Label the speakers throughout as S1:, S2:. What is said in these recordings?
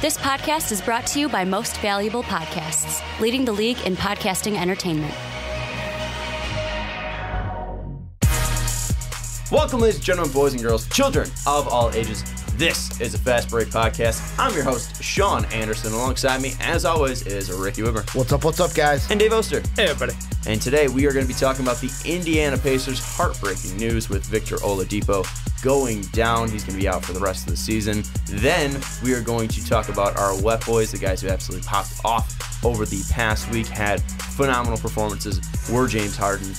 S1: This podcast is brought to you by Most Valuable Podcasts, leading the league in podcasting entertainment.
S2: Welcome, ladies and gentlemen, boys and girls, children of all ages. This is a Fast Break Podcast. I'm your host, Sean Anderson. Alongside me, as always, is Ricky Widmer.
S3: What's up, guys?
S2: And Dave Oster.
S4: Hey, everybody.
S2: And today we are going to be talking about the Indiana Pacers' heartbreaking news with Victor Oladipo going down. He's going to be out for the rest of the season. Then we are going to talk about our wet boys, the guys who absolutely popped off over the past week, had phenomenal performances, were James Harden,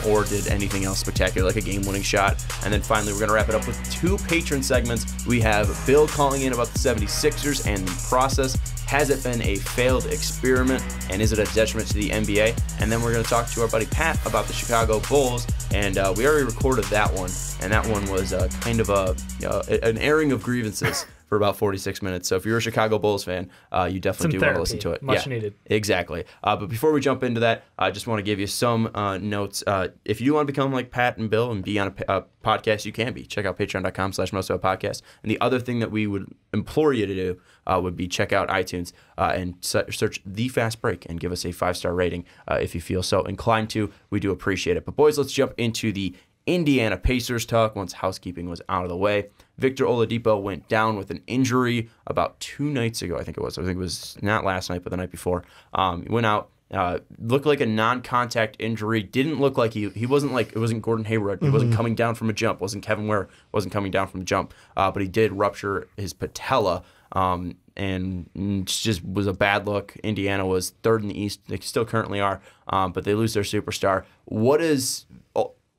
S2: or did anything else spectacular like a game-winning shot. And then finally we're going to wrap it up with two patron segments. We have Bill calling in about the 76ers and the process. Has it been a failed experiment, and is it a detriment to the NBA? And then we're going to talk to our buddy Pat about the Chicago Bulls, and we already recorded that one, and that one was kind of an airing of grievances for about 46 minutes. So if you're a Chicago Bulls fan, you definitely do want to listen to it.
S4: Much needed.
S2: Exactly. But before we jump into that, I just want to give you some notes. If you want to become like Pat and Bill and be on a podcast, you can be. Check out patreon.com/mostofapodcast. And the other thing that we would implore you to do would be check out iTunes and search The Fast Break and give us a 5-star rating if you feel so inclined to. We do appreciate it. But boys, let's jump into the Indiana Pacers talk once housekeeping was out of the way. Victor Oladipo went down with an injury about 2 nights ago, I think it was. I think it was not last night, but the night before. He went out, looked like a non-contact injury. Didn't look like he wasn't like, it wasn't Gordon Hayward. He wasn't coming down from a jump. Wasn't Kevin Ware. Wasn't coming down from a jump. But he did rupture his patella. And just was a bad look. Indiana was third in the East. They still currently are, but they lose their superstar. What does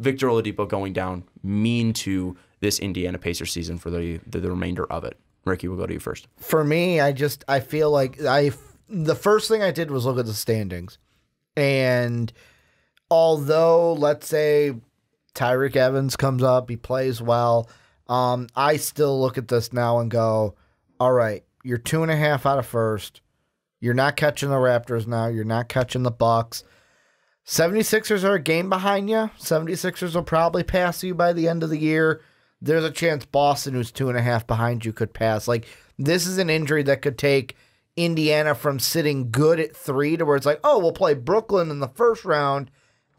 S2: Victor Oladipo going down mean to this Indiana Pacers season for the remainder of it? Ricky, we'll go to you first.
S3: For me, I feel like the first thing I did was look at the standings. And although, let's say, Tyreke Evans comes up, he plays well, I still look at this now and go, all right, you're 2.5 out of first. You're not catching the Raptors now. You're not catching the Bucks. 76ers are a game behind you. 76ers will probably pass you by the end of the year. There's a chance Boston, who's 2.5 behind you, could pass. Like, this is an injury that could take Indiana from sitting good at 3 to where it's like, oh, we'll play Brooklyn in the first round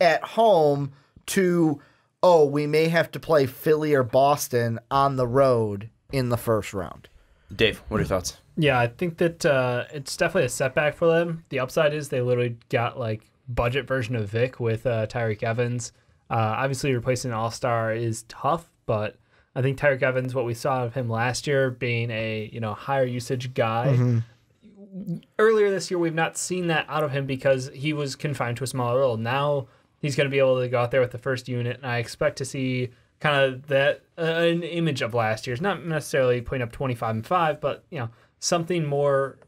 S3: at home to, oh, we may have to play Philly or Boston on the road in the first round.
S2: Dave, what are your thoughts?
S4: Yeah, I think that it's definitely a setback for them. The upside is they literally got like budget version of Vic with Tyreke Evans. Obviously, replacing an all-star is tough, but I think Tyreke Evans, what we saw of him last year, being a higher usage guy. Earlier this year, we've not seen that out of him because he was confined to a smaller role. Now he's going to be able to go out there with the first unit, and I expect to see kind of that an image of last year's, not necessarily putting up 25 and 5, but something more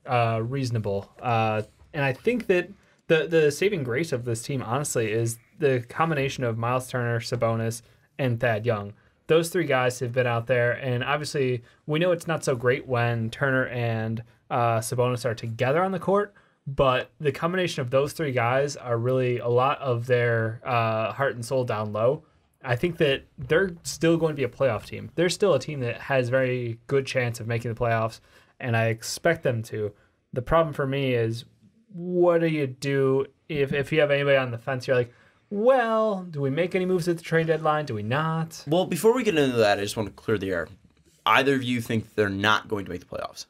S4: reasonable. And I think that the saving grace of this team, honestly, is the combination of Miles Turner, Sabonis, and Thad Young. Those 3 guys have been out there, and obviously we know it's not so great when Turner and Sabonis are together on the court, but the combination of those 3 guys are really a lot of their heart and soul down low. I think that they're still going to be a playoff team. They're still a team that has very good chance of making the playoffs, and I expect them to. The problem for me is, what do you do if you have anybody on the fence? You're like, well, do we make any moves at the trade deadline? Do we not?
S2: Well, before we get into that, I just want to clear the air. Either of you think they're not going to make the playoffs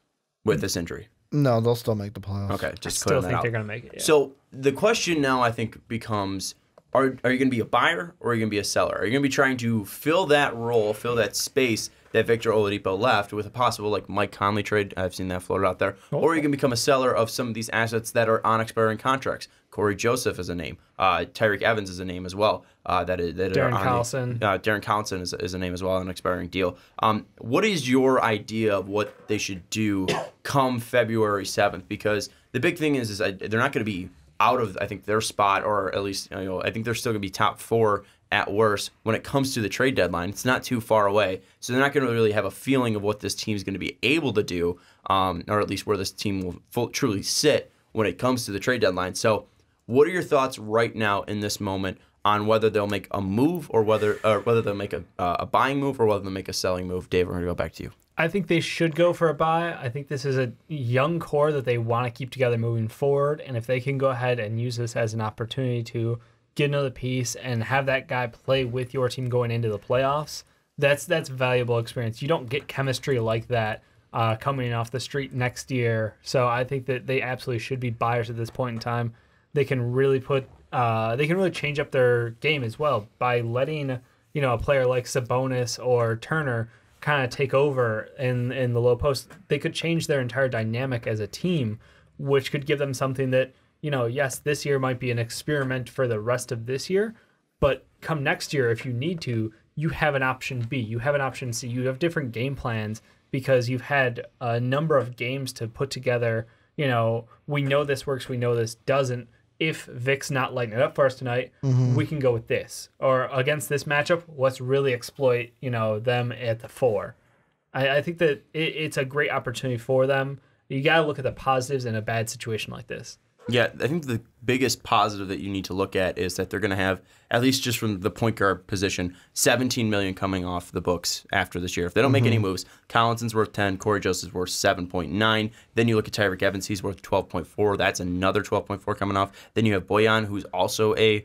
S2: with this injury?
S3: No, they'll still make the playoffs.
S2: Okay, just
S4: I still
S2: clear that
S4: think
S2: out.
S4: they're going to make it. Yeah.
S2: So the question now, I think, becomes, are you going to be a buyer or are you going to be a seller? Are you going to be trying to fill that role, fill that space that Victor Oladipo left with a possible like Mike Conley trade? I've seen that floated out there. Or are you going to become a seller of some of these assets that are on expiring contracts? Corey Joseph is a name. Tyreke Evans is a name as well.
S4: Darren Collison.
S2: Darren Collison is a name as well on an expiring deal. What is your idea of what they should do come February 7th? Because the big thing is they're not going to be out of, I think, their spot, or at least, I think they're still going to be top 4 at worst when it comes to the trade deadline. It's not too far away, so they're not going to really have a feeling of what this team's going to be able to do, or at least where this team will truly sit when it comes to the trade deadline. So what are your thoughts right now in this moment on whether they'll make a move or whether they'll make a buying move or whether they'll make a selling move. Dave, we're going to go back to you.
S4: I think they should go for a buy. I think this is a young core that they want to keep together moving forward. And if they can go ahead and use this as an opportunity to get another piece and have that guy play with your team going into the playoffs, that's valuable experience. You don't get chemistry like that coming off the street next year. So I think that they absolutely should be buyers at this point in time. They can really change up their game as well by letting a player like Sabonis or Turner kind of take over in the low post. They could change their entire dynamic as a team, which could give them something that, yes, this year might be an experiment for the rest of this year, but come next year, if you need to, you have an option B, you have an option C, you have different game plans because you've had a number of games to put together. We know this works, we know this doesn't. If Vic's not lighting it up for us tonight, we can go with this. Or against this matchup, let's really exploit, them at the 4. I think that it's a great opportunity for them. You got to look at the positives in a bad situation like this.
S2: Yeah, I think the biggest positive that you need to look at is that they're going to have, at least just from the point guard position, $17 million coming off the books after this year. If they don't make any moves, Collinson's worth 10, Corey Joseph's worth 7.9. Then you look at Tyreke Evans, he's worth 12.4. That's another 12.4 coming off. Then you have Bojan, who's also a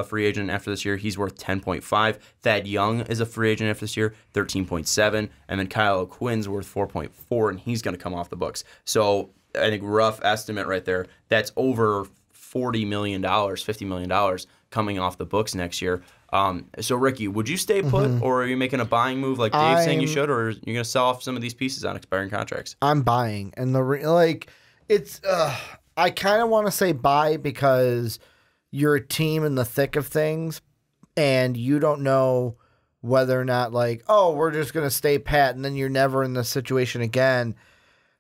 S2: free agent after this year. He's worth 10.5. Thad Young is a free agent after this year, 13.7. And then Kyle O'Quinn's worth 4.4, and he's going to come off the books. So I think rough estimate right there, that's over $40 million, $50 million coming off the books next year. So, Ricky, would you stay put, or are you making a buying move like Dave's saying you should, or are you going to sell off some of these pieces on expiring contracts?
S3: I'm buying. And I kind of want to say buy because you're a team in the thick of things, and you don't know whether or not, we're just going to stay pat, and then you're never in this situation again.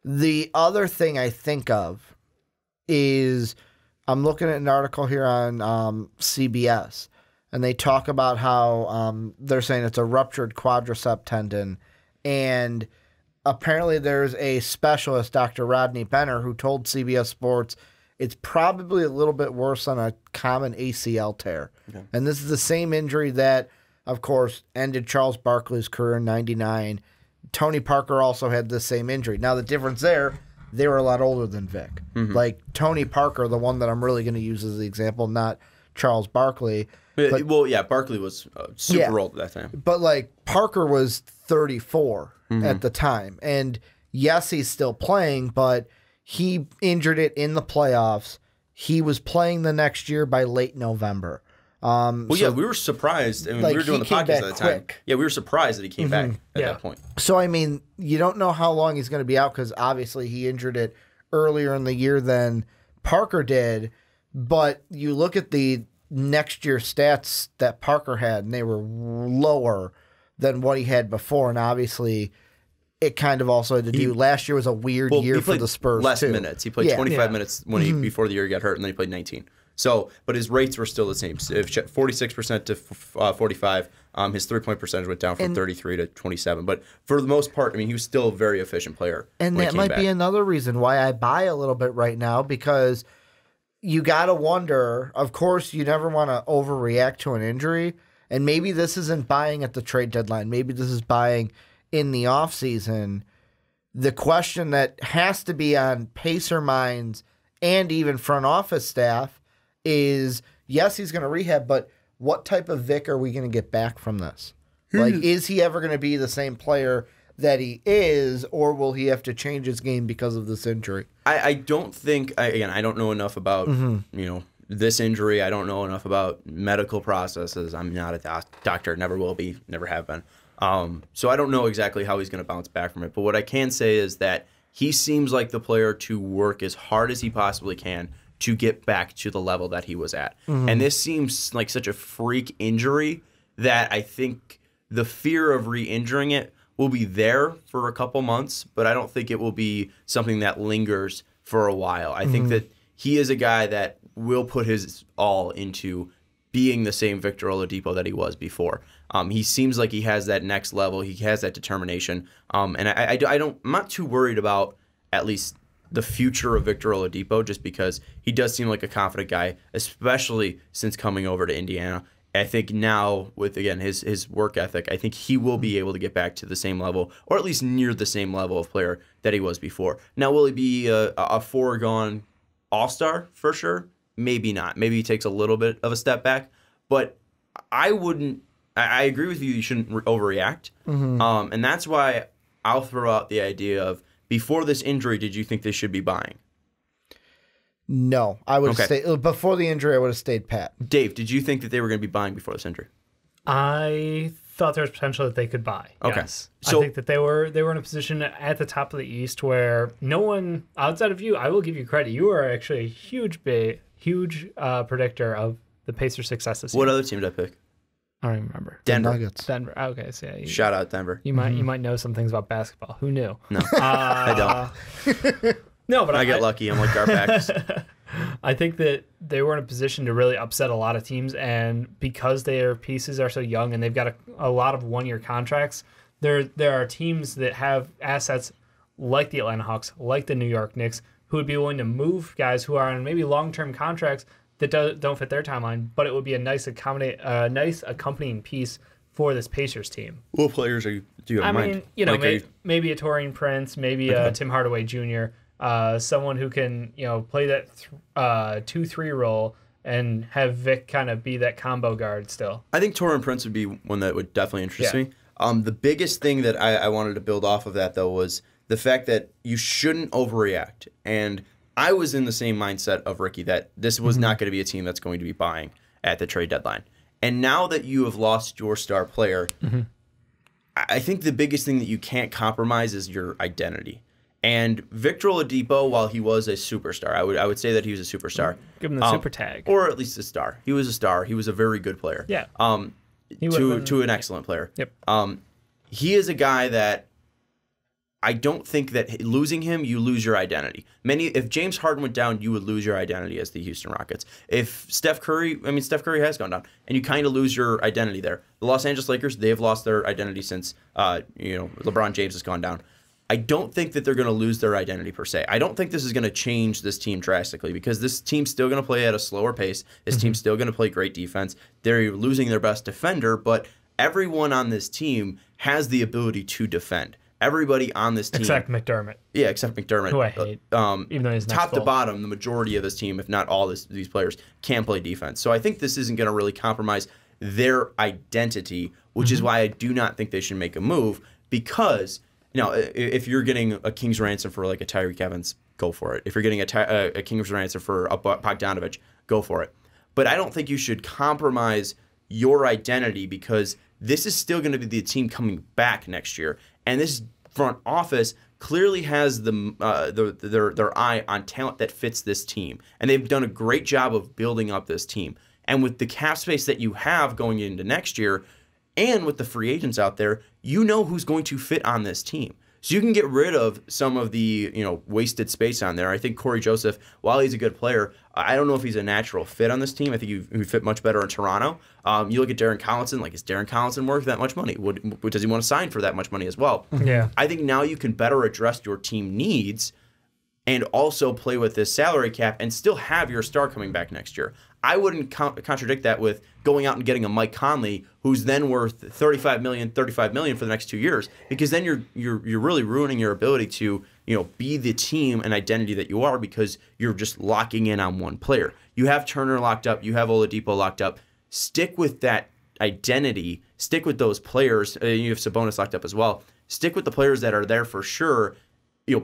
S3: The other thing I think of is I'm looking at an article here on CBS, and they talk about how they're saying it's a ruptured quadricep tendon, and apparently there's a specialist, Dr. Rodney Benner, who told CBS Sports it's probably a little bit worse than a common ACL tear. Okay. And this is the same injury that, of course, ended Charles Barkley's career in '99. Tony Parker also had the same injury. Now, the difference there, they were a lot older than Vic. Like Tony Parker, the one that I'm really going to use as the example, not Charles Barkley.
S2: Barkley was super old at that time.
S3: But, Parker was 34 at the time. And, yes, he's still playing, but he injured it in the playoffs. He was playing the next year by late November.
S2: We were surprised. I mean, we were doing the podcast at the time. Yeah, we were surprised that he came back at that point.
S3: So, I mean, you don't know how long he's going to be out because obviously he injured it earlier in the year than Parker did. But you look at the next year stats that Parker had, and they were lower than what he had before. And obviously, it kind of also had to do. Last year was a weird year for the Spurs.
S2: Less minutes. He played 25 minutes before the year he got hurt, and then he played 19. So, but his rates were still the same. 46% to 45. His 3-point percentage went down from 33 to 27. But for the most part, I mean, he was still a very efficient player.
S3: And that might be another reason why I buy a little bit right now, because you got to wonder, of course, you never want to overreact to an injury. And maybe this isn't buying at the trade deadline. Maybe this is buying in the offseason. The question that has to be on Pacer minds and even front office staff is, yes, he's going to rehab, but what type of Vic are we going to get back from this? Is he ever going to be the same player that he is, or will he have to change his game because of this injury?
S2: I don't think, I don't know enough about, this injury. I don't know enough about medical processes. I'm not a doctor, never will be, never have been. So I don't know exactly how he's going to bounce back from it. But what I can say is that he seems like the player to work as hard as he possibly can to get back to the level that he was at. And this seems like such a freak injury that I think the fear of re-injuring it will be there for a couple months, but I don't think it will be something that lingers for a while. I think that he is a guy that will put his all into being the same Victor Oladipo that he was before. He seems like he has that next level. He has that determination. And I'm not too worried about at least the future of Victor Oladipo, just because he does seem like a confident guy, especially since coming over to Indiana. I think now with, again, his work ethic, I think he will be able to get back to the same level, or at least near the same level of player that he was before. Now, will he be a foregone all-star for sure? Maybe not. Maybe he takes a little bit of a step back, but I agree with you. You shouldn't overreact. And that's why I'll throw out the idea of, before this injury, did you think they should be buying?
S3: No, I would have stayed. Before the injury, I would have stayed pat.
S2: Dave, did you think that they were going to be buying before this injury?
S4: I thought there was potential that they could buy.
S2: Okay.
S4: Yes.
S2: So,
S4: I think that they were in a position at the top of the East where no one outside of you, I will give you credit. You are actually a huge predictor of the Pacers' success this year.
S2: what other team did I pick?
S4: I don't even remember.
S2: Denver.
S3: Nuggets.
S4: Denver. Okay, so yeah,
S2: Shout out Denver.
S4: you might know some things about basketball. Who knew?
S2: No, I don't.
S4: No, but
S2: I get lucky. I'm like GarPax.
S4: I think that they were in a position to really upset a lot of teams, and because their pieces are so young and they've got a lot of one-year contracts, there are teams that have assets like the Atlanta Hawks, like the New York Knicks, who would be willing to move guys who are on maybe long-term contracts that don't fit their timeline, but it would be a nice accompanying piece for this Pacers team.
S2: What players do you have in mind?
S4: I mean, maybe a Taurean Prince, maybe a Tim Hardaway Jr., someone who can, play that 2-3 role and have Vic kind of be that combo guard still.
S2: I think Taurean Prince would be one that would definitely interest me. The biggest thing that I wanted to build off of that, though, was the fact that you shouldn't overreact. And I was in the same mindset of Ricky, that this was not going to be a team that's going to be buying at the trade deadline. And now that you have lost your star player, I think the biggest thing that you can't compromise is your identity. And Victor Oladipo, while he was a superstar, I would say that he was a superstar.
S4: Give him the super tag.
S2: Or at least a star. He was a star. He was a very good player.
S4: Yeah.
S2: To an excellent player.
S4: Yep.
S2: He is a guy that I don't think that losing him, you lose your identity. If James Harden went down, you would lose your identity as the Houston Rockets. If Steph Curry has gone down, and you kind of lose your identity there. The Los Angeles Lakers, they have lost their identity since LeBron James has gone down. I don't think that they're going to lose their identity per se. I don't think this is going to change this team drastically, because this team's still going to play at a slower pace. This team's still going to play great defense. They're losing their best defender, but everyone on this team has the ability to defend. Everybody on this team.
S4: Except McDermott.
S2: Yeah, except McDermott.
S4: Who I hate. Even though he's
S2: top to bottom, the majority of this team, if not all these players, can play defense. So I think this isn't going to really compromise their identity, which is why I do not think they should make a move, because if you're getting a king's ransom for like a Tyreek Evans, go for it. If you're getting a king's ransom for a Bogdanovich, go for it. But I don't think you should compromise your identity, because this is still going to be the team coming back next year. And this front office clearly has their eye on talent that fits this team. And they've done a great job of building up this team. And with the cap space that you have going into next year, and with the free agents out there, you know who's going to fit on this team. So you can get rid of some of the wasted space on there. I think Corey Joseph, while he's a good player, I don't know if he's a natural fit on this team. I think he would fit much better in Toronto. You look at Darren Collinson, is Darren Collinson worth that much money? Does he want to sign for that much money as well?
S4: Yeah.
S2: I think now you can better address your team needs and also play with this salary cap and still have your star coming back next year. I wouldn't contradict that with going out and getting a Mike Conley, who's then worth $35 million for the next 2 years, because then you're really ruining your ability to be the team and identity that you are, because you're just locking in on one player. You have Turner locked up, you have Oladipo locked up. Stick with that identity. Stick with those players. You have Sabonis locked up as well. Stick with the players that are there for sure.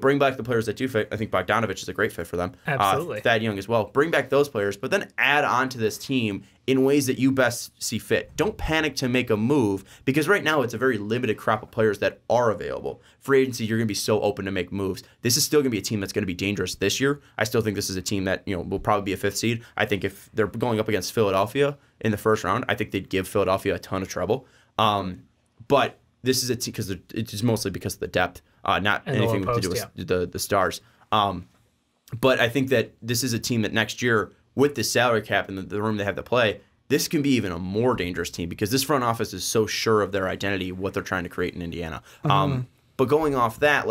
S2: Bring back the players that do fit. I think Bogdanovich is a great fit for them.
S4: Absolutely.
S2: Thad Young as well. Bring back those players, but then add on to this team in ways that you best see fit. Don't panic to make a move, because right now it's a very limited crop of players that are available. Free agency, you're going to be so open to make moves. This is still going to be a team that's going to be dangerous this year. I still think this is a team that will probably be a 5th seed. I think if they're going up against Philadelphia in the first round, I think they'd give Philadelphia a ton of trouble. But this is a team because it's mostly because of the depth. Not
S4: and
S2: anything to do with the stars. But I think that this is a team that next year, with the salary cap and the room they have to play, this can be even a more dangerous team, because this front office is so sure of their identity, what they're trying to create in Indiana. But going off that,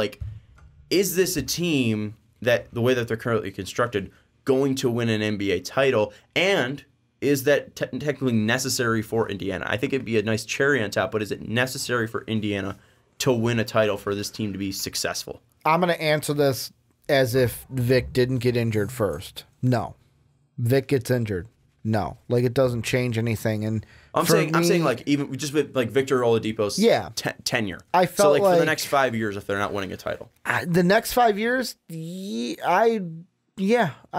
S2: is this a team that the way that they're currently constructed, going to win an NBA title? And is that technically necessary for Indiana? I think it'd be a nice cherry on top, but is it necessary for Indiana to win a title for this team to be successful?
S3: I'm going to answer this as if Vic didn't get injured first. No. Vic gets injured. No. Like, it doesn't change anything. And
S2: I'm saying like even just with like Victor Oladipo's tenure.
S3: I felt
S2: so like for the next 5 years if they're not winning a title.
S3: The next 5 years, I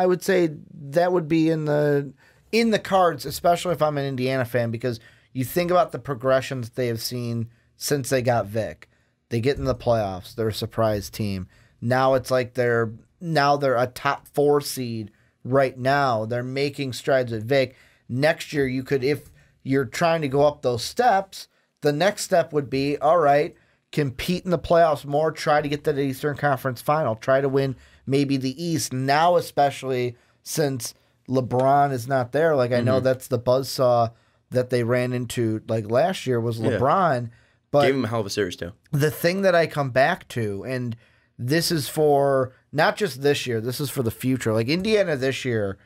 S3: would say that would be in the cards, especially if I'm an Indiana fan, because you think about the progressions they have seen since they got Vic. They get in the playoffs. They're a surprise team. Now it's like they're a top 4 seed right now. They're making strides with Vic. Next year, you could, if you're trying to go up those steps, the next step would be, all right, compete in the playoffs more, try to get to the Eastern Conference Final, try to win maybe the East. Now, especially since LeBron is not there, like I know that's the buzzsaw that they ran into like last year was LeBron. But
S2: gave him a hell of a series too.
S3: The thing that I come back to, and this is for not just this year, this is for the future. Like Indiana this year,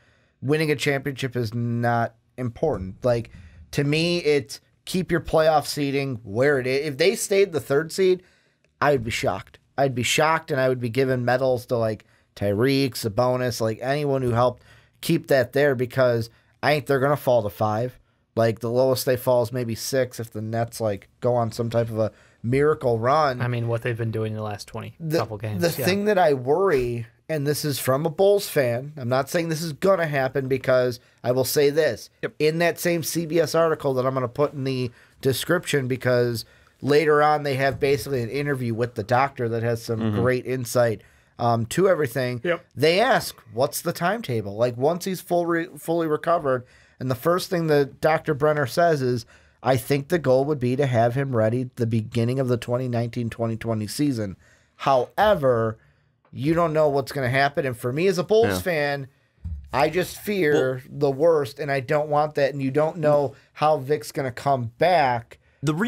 S3: winning a championship is not important. Like to me, it's keep your playoff seeding where it is. If they stayed the 3rd seed, I would be shocked. I'd be shocked, and I would be giving medals to like Tyreek, Sabonis, like anyone who helped keep that there, because I think they're gonna fall to 5. Like the lowest they fall is maybe 6 if the Nets like go on some type of a miracle run.
S4: I mean, what they've been doing in the last couple games.
S3: The thing that I worry, and this is from a Bulls fan, I'm not saying this is going to happen, because I will say this. In that same CBS article that I'm going to put in the description, because later on they have basically an interview with the doctor that has some great insight to everything. They ask, what's the timetable? Like once he's fully recovered, and the first thing that Dr. Brenner says is, I think the goal would be to have him ready at the beginning of the 2019-2020 season. However, you don't know what's going to happen. And for me as a Bulls fan, I just fear the worst, and I don't want that. And you don't know how Vic's going to come back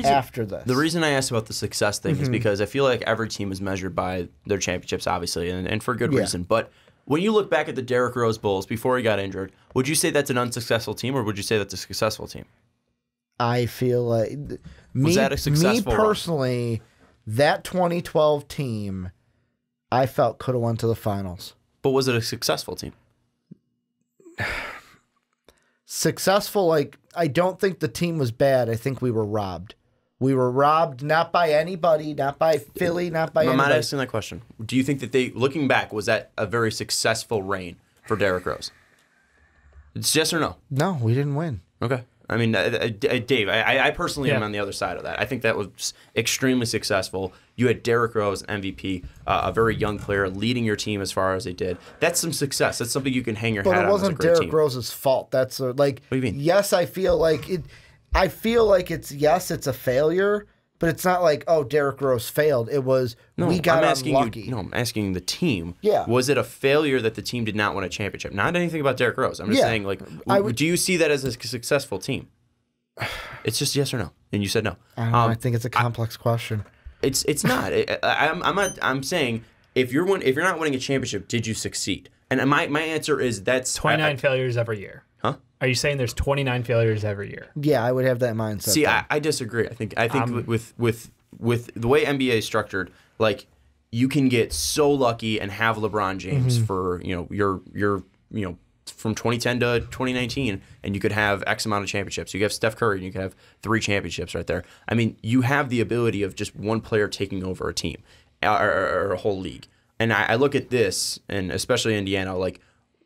S3: after this.
S2: The reason I asked about the success thing is because I feel like every team is measured by their championships, obviously, and for good reason. But when you look back at the Derrick Rose Bulls before he got injured, would you say that's an unsuccessful team, or would you say that's a successful team?
S3: I feel like
S2: was that a successful
S3: me personally, that 2012 team, I felt could have went to the finals.
S2: But was it a successful team?
S3: Successful, like I don't think the team was bad. I think we were robbed. We were robbed not by anybody, not by Philly, not by anybody.
S2: I'm not asking that question. Do you think that looking back, was that a very successful reign for Derrick Rose? It's yes or no?
S3: No, we didn't win.
S2: Okay. I mean, Dave, I personally am on the other side of that. I think that was extremely successful. You had Derrick Rose, MVP, a very young player, leading your team as far as they did. That's some success. That's something you can hang your hat on as a great team.
S3: But it wasn't Derrick Rose's fault. That's like,
S2: what do you mean?
S3: Yes, I feel like it. I feel like it's a failure, but it's not like, oh, Derrick Rose failed. It was we got unlucky.
S2: I'm asking the team.
S3: Yeah.
S2: Was it a failure that the team did not win a championship? Not anything about Derrick Rose. I'm just saying, like, do you see that as a successful team? It's just yes or no, and you said no.
S3: I don't know, I think it's a complex question.
S2: It's not. I'm saying if you're not winning a championship, did you succeed? And my answer is that's
S4: 29 failures every year.
S2: Huh?
S4: Are you saying there's 29 failures every year?
S3: Yeah, I would have that mindset.
S2: See, I disagree. I think with the way NBA is structured, like you can get so lucky and have LeBron James for your from 2010 to 2019, and you could have X amount of championships. You could have Steph Curry, and you could have 3 championships right there. I mean, you have the ability of just one player taking over a team or a whole league. And I look at this, and especially Indiana, like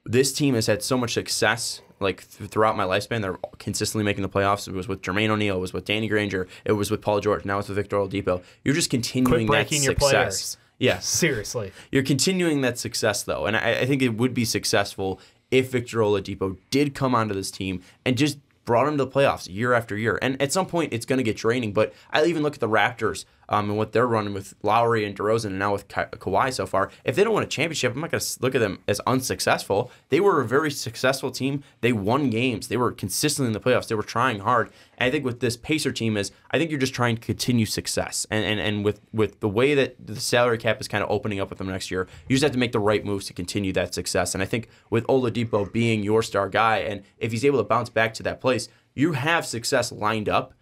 S2: this team has had so much success like throughout my lifespan. They're consistently making the playoffs. It was with Jermaine O'Neal, it was with Danny Granger, it was with Paul George, now it's with Victor Oladipo. You're just continuing that success. Your players. Yeah.
S4: Seriously.
S2: You're continuing that success, though. And I think it would be successful if Victor Oladipo did come onto this team and just brought him to the playoffs year after year. And at some point, it's going to get draining. But I even look at the Raptors and what they're running with Lowry and DeRozan and now with Kawhi so far, if they don't win a championship, I'm not going to look at them as unsuccessful. They were a very successful team. They won games. They were consistently in the playoffs. They were trying hard. And I think with this Pacer team I think you're just trying to continue success. And with the way that the salary cap is kind of opening up with them next year, you just have to make the right moves to continue that success. And I think with Oladipo being your star guy, and if he's able to bounce back to that place, you have success lined up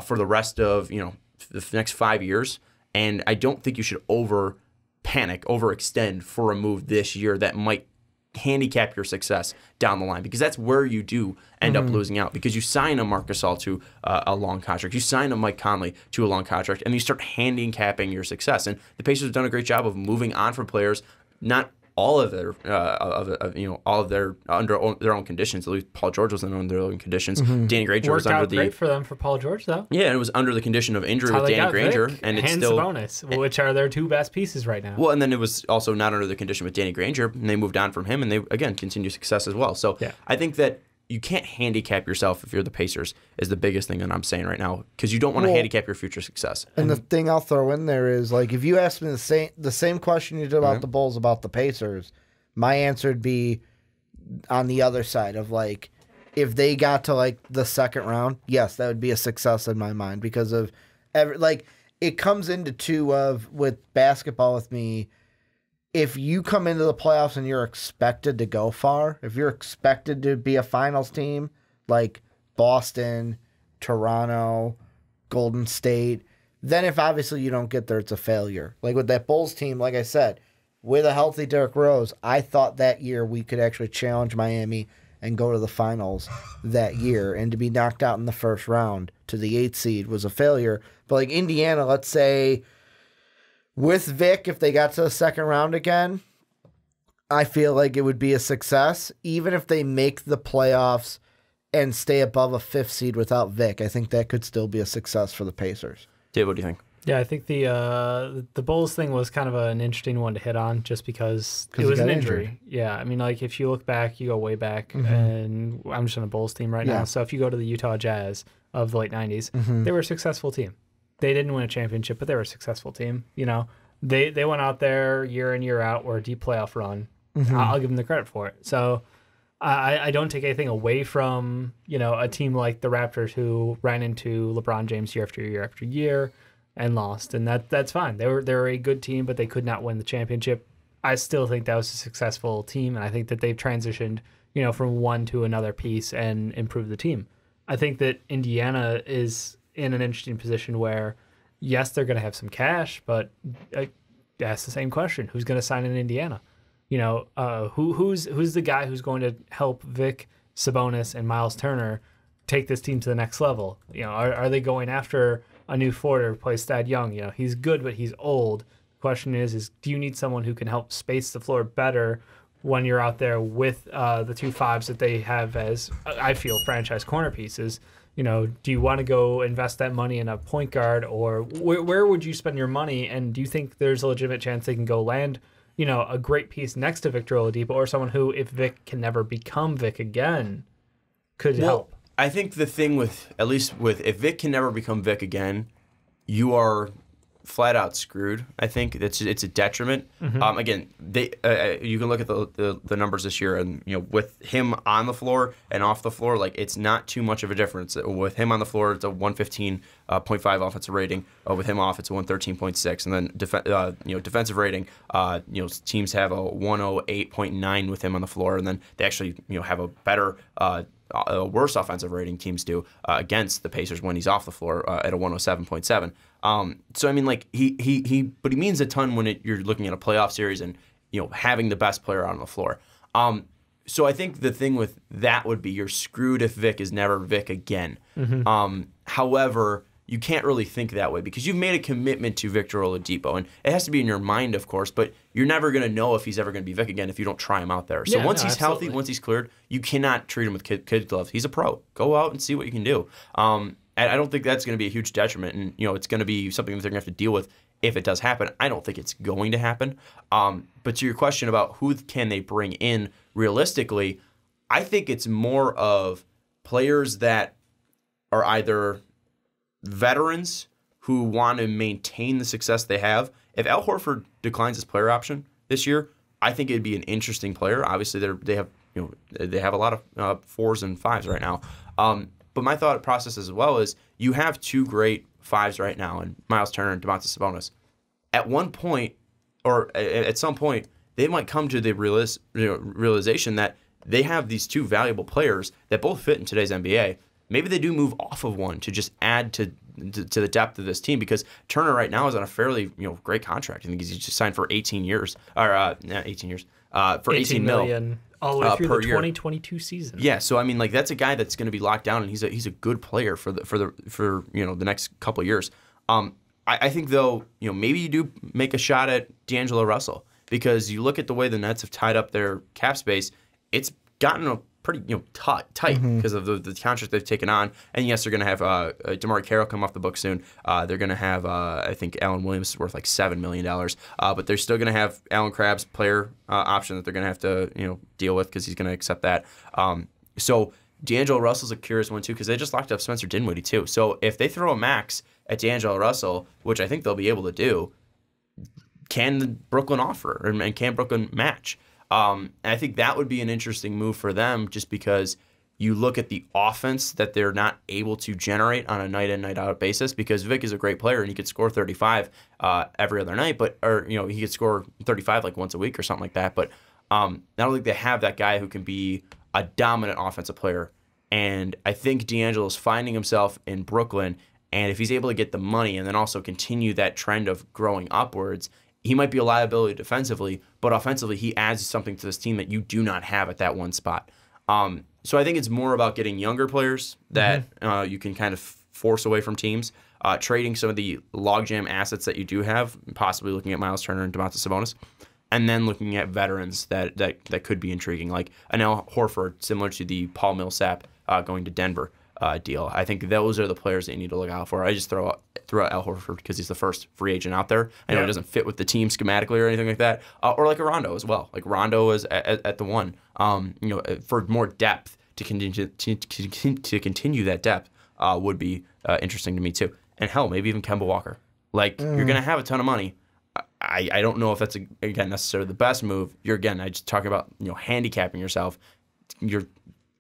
S2: for the rest of the next 5 years. And I don't think you should overextend for a move this year that might handicap your success down the line, because that's where you do end up losing out, because you sign a Marc Gasol to a long contract, you sign a Mike Conley to a long contract, and you start handicapping your success. And the Pacers have done a great job of moving on from players, not all of their under their own conditions. At least Paul George was under their own conditions. Danny Granger was under
S4: great for them for Paul George though.
S2: Yeah, and it was under the condition of injury with Danny Granger, and it's still
S4: Sabonis, which are their two best pieces right now.
S2: Well, and then it was also not under the condition with Danny Granger, and they moved on from him, and they again continue success as well. So I think that you can't handicap yourself if you're the Pacers is the biggest thing that I'm saying right now, because you don't want to handicap your future success.
S3: And the thing I'll throw in there is, like, if you asked me the same question you did about the Bulls about the Pacers, my answer would be on the other side of, like, if they got to, like, the second round, yes, that would be a success in my mind, because of it comes into two of with basketball with me. If you come into the playoffs and you're expected to go far, if you're expected to be a finals team like Boston, Toronto, Golden State, then if obviously you don't get there, it's a failure. Like with that Bulls team, like I said, with a healthy Derrick Rose, I thought that year we could actually challenge Miami and go to the finals that year. And to be knocked out in the first round to the 8th seed was a failure. But like Indiana, let's say, with Vic, if they got to the second round again, I feel like it would be a success. Even if they make the playoffs and stay above a 5th seed without Vic, I think that could still be a success for the Pacers.
S2: Dave, what do you think?
S4: Yeah, I think the Bulls thing was kind of an interesting one to hit on, just because it was an injury. Yeah, I mean, like if you look back, you go way back, and I'm just on a Bulls team right now. So if you go to the Utah Jazz of the late '90s, they were a successful team. They didn't win a championship, but they were a successful team. You know, they went out there year in, year out, were a deep playoff run. I'll give them the credit for it. So I don't take anything away from, a team like the Raptors who ran into LeBron James year after year after year and lost. And that's fine. They were a good team, but they could not win the championship. I still think that was a successful team, and I think that they've transitioned, from one to another piece and improved the team. I think that Indiana is in an interesting position where, yes, they're going to have some cash, but ask the same question: who's going to sign in Indiana? Who's the guy who's going to help Vic, Sabonis, and Miles Turner take this team to the next level? Are they going after a new forward to replace Thad Young? He's good, but he's old. The question is do you need someone who can help space the floor better when you're out there with the 2 5s that they have as, I feel, franchise corner pieces? Do you want to go invest that money in a point guard, or where would you spend your money? And do you think there's a legitimate chance they can go land, a great piece next to Victor Oladipo, or someone who, if Vic can never become Vic again, could help?
S2: I think the thing if Vic can never become Vic again, you are flat out screwed. I think it's a detriment. Again, you can look at the numbers this year, and with him on the floor and off the floor, like it's not too much of a difference. With him on the floor, it's a 115.5 offensive rating. With him off, it's a 113.6, and then defensive rating. Teams have a 108.9 with him on the floor, and then they actually have a better. A worse offensive rating teams do against the Pacers when he's off the floor at a 107.7. So I mean, like he means a ton when you're looking at a playoff series and having the best player on the floor. So I think the thing with that would be you're screwed if Vic is never Vic again. However, you can't really think that way because you've made a commitment to Victor Oladipo, and it has to be in your mind, of course, but you're never going to know if he's ever going to be Vic again if you don't try him out there. So once he's healthy, once he's cleared, you cannot treat him with kid gloves. He's a pro. Go out and see what you can do. And I don't think that's going to be a huge detriment, and it's going to be something that they're going to have to deal with if it does happen. I don't think it's going to happen. But to your question about who can they bring in realistically, I think it's more of players that are either veterans who want to maintain the success they have. If Al Horford declines his player option this year, I think it'd be an interesting player. Obviously, they have a lot of 4s and 5s right now. But my thought process as well is you have 2 great 5s right now in Miles Turner and Domantas Sabonis. At one point, or at some point, they might come to the realization that they have these 2 valuable players that both fit in today's NBA. Maybe they do move off of one to just add to the depth of this team, because Turner right now is on a fairly great contract. I think he's just signed for 18 years, or not 18 years, for 18
S4: million all the way through
S2: per
S4: the
S2: year.
S4: 2022 season.
S2: Yeah, so I mean, like, that's a guy that's going to be locked down, and he's a good player for the next couple of years. I think though, maybe you do make a shot at D'Angelo Russell, because you look at the way the Nets have tied up their cap space, it's gotten a pretty tight because of the contract they've taken on. And yes, they're going to have DeMar Carroll come off the book soon. They're going to have I think Allen Williams is worth like $7 million. But they're still going to have Allen Crabbe's player option that they're going to have to deal with, because he's going to accept that. So D'Angelo Russell's a curious one too, because they just locked up Spencer Dinwiddie too. So if they throw a max at D'Angelo Russell, which I think they'll be able to do, can Brooklyn offer, and can Brooklyn match? And I think that would be an interesting move for them, just because you look at the offense that they're not able to generate on a night in, night out basis, because Vic is a great player and he could score 35 every other night, he could score 35 like once a week or something like that. But I don't think they have that guy who can be a dominant offensive player. And I think D'Angelo's finding himself in Brooklyn, and if he's able to get the money and then also continue that trend of growing upwards, he might be a liability defensively, but offensively he adds something to this team that you do not have at that one spot. So I think it's more about getting younger players that you can kind of force away from teams, trading some of the logjam assets that you do have, possibly looking at Miles Turner and Domantas Sabonis, and then looking at veterans that could be intriguing, like an Al Horford, similar to the Paul Millsap going to Denver deal. I think those are the players that you need to look out for. I just throw out Al Horford because he's the first free agent out there. I know he doesn't fit with the team schematically or anything like that. Or like a Rondo as well. Like Rondo is at the one. For more depth to continue that depth would be interesting to me too. And hell, maybe even Kemba Walker. Like you're gonna have a ton of money. I don't know if that's again necessarily the best move. I just talk about handicapping yourself. You're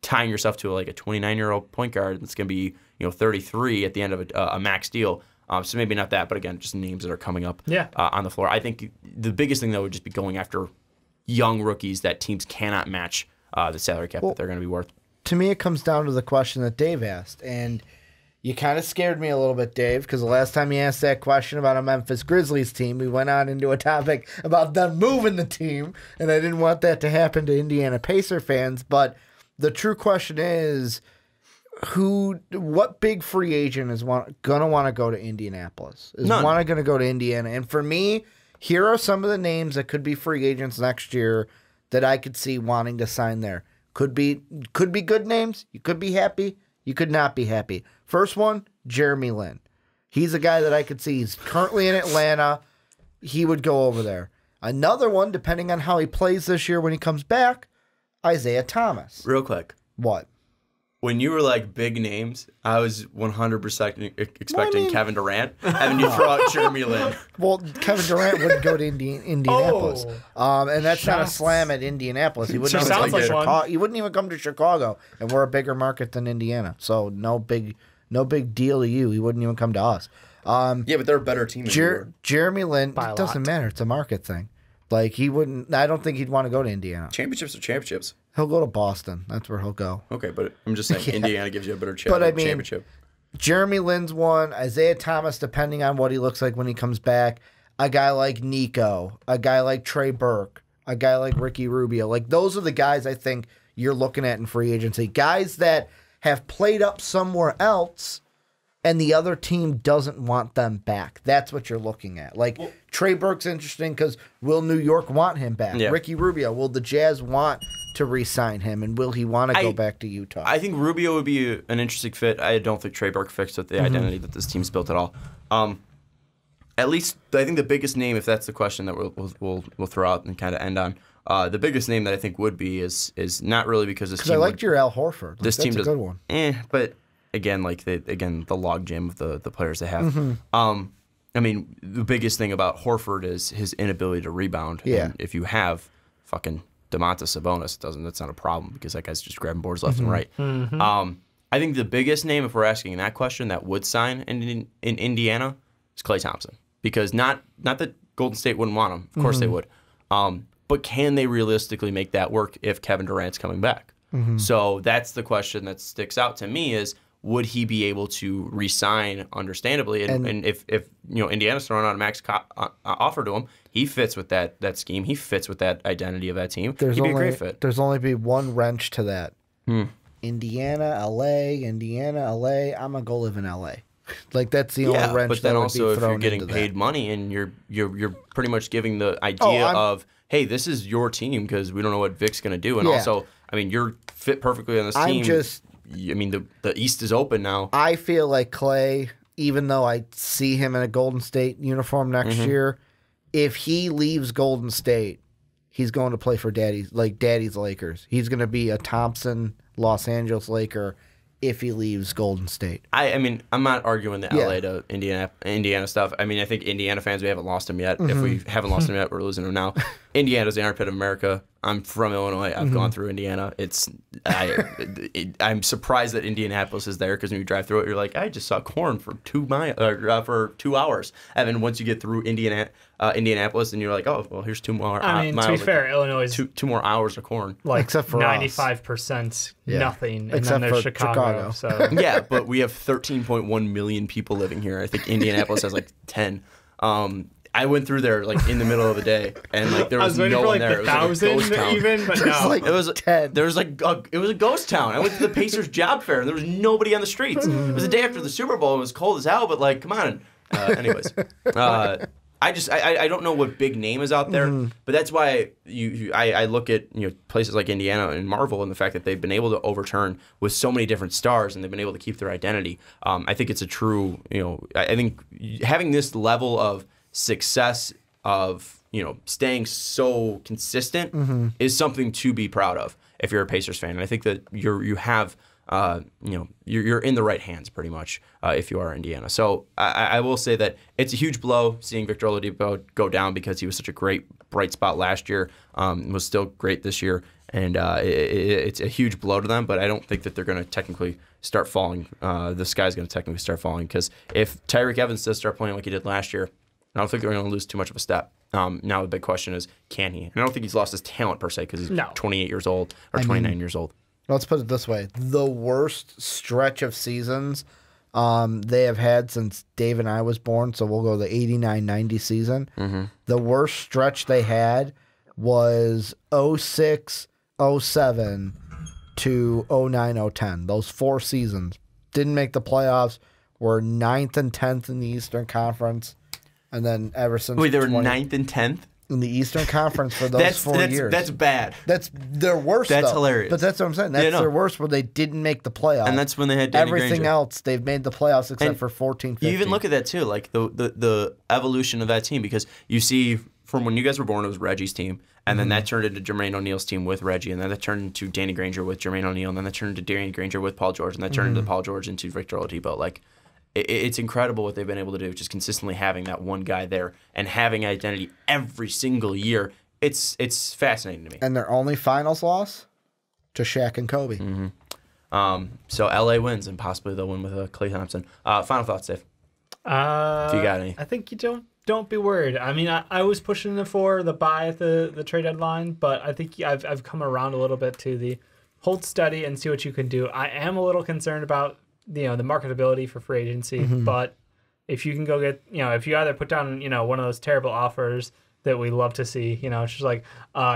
S2: tying yourself to like a 29-year-old point guard that's going to be 33 at the end of a max deal. So maybe not that, but again, just names that are coming up on the floor. I think the biggest thing though would just be going after young rookies that teams cannot match the salary cap that they're going to be worth.
S3: To me, it comes down to the question that Dave asked, and you kind of scared me a little bit, Dave, because the last time you asked that question about a Memphis Grizzlies team, we went on into a topic about them moving the team, and I didn't want that to happen to Indiana Pacer fans, but the true question is, what big free agent is going to want to go to Indianapolis? Is going to go to Indiana? And for me, here are some of the names that could be free agents next year that I could see wanting to sign there. Could be good names. You could be happy. You could not be happy. First one, Jeremy Lin. He's a guy that I could see. He's currently in Atlanta. He would go over there. Another one, depending on how he plays this year when he comes back, Isaiah Thomas.
S2: Real quick.
S3: What?
S2: When you were like big names, I was 100% expecting Kevin Durant, and then you throw out Jeremy Lin.
S3: Well, Kevin Durant wouldn't go to Indianapolis, and that's not a slam at Indianapolis. He wouldn't even come to Chicago. He wouldn't even come to Chicago, and we're a bigger market than Indiana, so no big deal to you. He wouldn't even come to us.
S2: Yeah, but they're a better team than you were.
S3: Jeremy Lin, it doesn't matter. It's a market thing. Like he wouldn't. I don't think he'd want to go to Indiana.
S2: Championships are championships.
S3: He'll go to Boston. That's where he'll go.
S2: Okay, but I'm just saying Indiana gives you a better championship.
S3: Jeremy Lin's one. Isaiah Thomas, depending on what he looks like when he comes back. A guy like Nico. A guy like Trey Burke. A guy like Ricky Rubio. Like those are the guys I think you're looking at in free agency. Guys that have played up somewhere else, and the other team doesn't want them back. That's what you're looking at. Like, Trey Burke's interesting because will New York want him back? Yeah. Ricky Rubio, will the Jazz want to re-sign him, and will he want to go back to Utah?
S2: I think Rubio would be an interesting fit. I don't think Trey Burke fits with the identity that this team's built at all. At least, I think the biggest name, if that's the question that we'll throw out and kind of end on, the biggest name that I think would be is not really because this team.
S3: Because I liked your Al Horford.
S2: This team
S3: that's a good one.
S2: But again, like the logjam of the players they have. I mean, the biggest thing about Horford is his inability to rebound.
S3: Yeah.
S2: And if you have fucking Domantas Sabonis, that's not a problem because that guy's just grabbing boards left and right. I think the biggest name, if we're asking that question, that would sign in Indiana is Klay Thompson. Because not that Golden State wouldn't want him. Of course they would. But can they realistically make that work if Kevin Durant's coming back? So that's the question that sticks out to me is, would he be able to re-sign understandably? And if Indiana's throwing out a max offer to him, he fits with that scheme. He fits with that identity of that team. He'd be a great fit.
S3: There's only be one wrench to that. Indiana, LA. I'm gonna go live in LA. Like that's the only wrench.
S2: But then
S3: that
S2: also,
S3: would be
S2: if
S3: thrown
S2: you're getting
S3: into
S2: paid
S3: that.
S2: money and you're pretty much giving the idea of, hey, this is your team because we don't know what Vic's gonna do, and also, I mean, you're fit perfectly on this team. I mean, the East is open now.
S3: I feel like Klay, even though I see him in a Golden State uniform next year, if he leaves Golden State, he's going to play for Daddy's Lakers. He's going to be a Thompson, Los Angeles Laker if he leaves Golden State.
S2: I mean, I'm not arguing the LA to Indiana stuff. I mean, I think Indiana fans, we haven't lost him yet. If we haven't lost him yet, we're losing him now. Indiana's the armpit of America. I'm from Illinois. I've gone through Indiana. I'm surprised that Indianapolis is there because when you drive through it, you're like, I just saw corn for 2 hours. And then once you get through Indianapolis, and you're like, oh, well, here's 2 more.
S4: I mean, to be fair, Illinois is
S2: two more hours of corn.
S4: Like
S3: except for
S4: 95% nothing, and
S3: except
S4: then there's
S3: for
S4: Chicago. So
S2: Yeah, but we have 13.1 million people living here. I think Indianapolis has like 10. I went through there like in the middle of the day, and like there was no one there.
S4: It was like 1,000 even, but no.
S3: Like
S2: it was
S3: 10.
S2: There was like it was a ghost town. I went to the Pacers job fair, and there was nobody on the streets. It was the day after the Super Bowl. It was cold as hell, but like, come on. Anyways, I don't know what big name is out there, but that's why I look at places like Indiana and marvel in the fact that they've been able to overturn with so many different stars, and they've been able to keep their identity. I think it's a true I think having this level of success of staying so consistent is something to be proud of if you're a Pacers fan. And I think that you're in the right hands pretty much if you are Indiana. So I will say that it's a huge blow seeing Victor Oladipo go down because he was such a great bright spot last year, was still great this year, and it's a huge blow to them. But I don't think that they're going to technically start falling. The sky's going to technically start falling because if Tyreke Evans does start playing like he did last year, I don't think they're going to lose too much of a step. Now the big question is, can he? And I don't think he's lost his talent per se because he's 28 years old or 29 years old.
S3: Let's put it this way. The worst stretch of seasons they have had since Dave and I was born, so we'll go the 89-90 season. The worst stretch they had was 06-07 to 09-010. Those 4 seasons. Didn't make the playoffs. Were 9th and 10th in the Eastern Conference. And then ever since...
S2: Wait, they were 9th and 10th?
S3: In the Eastern Conference for those 4 years.
S2: That's bad.
S3: That's their worst.
S2: That's
S3: though.
S2: hilarious.
S3: But that's what I'm saying. That's their worst where they didn't make the playoffs.
S2: And that's when they had Danny
S3: everything
S2: Granger.
S3: else. They've made the playoffs except for 14-15.
S2: You even look at that too, like the evolution of that team, because you see from when you guys were born, it was Reggie's team, and then that turned into Jermaine O'Neal's team with Reggie, and then that turned into Danny Granger with Jermaine O'Neal, and then that turned into Danny Granger with Paul George, and that turned into Paul George into Victor Oladipo. Like, it's incredible what they've been able to do, just consistently having that one guy there and having identity every single year. It's fascinating to me.
S3: And their only finals loss to Shaq and Kobe.
S2: So LA wins, and possibly they'll win with Klay Thompson. Final thoughts, Dave. If you got any,
S4: I think you don't be worried. I mean, I was pushing for the buy at the trade deadline, but I think I've come around a little bit to the hold steady and see what you can do. I am a little concerned about the marketability for free agency, but if you can go get if you either put down one of those terrible offers that we love to see, it's just like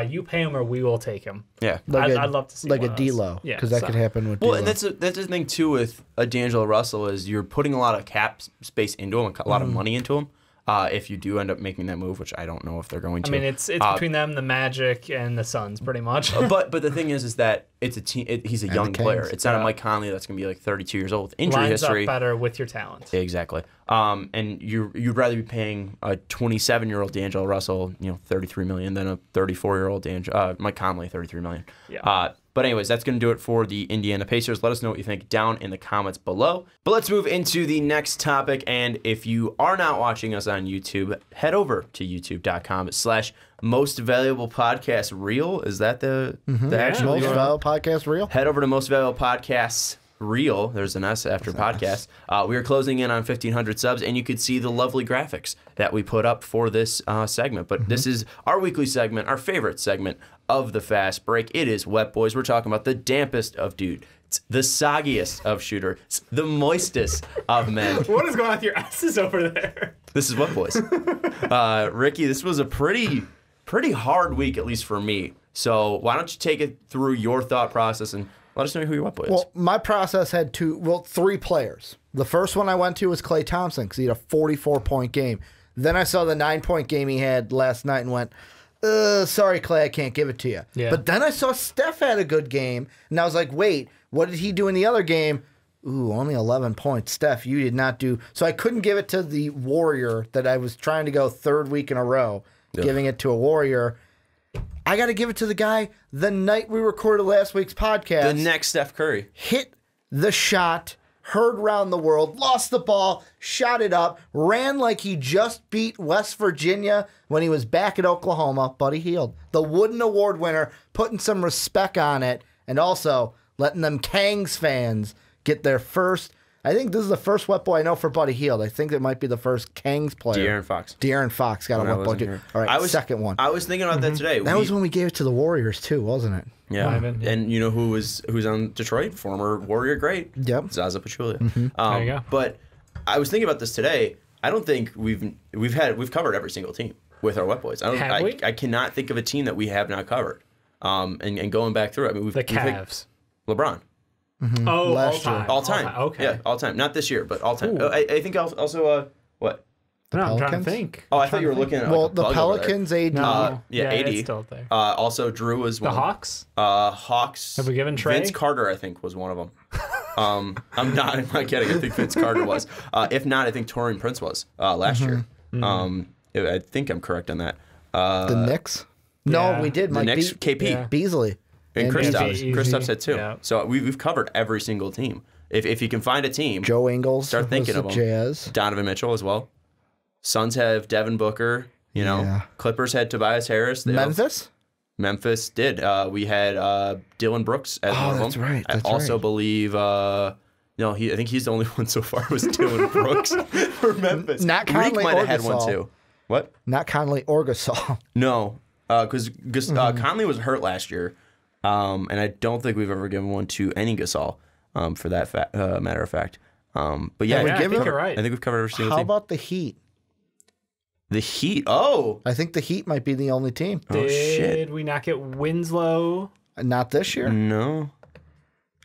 S4: you pay him or we will take him.
S2: Yeah,
S4: I'd love to see
S3: like a D'Lo, because that could happen with D'Lo.
S2: And that's the thing too with D'Angelo Russell is you're putting a lot of cap space into him, a lot of money into him. If you do end up making that move, which I don't know if they're going to.
S4: I mean, it's between them, the Magic, and the Suns, pretty much.
S2: but the thing is that it's a team. He's a young player. It's not a Mike Conley that's going to be like 32 years old. Injury
S4: Lines
S2: history.
S4: up better with your talent.
S2: Exactly. And you'd rather be paying a 27-year-old D'Angelo Russell, $33 million than a 34-year-old Mike Conley, $33 million.
S4: Yeah.
S2: But anyways, that's going to do it for the Indiana Pacers. Let us know what you think down in the comments below. But let's move into the next topic. And if you are not watching us on YouTube, head over to youtube.com/mostvaluablepodcast reel. Is that the actual
S3: Most Valuable Podcast Reel?
S2: Head over to Most Valuable Podcasts Reel. There's an S after podcast. We are closing in on 1,500 subs, and you could see the lovely graphics that we put up for this segment. But this is our weekly segment, our favorite segment of the Fast Break. It is Wet Boys. We're talking about the dampest of dude. It's the soggiest of shooter. It's the moistest of men.
S4: What is going on with your asses over there?
S2: This is Wet Boys. Ricky, this was a pretty hard week, at least for me. So why don't you take it through your thought process and let us know who your Wet Boy is.
S3: Well, my process had three players. The first one I went to was Klay Thompson because he had a 44-point game. Then I saw the 9-point game he had last night and went, sorry, Klay, I can't give it to you.
S4: Yeah.
S3: But then I saw Steph had a good game, and I was like, wait, what did he do in the other game? Ooh, only 11 points. Steph, you did not do. So I couldn't give it to the Warrior that I was trying to go third week in a row, giving it to a Warrior. I got to give it to the guy the night we recorded last week's podcast.
S2: The next Steph Curry.
S3: Hit the shot, heard round the world, lost the ball, shot it up, ran like he just beat West Virginia when he was back at Oklahoma. Buddy Hield, the Wooden Award winner, putting some respect on it, and also letting them Kangs fans get their first. I think this is the first Wet Boy I know for Buddy Hield. I think it might be the first Kangs player.
S2: De'Aaron Fox
S3: got a Wet Boy too. All right, second one.
S2: I was thinking about that today.
S3: That was when we gave it to the Warriors too, wasn't it?
S2: Yeah, and you know who's on Detroit? Former Warrior great.
S3: Yep,
S2: Zaza Pachulia.
S4: There you go.
S2: But I was thinking about this today. I don't think we've covered every single team with our Wet Boys. I cannot think of a team that we have not covered. And going back through it, I mean,
S4: the Cavs,
S2: LeBron.
S4: Mm-hmm. Oh,
S2: all time.
S4: Okay.
S2: Yeah, all time. Not this year, but all time. I think also what?
S4: I'm trying to think.
S2: Oh, I thought you were looking at
S3: the Pelicans. AD.
S2: AD.
S4: It's still there.
S2: Also, Drew was one.
S4: The Hawks.
S2: Hawks.
S4: Have we given Trey?
S2: Vince Carter, I think, was one of them. I'm not kidding. I think Vince Carter was. If not, I think Taurean Prince was last year. I think I'm correct on that.
S3: The Knicks. No, we did.
S2: The Knicks. KP.
S3: Beasley.
S2: And Kristaps had two. Yeah. So we've covered every single team. If you can find a team,
S3: Joe Ingles,
S2: start thinking of them.
S3: Jazz.
S2: Donovan Mitchell as well. Suns have Devin Booker. Clippers had Tobias Harris. Memphis did. We had Dylan Brooks as one of them.
S3: That's right.
S2: I also believe. I think he's the only one so far was Dylan Brooks for Memphis.
S3: Not Conley.
S2: Reek might have had one too. What?
S3: Not Conley or Gasol.
S2: No, because Conley was hurt last year. And I don't think we've ever given one to any Gasol, for that matter of fact. But yeah,
S4: I think you're right.
S2: I think we've covered every single
S3: team.
S2: team.
S3: How about the Heat?
S2: The Heat? Oh!
S3: I think the Heat might be the only team.
S4: Did we not get Winslow?
S3: Not this year?
S2: No.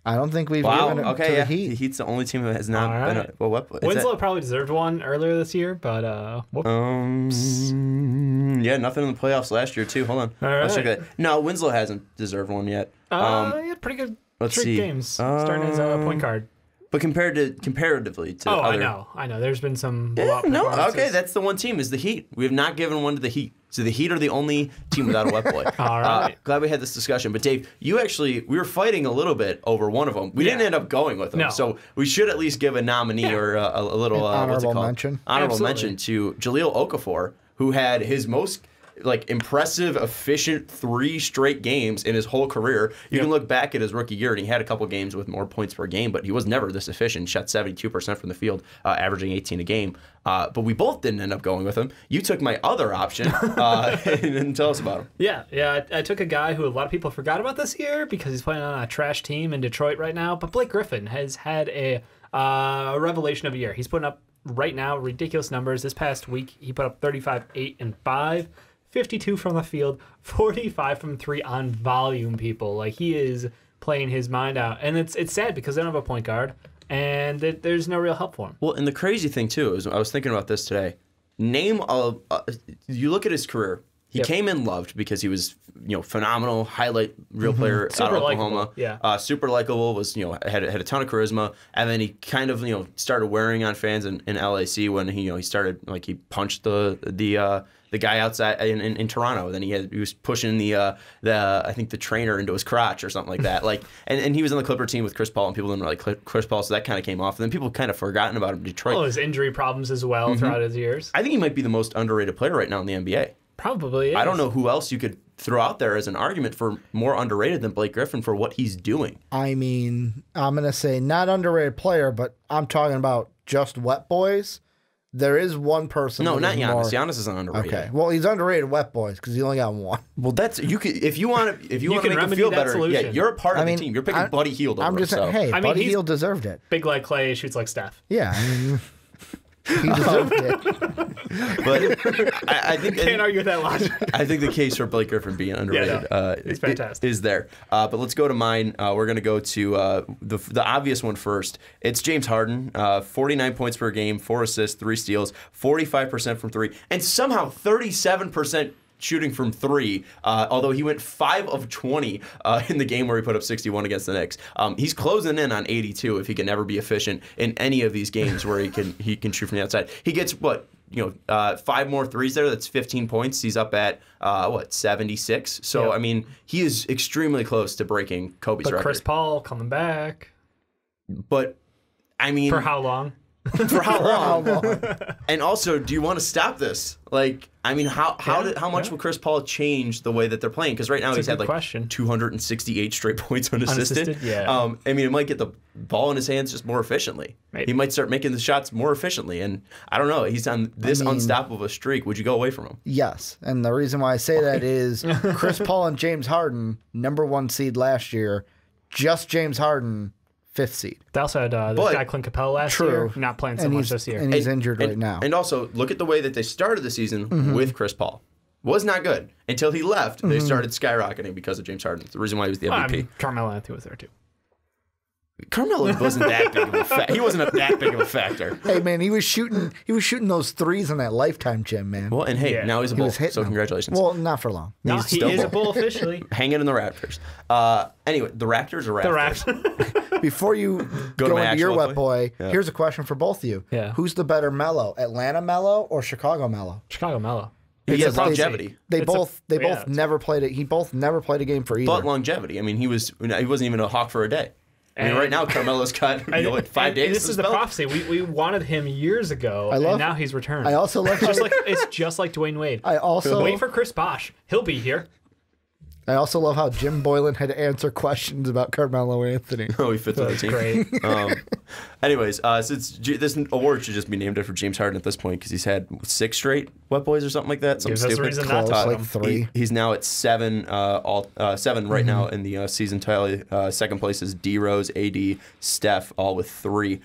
S3: I don't think we've given it to the Heat.
S2: The Heat's the only team that has not been
S4: Winslow probably deserved one earlier this year, but
S2: nothing in the playoffs last year too. Hold on. Let's check that. No, Winslow hasn't deserved one yet.
S4: He had pretty good games starting as a point guard.
S2: But comparatively to other...
S4: I know. There's been some
S2: okay, that's the one team is the Heat. We have not given one to the Heat. So the Heat are the only team without a Wet Boy.
S4: All right.
S2: Glad we had this discussion. But Dave, we were fighting a little bit over one of them. We didn't end up going with them. No. So we should at least give a nominee or a little
S3: honorable mention.
S2: Honorable mention to Jahlil Okafor, who had his most impressive, efficient 3 straight games in his whole career. You can look back at his rookie year, and he had a couple games with more points per game, but he was never this efficient. Shot 72% from the field, averaging 18 a game. But we both didn't end up going with him. You took my other option, and tell us about him.
S4: Yeah. I took a guy who a lot of people forgot about this year because he's playing on a trash team in Detroit right now. But Blake Griffin has had a revelation of a year. He's putting up right now ridiculous numbers. This past week, he put up 35, 8, and 5. 52 from the field, 45 from 3 on volume, people. Like, he is playing his mind out. And it's sad because they don't have a point guard, and there's no real help for him.
S2: Well, and the crazy thing, too, is I was thinking about this today. You look at his career. He came in loved because he was, phenomenal, highlight real player out of Oklahoma. Super likable, was, had a ton of charisma. And then he kind of, started wearing on fans in LAC when he started, he punched the guy outside in Toronto. Then he was pushing the I think the trainer into his crotch or something like that. And he was on the Clipper team with Chris Paul, and people didn't really like Chris Paul, so that kind of came off. And then people kind of forgotten about him in Detroit.
S4: Oh, his injury problems as well throughout his years.
S2: I think he might be the most underrated player right now in the NBA.
S4: Probably is.
S2: I don't know who else you could throw out there as an argument for more underrated than Blake Griffin for what he's doing.
S3: I mean, I'm going to say not underrated player, but I'm talking about just wet boys. There is one person.
S2: No, not Giannis. Giannis isn't underrated.
S3: Okay, well, he's underrated wet boys because he only got one.
S2: Well, that's you could if you want to make him feel better.
S4: Solution.
S2: Yeah, you're a part of the team. You're picking Buddy Hield over
S3: I'm just
S2: saying,
S3: hey, Buddy Hield deserved it.
S4: Big like Clay, shoots like Steph.
S3: Yeah, I mean, he deserved it.
S2: But I think
S4: can't argue with that logic.
S2: I think the case for Blake Griffin being underrated
S4: it's fantastic.
S2: is there. But let's go to mine. We're going to go to the obvious one first. It's James Harden. 49 points per game, 4 assists, 3 steals, 45% from 3, and somehow 37% shooting from 3, although he went 5 of 20 in the game where he put up 61 against the Knicks. He's closing in on 82 if he can ever be efficient in any of these games where he can shoot from the outside. He gets 5 more threes there. That's 15 points. He's up at 76. So I mean, he is extremely close to breaking Kobe's record.
S4: But Chris Paul coming back.
S2: But I mean,
S4: for how long?
S2: For how long? And also, do you want to stop this? I mean, how much will Chris Paul change the way that they're playing? Because right now he's had 268 straight points unassisted.
S4: Yeah.
S2: I mean, it might get the ball in his hands just more efficiently.
S4: Maybe.
S2: He might start making the shots more efficiently. And I don't know. He's on this unstoppable streak. Would you go away from him?
S3: Yes. And the reason why I say that is Chris Paul and James Harden, #1 seed last year. Just James Harden, 5th seed.
S4: They also had this guy Clint Capella last year, not playing so much this year.
S3: And he's injured right now.
S2: And also, look at the way that they started the season with Chris Paul. Was not good. Until he left, they started skyrocketing because of James Harden. It's the reason why he was the MVP.
S4: Carmelo Anthony was there too.
S2: Carmelo wasn't that big of a factor. He wasn't that big of a factor.
S3: Hey man, he was shooting those threes in that Lifetime gym, man.
S2: Well, and hey, now he's a Bull, so congratulations.
S3: Well, not for long.
S4: No, he is a Bull officially.
S2: Hanging in the Raptors. Anyway, the Raptors are Raptors.
S4: The Raptors.
S3: Before you go into your wet boy, here's a question for both of you.
S4: Yeah.
S3: Who's the better Melo, Atlanta Melo or Chicago Melo?
S4: Chicago Melo.
S2: He has longevity.
S3: They both never played it. He both never played a game for either.
S2: But longevity. I mean, he wasn't even a Hawk for a day. I mean, right now, Carmelo's got 5 days.
S4: This is the prophecy. We wanted him years ago, and now he's returned.
S3: I also love
S4: it's just like Dwayne Wade. Wait for Chris Bosh. He'll be here.
S3: I also love how Jim Boylan had to answer questions about Carmelo Anthony.
S2: Oh, he fits on the team.
S4: Great.
S2: Anyways, this award should just be named after James Harden at this point because he's had 6 straight wet boys or something like that. Something stupid.
S4: Reason not to
S3: like 3.
S2: He's now at 7, 7 right now in the season tally. Second place is D Rose, AD, Steph, all with 3.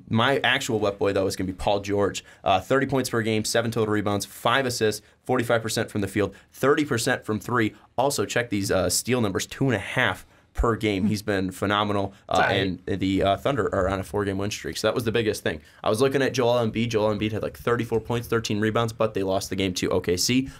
S2: My actual wet boy though is going to be Paul George. 30 points per game, 7 total rebounds, 5 assists, 45% from the field, 30% from 3. Also check these steal numbers, 2.5 per game. He's been phenomenal, and the Thunder are on a 4-game win streak. So that was the biggest thing. I was looking at Joel Embiid. Joel Embiid had 34 points, 13 rebounds, but they lost the game to OKC.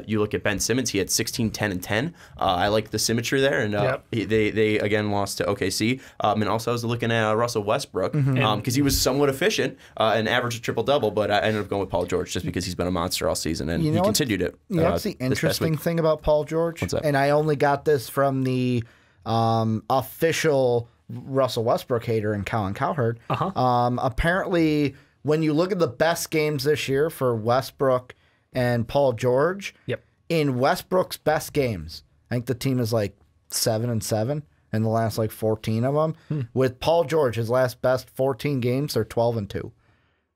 S2: You look at Ben Simmons. He had 16, 10, and 10. I like the symmetry there, and they again lost to OKC. And also I was looking at Russell Westbrook because he was somewhat efficient and averaged a triple-double, but I ended up going with Paul George just because he's been a monster all season, and he continued it.
S3: You know what's the interesting thing about Paul George?
S2: What's that?
S3: And I only got this from the official Russell Westbrook hater and Colin Cowherd. Apparently, when you look at the best games this year for Westbrook and Paul George, in Westbrook's best games, I think the team is 7-7 in the last 14 of them. With Paul George, his last best 14 games, they're 12-2.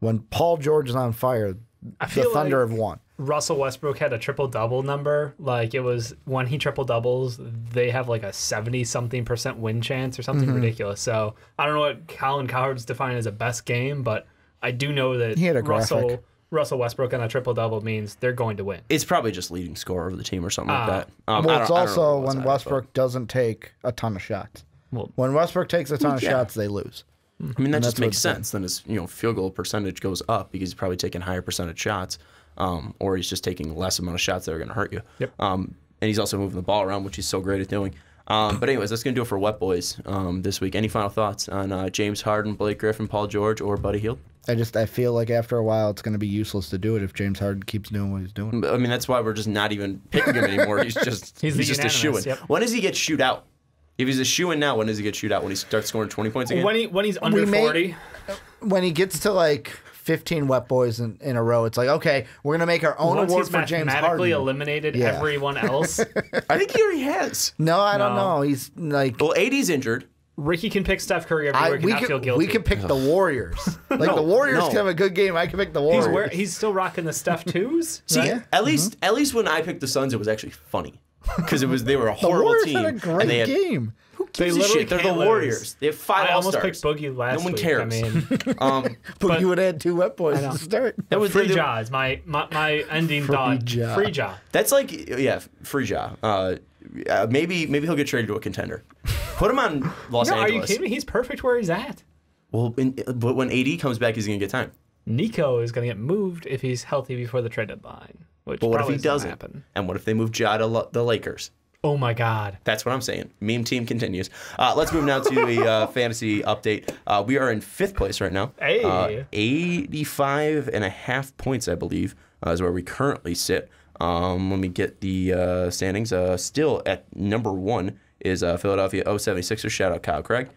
S3: When Paul George is on fire, the Thunder have won.
S4: Russell Westbrook had a triple-double number. It was when he triple-doubles, they have a 70-something% win chance or something ridiculous. So I don't know what Colin Cowherd's defined as a best game, but I do know that
S3: he had a graphic.
S4: Russell Westbrook on a triple-double means they're going to win.
S2: It's probably just leading scorer of the team or something like that.
S3: Well, it's also when Westbrook doesn't take a ton of shots. When Westbrook takes a ton of shots, they lose.
S2: I mean, that just makes sense. Then his field goal percentage goes up because he's probably taking higher percentage shots. or he's just taking less amount of shots that are going to hurt you.
S4: Yep.
S2: And he's also moving the ball around, which he's so great at doing. But anyways, that's going to do it for Wet Boys this week. Any final thoughts on James Harden, Blake Griffin, Paul George, or Buddy Hield?
S3: I feel like after a while it's going to be useless to do it if James Harden keeps doing what he's doing.
S2: I mean, that's why we're just not even picking him anymore. He's just a shoo-in.
S4: Yep.
S2: When does he get shoot out? If he's a shoo-in now, when does he get shoot out? When he starts scoring 20 points again?
S4: When he's under 40.
S3: When he gets to like 15 Wet Boys in a row, it's like, okay, we're going to make our own award for James Harden.
S4: Once he's mathematically eliminated everyone else.
S2: I think he already has.
S3: No, I don't know. He's like...
S2: Well, AD's injured.
S4: Ricky can pick Steph Curry everywhere. He cannot feel guilty.
S3: We can pick the Warriors. Like the Warriors can have a good game. I can pick the Warriors.
S4: He's still rocking the Steph 2s.
S2: See,
S4: right?
S2: at least when I picked the Suns, it was actually funny because they were a
S3: The
S2: horrible
S3: Warriors
S2: team.
S3: had a great game.
S2: Who gives a shit? They're the Warriors. They have 5 All-Stars.
S4: I almost picked Boogie last week.
S2: No one cares.
S4: I mean,
S3: but you would have had 2 Wet Boys to start.
S4: That was Free Ja is my ending thought. Free Ja.
S2: That's like, Free Ja. Maybe he'll get traded to a contender. Put him on Los Angeles.
S4: Are you kidding me? He's perfect where he's at.
S2: Well, but when AD comes back, he's going to get time.
S4: Nico is going to get moved if he's healthy before the trade deadline. But
S2: what if he doesn't? Happen. And what if they move Ja to the Lakers?
S4: Oh, my God.
S2: That's what I'm saying. Meme team continues. Let's move now to a fantasy update. We are in 5th place right now.
S4: Hey.
S2: 85.5 points, I believe, is where we currently sit. Let me get the standings. Still at number 1 is Philadelphia 76ers. Shout out Kyle Craig.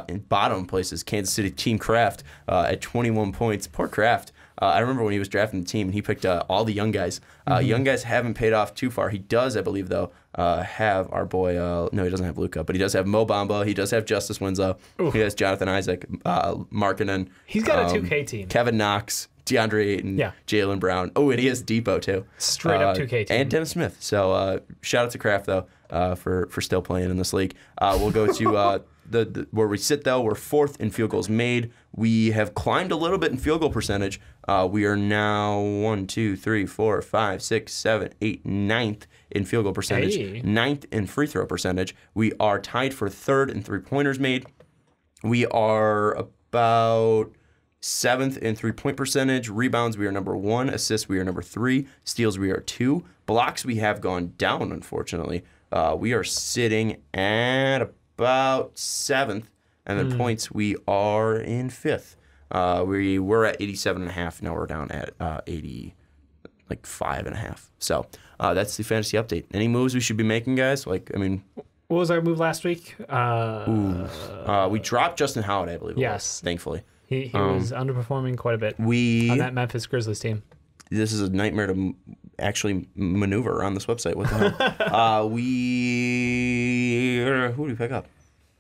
S2: In bottom place is Kansas City Team Kraft at 21 points. Poor Kraft. I remember when he was drafting the team and he picked all the young guys. Young guys haven't paid off too far. He does, I believe, though, have our boy. No, he doesn't have Luka, but he does have Mo Bamba. He does have Justice Winslow. He has Jonathan Isaac, Markkanen.
S4: He's got a 2K team.
S2: Kevin Knox, DeAndre Ayton, Jaylen Brown. Oh, and he has Depot, too.
S4: Straight up 2K team.
S2: And Dennis Smith. So shout out to Kraft, though, for still playing in this league. We'll go to the where we sit, though. We're 4th in field goals made. We have climbed a little bit in field goal percentage. We are now 1, 2, 3, 4, 5, 6, 7, 8, 9th in field goal percentage.
S4: Hey.
S2: 9th in free throw percentage. We are tied for 3rd in 3-pointers made. We are about 7th in 3-point percentage. Rebounds, we are number 1. Assists, we are number 3. Steals, we are 2. Blocks, we have gone down, unfortunately. We are sitting at about 7th. And then points, we are in 5th. We were at 87.5. Now we're down at 85.5. So that's the fantasy update. Any moves we should be making, guys? What
S4: was our move last week?
S2: We dropped Justin Howard, I believe.
S4: Yes.
S2: Thankfully.
S4: He was underperforming quite a bit on that Memphis Grizzlies team.
S2: This is a nightmare to actually maneuver around this website. What the hell? Who did we pick up?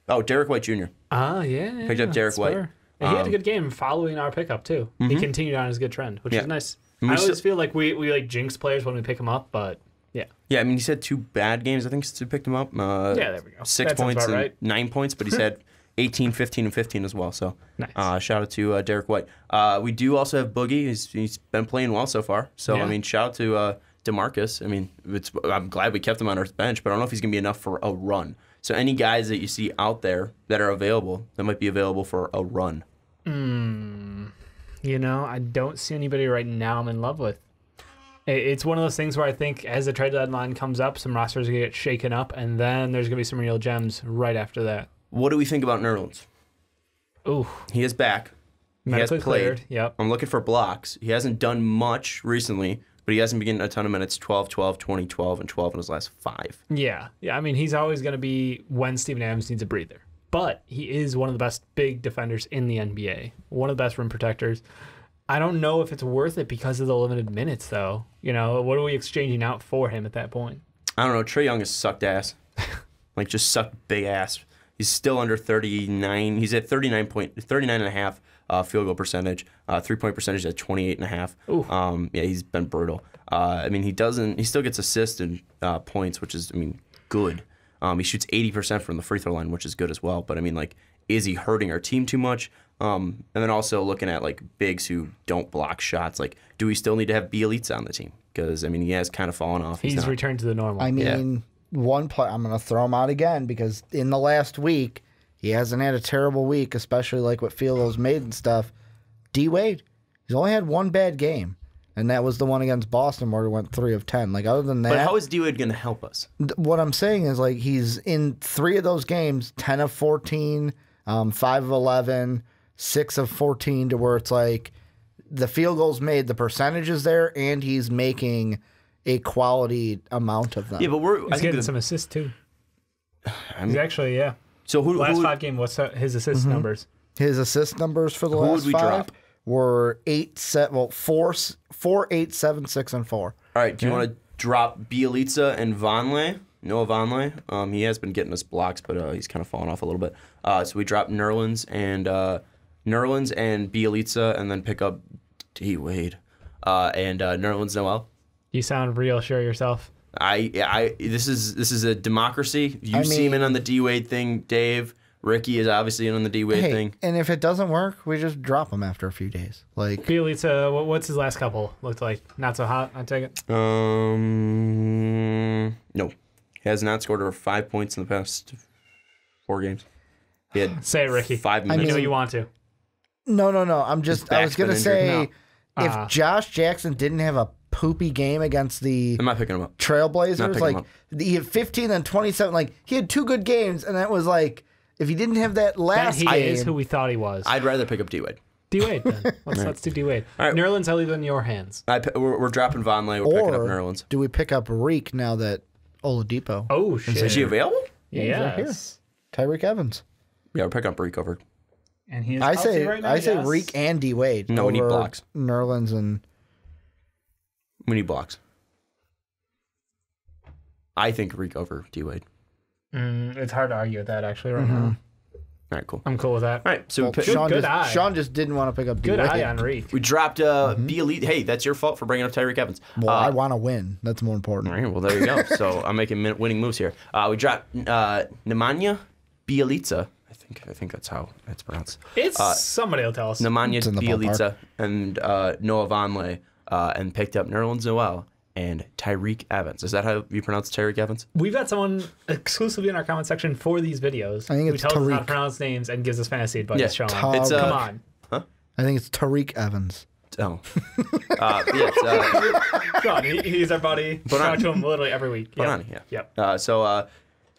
S2: Oh, Derek White Jr.
S4: Yeah.
S2: Picked up Derek White.
S4: And he had a good game following our pickup, too. He continued on his good trend, which is nice. I always feel like we like jinx players when we pick them up, but yeah.
S2: Yeah, I mean, he's had 2 bad games, I think, since we picked him up.
S4: There we go.
S2: 6 points and 9 points, but he's had 18, 15, and 15 as well. So
S4: nice.
S2: Shout out to Derek White. We do also have Boogie. He's been playing well so far. So, I mean, shout out to DeMarcus. I mean, I'm glad we kept him on our bench, but I don't know if he's going to be enough for a run. So any guys that you see out there that are available, that might be available for a run.
S4: I don't see anybody right now I'm in love with. It's one of those things where I think as the trade deadline comes up, some rosters are going to get shaken up, and then there's going to be some real gems right after that.
S2: What do we think about Nerlens?
S4: Ooh.
S2: He is back. He has played.
S4: Cleared. Yep.
S2: I'm looking for blocks. He hasn't done much recently, but he hasn't been getting a ton of minutes. 12, 12, 20, 12, and 12 in his last 5.
S4: Yeah. I mean, he's always going to be when Steven Adams needs a breather. But he is one of the best big defenders in the NBA. One of the best rim protectors. I don't know if it's worth it because of the limited minutes, though. What are we exchanging out for him at that point?
S2: I don't know. Trae Young has sucked ass. Just sucked big ass. He's still under 39. He's at 39.5 field goal percentage. 3-point percentage at 28.5. He's been brutal. I mean, he still gets assists and points, which is, good. He shoots 80% from the free throw line, which is good as well. But is he hurting our team too much? And then also looking at bigs who don't block shots. Do we still need to have Bielitsa on the team? Because he has kind of fallen off.
S4: He's returned to the normal.
S3: One play, I'm going to throw him out again because in the last week, he hasn't had a terrible week, especially with field goals made and stuff. D Wade, he's only had 1 bad game. And that was the one against Boston where he went 3 of 10. Like, other than that.
S2: But how is D-Wade going to help us?
S3: What I'm saying is, like, he's in 3 of those games, 10 of 14, 5 of 11, 6 of 14, to where it's like the field goals made, the percentage is there, and he's making a quality amount of them.
S2: Yeah, but
S4: he's getting some assists, too. He's actually, yeah.
S2: So
S4: last 5 games, what's his assist numbers?
S3: His assist numbers for the last 5
S2: drop?
S3: were 4, 8, 7, 6, and 4.
S2: All right, do you want to drop Bielitsa and Vonleh? Noah Vonleh? He has been getting us blocks, but he's kind of fallen off a little bit. So we drop Nerlens and Bielitsa, and then pick up D-Wade and Nerlens Noel.
S4: You sound real sure of yourself.
S2: This is a democracy. You seem in on the D-Wade thing, Dave. Ricky is obviously in on the D-Wade thing.
S3: And if it doesn't work, we just drop him after a few days. Like
S4: Bielitsa, what's his last couple looked like? Not so hot, I take it.
S2: No, he has not scored over 5 points in the past 4 games. He had
S4: say it, Ricky.
S2: 5 minutes.
S4: I know you want to.
S3: No. I was gonna say if Josh Jackson didn't have a poopy game against the
S2: I'm not picking him up.
S3: Trailblazers, like he had 15 and 27. Like he had 2 good games, and that was like. If he didn't have that last
S4: game, he is who we thought he was.
S2: I'd rather pick up D-Wade.
S4: D-Wade, then. Let's do D-Wade. Right. Nerlens, I leave it in your hands.
S2: We're dropping Vonleh. We're picking up Nerlens.
S3: Do we pick up Reek now that Oladipo?
S4: Oh, shit.
S2: Is he available?
S4: Yeah.
S3: Right here. Tyreek Evans.
S2: Yeah, we're picking up Reek over.
S4: And he is
S3: I say
S4: yes.
S3: Reek and D-Wade.
S2: No, we need blocks.
S3: Nerlens and...
S2: We need blocks. I think Reek over D-Wade.
S4: It's hard to argue with that, actually, right now.
S2: All right, cool.
S4: I'm cool with that.
S2: All right, so
S3: Sean just didn't want to pick up D-Wade.
S4: Good eye on Reek.
S2: We dropped Bielitsa. Hey, that's your fault for bringing up Tyreek Evans.
S3: Well, I want to win. That's more important.
S2: All right, well, there you go. So I'm making winning moves here. We dropped Nemanja Bielitsa. I think that's how it's pronounced.
S4: It's somebody will tell us.
S2: Nemanja Bielitsa and Noah Vonleh, and picked up Nerlens Noel and Tyreek Evans. Is that how you pronounce Tyreek Evans?
S4: We've got someone exclusively in our comment section for these videos
S3: I think it's
S4: who tells us how
S3: Tariq.
S4: to pronounce names and gives us fantasy advice.
S2: Yeah,
S4: Sean.
S2: it's,
S4: come on.
S2: Huh?
S3: I think it's Tariq Evans.
S2: Oh.
S4: Sean, he's our buddy. Talk to him literally every week. Yep.
S2: So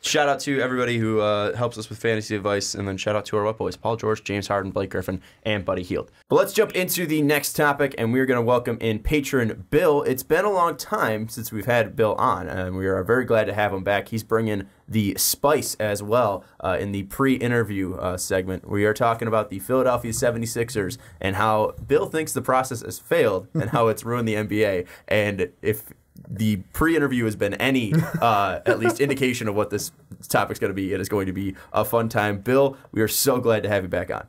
S2: shout out to everybody who helps us with fantasy advice, and then shout out to our boys, Paul George, James Harden, Blake Griffin, and Buddy Hield. But let's jump into the next topic, and we're going to welcome in patron Bill. It's been a long time since we've had Bill on, and we are very glad to have him back. He's bringing the spice as well in the pre-interview segment. We are talking about the Philadelphia 76ers and how Bill thinks the process has failed and how it's ruined the NBA. And if the pre-interview has been any at least indication of what this topic's going to be, it is going to be a fun time. Bill, we are so glad to have you back on.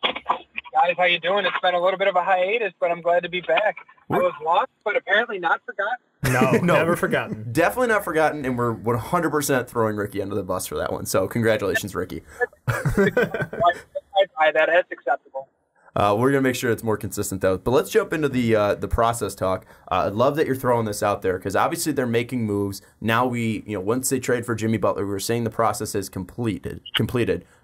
S5: Guys, how you doing? It's been a little bit of a hiatus, but I'm glad to be back. I was lost, but apparently not forgotten.
S4: No, never forgotten.
S2: Definitely not forgotten, and we're 100% throwing Ricky under the bus for that one. So congratulations, Ricky.
S5: That's acceptable.
S2: We're going to make sure it's more consistent, though. But let's jump into the process talk. I love that you're throwing this out there because obviously they're making moves. Now once they trade for Jimmy Butler, we were saying the process is completed.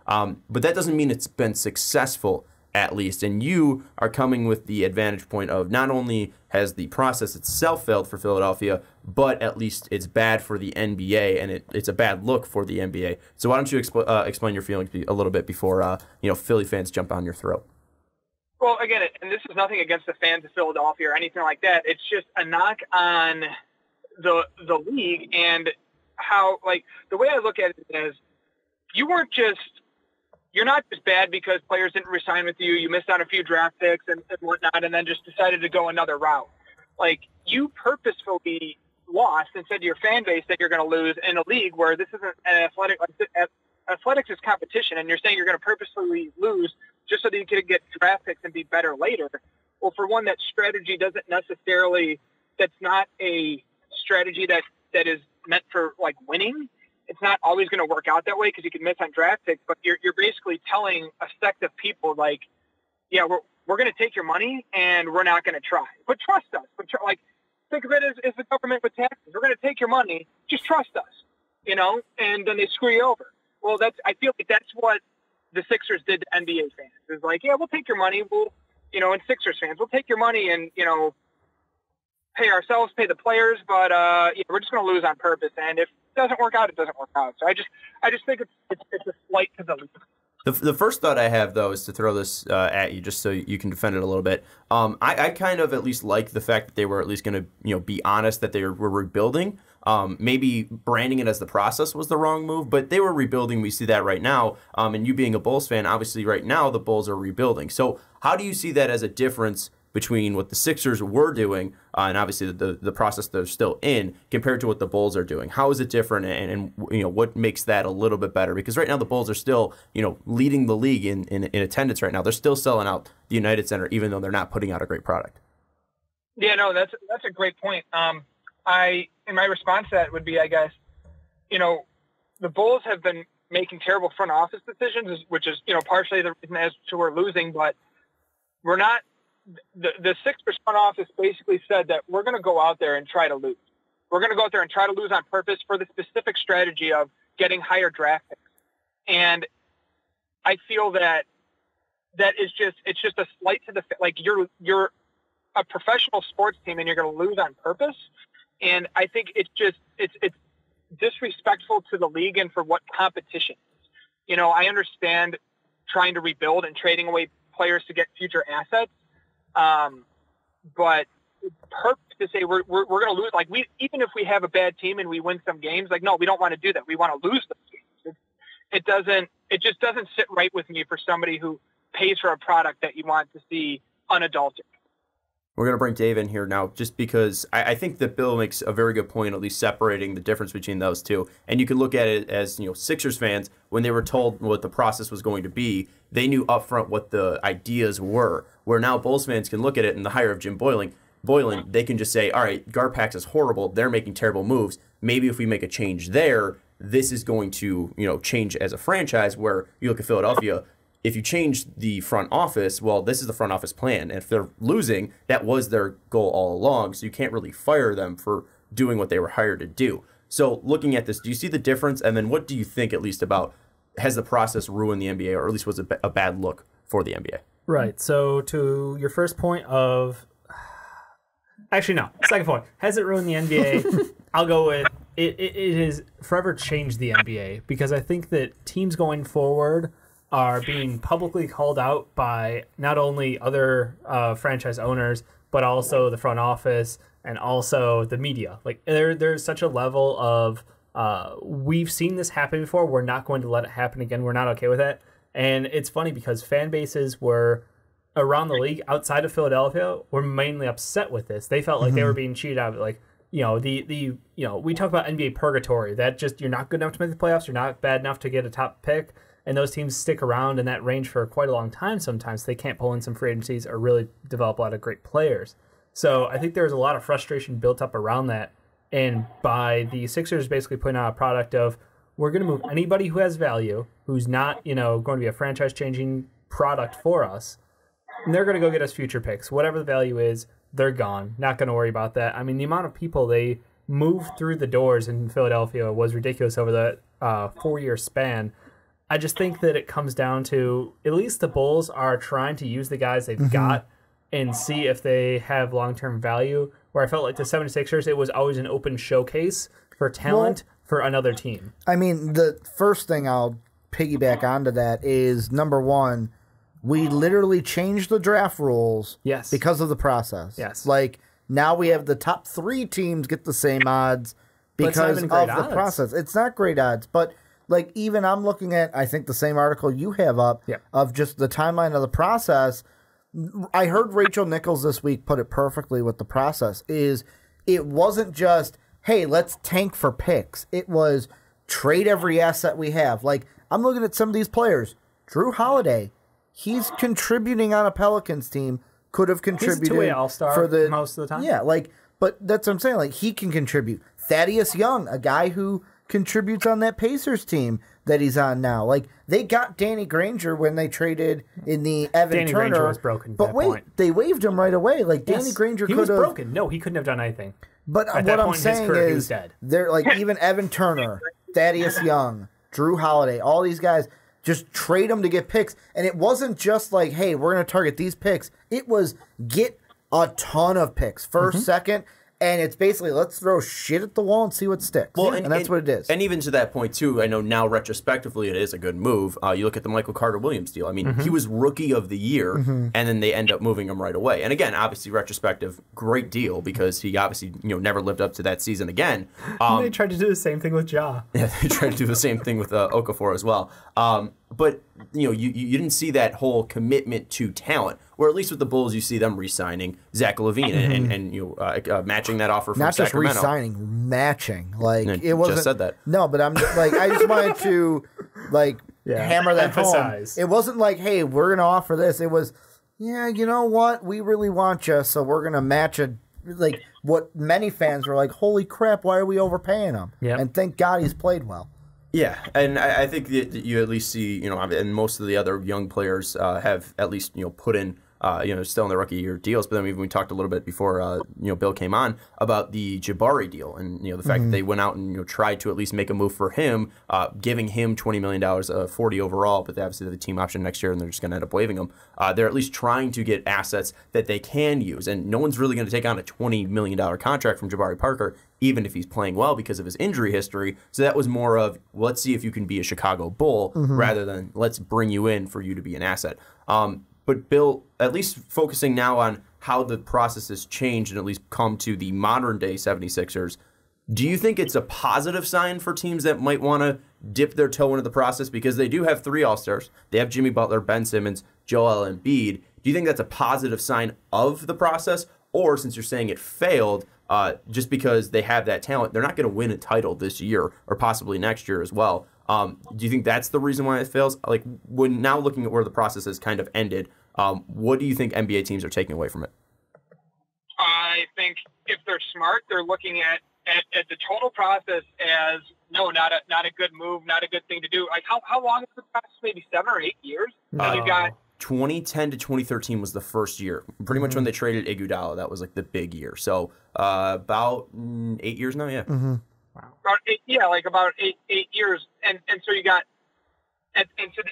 S2: But that doesn't mean it's been successful, at least. And you are coming with the advantage point of not only has the process itself failed for Philadelphia, but at least it's bad for the NBA, and it's a bad look for the NBA. So why don't you explain your feelings a little bit before Philly fans jump down your throat?
S5: Well, again, and this is nothing against the fans of Philadelphia or anything like that. It's just a knock on the league and how, like, the way I look at it is you're not just bad because players didn't resign with you. You missed on a few draft picks and whatnot, and then just decided to go another route. Like, you purposefully lost and said to your fan base that you're going to lose in a league where this isn't an athletic. Athletics is competition, and you're saying you're going to purposefully lose just so that you can get draft picks and be better later. Well, for one, that strategy doesn't necessarily – that's not a strategy that is meant for, like, winning. It's not always going to work out that way because you can miss on draft picks, but you're basically telling a sect of people, like, yeah, we're going to take your money and we're not going to try. But trust us. Think of it as the government with taxes. We're going to take your money. Just trust us, and then they screw you over. Well, I feel like that's what the Sixers did to NBA fans. It's like, yeah, we'll take your money. And Sixers fans, we'll take your money and, pay ourselves, pay the players, but we're just going to lose on purpose. And if it doesn't work out, it doesn't work out. So I just think it's a slight to the league.
S2: The first thought I have, though, is to throw this at you just so you can defend it a little bit. I kind of at least like the fact that they were at least going to be honest that they were rebuilding. Maybe branding it as the process was the wrong move, but they were rebuilding. We see that right now. And you being a Bulls fan, obviously right now the Bulls are rebuilding. So how do you see that as a difference between what the Sixers were doing and obviously the process they're still in compared to what the Bulls are doing? How is it different, and what makes that a little bit better? Because right now the Bulls are still leading the league in attendance right now. They're still selling out the United Center even though they're not putting out a great product.
S5: Yeah, no, that's a great point. In my response to that would be, I guess, the Bulls have been making terrible front office decisions, which is partially the reason as to we're losing, but we're not. The Sixers front office basically said that we're going to go out there and try to lose. We're going to go out there and try to lose on purpose for the specific strategy of getting higher draft picks. And I feel that is just a slight to the, like, you're a professional sports team and you're going to lose on purpose. And I think it's disrespectful to the league and for what competition is. I understand trying to rebuild and trading away players to get future assets. But purpose to say we're going to lose, like, even if we have a bad team and we win some games, like, no, we don't want to do that. We want to lose those games. It just doesn't sit right with me for somebody who pays for a product that you want to see unadulterated.
S2: We're going to bring Dave in here now just because I think that Bill makes a very good point, at least separating the difference between those two. And you can look at it as, Sixers fans, when they were told what the process was going to be, they knew upfront what the ideas were. Where now Bulls fans can look at it in the hire of Jim Boylan, they can just say, all right, GarPax is horrible. They're making terrible moves. Maybe if we make a change there, this is going to, change as a franchise. Where you look at Philadelphia, if you change the front office, well, this is the front office plan. And if they're losing, that was their goal all along. So you can't really fire them for doing what they were hired to do. So looking at this, do you see the difference? And then what do you think, at least, about, has the process ruined the NBA, or at least was it a bad look for the NBA?
S4: Right. So to your first point of... Actually, no. Second point. Has it ruined the NBA? I'll go with it has forever changed the NBA, because I think that teams going forward are being publicly called out by not only other franchise owners, but also the front office and also the media. Like, there's such a level of we've seen this happen before. We're not going to let it happen again. We're not okay with it. And it's funny because fan bases were around the league outside of Philadelphia were mainly upset with this. They felt like they were being cheated out of it. Like, we talk about NBA purgatory. That just, you're not good enough to make the playoffs. You're not bad enough to get a top pick. And those teams stick around in that range for quite a long time sometimes. They can't pull in some free agencies or really develop a lot of great players. So I think there's a lot of frustration built up around that. And by the Sixers basically putting out a product of, we're going to move anybody who has value, who's not, going to be a franchise-changing product for us, and they're going to go get us future picks. Whatever the value is, they're gone. Not going to worry about that. I mean, the amount of people they moved through the doors in Philadelphia was ridiculous over the 4-year span. I just think that it comes down to, at least the Bulls are trying to use the guys they've got and see if they have long-term value, where I felt like the 76ers, it was always an open showcase for talent for another team.
S3: I mean, the first thing I'll piggyback onto that is, number one, we literally changed the draft rules because of the process.
S4: Yes.
S3: Like, now we have the top 3 teams get the same odds because of the process. It's not great odds, but... Like, even I'm looking at, I think, the same article you have up of just the timeline of the process. I heard Rachel Nichols this week put it perfectly with the process, is it wasn't just, hey, let's tank for picks. It was trade every asset we have. Like, I'm looking at some of these players. Drew Holiday, he's contributing on a Pelicans team, could have contributed.
S4: He's a two-way all-star for the most of the time.
S3: Yeah, like, but that's what I'm saying. Like, he can contribute. Thaddeus Young, a guy who contributes on that Pacers team that he's on now. Like, they got Danny Granger when they traded in the Evan Turner.
S4: Granger was broken.
S3: But wait, they waived him right away. Like, Danny Granger could have...
S4: He was broken. No, he couldn't have done anything.
S3: But what I'm saying is, they're like, even Evan Turner, Thaddeus Young, Drew Holiday, all these guys, just trade them to get picks. And it wasn't just like, hey, we're going to target these picks. It was get a ton of picks. First, second. And it's basically, let's throw shit at the wall and see what sticks.
S2: Well,
S3: and that's what it is.
S2: And even to that point, too, I know now retrospectively it is a good move. You look at the Michael Carter-Williams deal. I mean, he was Rookie of the Year, and then they end up moving him right away. And again, obviously, retrospective, great deal because he obviously never lived up to that season again.
S4: They tried to do the same thing with Ja.
S2: Yeah, they tried to do the same thing with Okafor as well. But you didn't see that whole commitment to talent. Or at least with the Bulls, you see them re-signing Zach LaVine and matching that offer from
S3: Not just
S2: Sacramento.
S3: re-signing, matching. Like
S2: And
S3: it wasn't.
S2: just said that.
S3: No, but I'm like I just wanted to hammer that
S4: Emphasize.
S3: home. It wasn't like, hey, we're gonna offer this. It was, yeah, you know what? We really want you, so we're gonna match a what many fans were like, holy crap, why are we overpaying him?
S4: Yep.
S3: And thank God he's played well.
S2: Yeah, and I think that you at least see, and most of the other young players have at least, put in, still in the rookie year deals. But then even we talked a little bit before, Bill came on about the Jabari deal and, the fact that they went out and, tried to at least make a move for him, giving him $20 million, $40 overall, but obviously the team option next year and they're just going to end up waiving him. They're at least trying to get assets that they can use. And no one's really going to take on a $20 million contract from Jabari Parker, even if he's playing well because of his injury history. So that was more of, let's see if you can be a Chicago Bull rather than let's bring you in for you to be an asset. But Bill, at least focusing now on how the process has changed and at least come to the modern day 76ers, do you think it's a positive sign for teams that might want to dip their toe into the process? Because they do have 3 All-Stars. They have Jimmy Butler, Ben Simmons, Joel Embiid. Do you think that's a positive sign of the process? Or since you're saying it failed, just because they have that talent, they're not going to win a title this year or possibly next year as well. Do you think that's the reason why it fails? Like, when now looking at where the process has kind of ended, what do you think NBA teams are taking away from it?
S5: I think if they're smart, they're looking at the total process as not a good move, not a good thing to do. Like how long is the process? Maybe 7 or 8 years.
S4: No.
S5: You got
S2: 2010 to 2013 was the first year. Pretty much when they traded Iguodala, that was like the big year. So about 8 years now, yeah.
S5: Wow. About eight years, and so you got, and so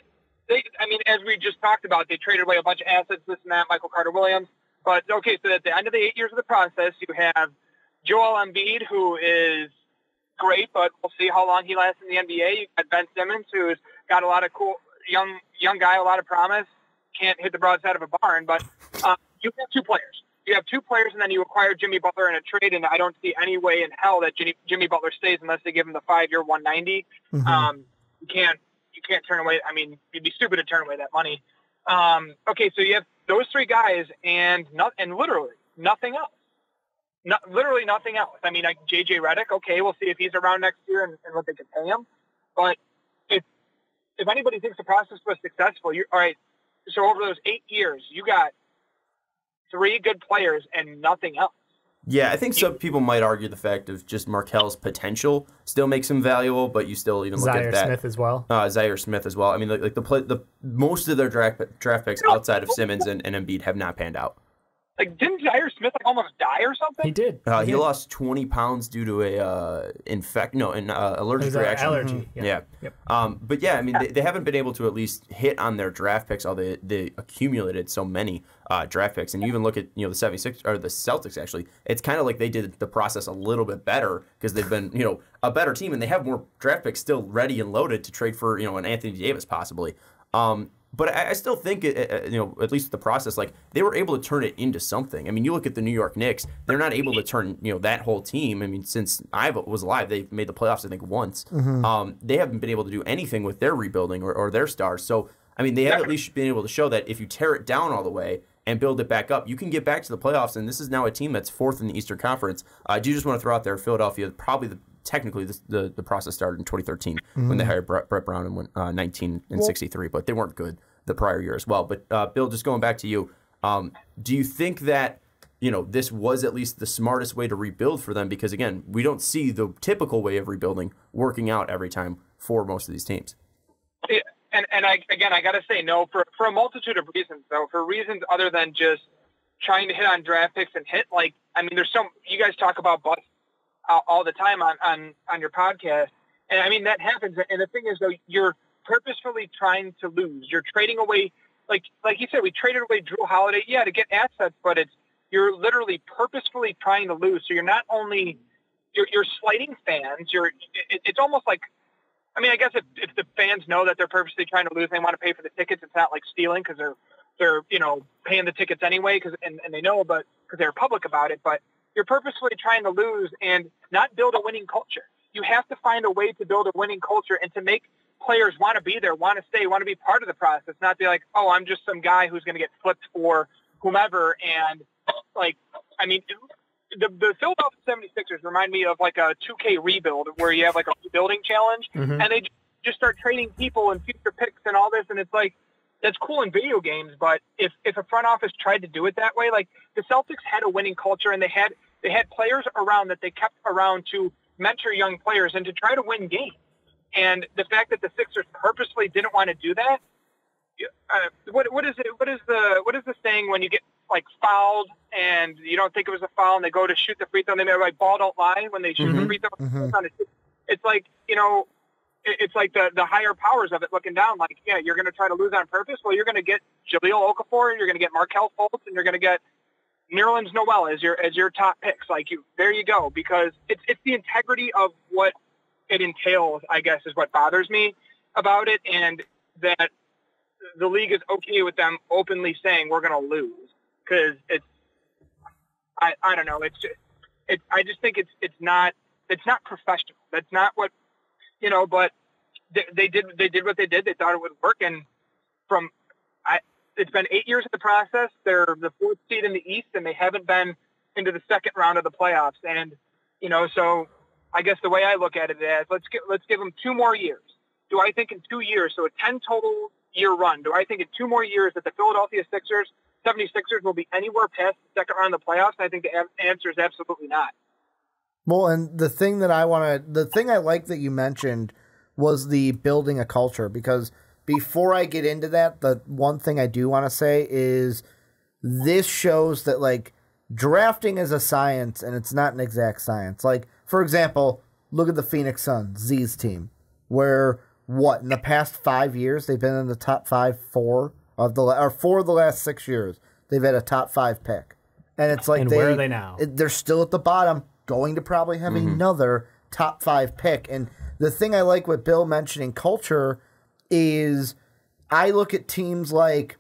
S5: they, as we just talked about, they traded away a bunch of assets, this and that, Michael Carter-Williams. But okay, so at the end of the 8 years of the process, you have Joel Embiid, who is great, but we'll see how long he lasts in the NBA. You got Ben Simmons, who's got a lot of cool young guy, a lot of promise. Can't hit the broadside of a barn, but you have 2 players. You have 2 players, and then you acquire Jimmy Butler in a trade, and I don't see any way in hell that Jimmy Butler stays unless they give him the 5-year $190. You can't turn away. You'd be stupid to turn away that money. Okay, so you have those 3 guys, and literally nothing else. Literally nothing else. Like JJ Redick. Okay, we'll see if he's around next year and what they can pay him. But if anybody thinks the process was successful, all right. So over those 8 years, you got 3 good players and nothing else.
S2: Yeah, I think some people might argue the fact of just Markel's potential still makes him valuable, but you still even look at that.
S4: Zaire Smith as well.
S2: Zaire Smith as well. The most of their draft picks outside of Simmons and Embiid have not panned out.
S5: Like, didn't Zaire Smith almost die or something?
S4: He did.
S2: He lost 20 pounds due to an allergic reaction.
S4: Allergy.
S2: Yeah.
S4: Yep.
S2: But yeah, they haven't been able to at least hit on their draft picks. Although they accumulated so many draft picks, and you even look at the 76 or the Celtics. Actually, it's kind of like they did the process a little bit better because they've been a better team and they have more draft picks still ready and loaded to trade for an Anthony Davis possibly. But I still think, at least the process, like, they were able to turn it into something. You look at the New York Knicks, they're not able to turn, that whole team. Since I was alive, they've made the playoffs, I think, once. They haven't been able to do anything with their rebuilding or their stars. So, they have at least been able to show that if you tear it down all the way and build it back up, you can get back to the playoffs. And this is now a team that's 4th in the Eastern Conference. I do just want to throw out there, Philadelphia, probably technically the process started in 2013 when they hired Brett Brown and went 19-63, but they weren't good the prior year as well. But Bill, just going back to you, do you think that this was at least the smartest way to rebuild for them? Because again, we don't see the typical way of rebuilding working out every time for most of these teams.
S5: Yeah, and I got to say no for a multitude of reasons, though. For reasons other than just trying to hit on draft picks and hit, there's you guys talk about bust all the time on your podcast. And that happens. And the thing is, though, you're purposefully trying to lose. You're trading away, like you said, we traded away Drew Holiday, to get assets, but you're literally purposefully trying to lose. So you're not only you're slighting fans. It's almost like, I mean, I guess if the fans know that they're purposely trying to lose, and they want to pay for the tickets. It's not like stealing because they're paying the tickets anyway and they know, but because they're public about it. But you're purposefully trying to lose and not build a winning culture. You have to find a way to build a winning culture and to make players want to be there, want to stay, want to be part of the process, not be like, oh, I'm just some guy who's going to get flipped for whomever. And like, I mean, the Philadelphia 76ers remind me of like a 2K rebuild where you have like a rebuilding challenge and they just start trading people and future picks and all this. And it's like, that's cool in video games. But if a front office tried to do it that way, like the Celtics had a winning culture and they had players around that they kept around to mentor young players and to try to win games. And the fact that the Sixers purposely didn't want to do that, what is the saying when you get like fouled and you don't think it was a foul and they go to shoot the free throw and they may like ball don't lie when they shoot the free throw? It's like, it's like the higher powers of it looking down like, yeah, you're going to try to lose on purpose. Well, you're going to get Jahlil Okafor, you're going to get Markelle Fultz, and you're going to get Nerlens Noel as your top picks. Like there you go, because it's the integrity of what it entails, I guess, is what bothers me about it, and that the league is okay with them openly saying we're going to lose because I don't know. I just think it's not professional. That's not what, but they did what they did. They thought it would work. And it's been 8 years of the process. They're the 4th seed in the East and they haven't been into the second round of the playoffs. And, so I guess the way I look at it is let's give them 2 more years. Do I think in 2 years, so a 10 total year run, do I think in 2 more years that the Philadelphia 76ers will be anywhere past the second round of the playoffs? I think the answer is absolutely not.
S3: Well, and the thing I like that you mentioned was the building a culture, because before I get into that, the one thing I do want to say is this shows that like drafting is a science and it's not an exact science. Like, for example, look at the Phoenix Suns, Z's team, where in the past 5 years they've been in the top 4 of the last 6 years they've had a top 5 pick, and it's like
S4: where are they now?
S3: They're still at the bottom, going to probably have another top 5 pick. And the thing I like with Bill mentioning culture is I look at teams like,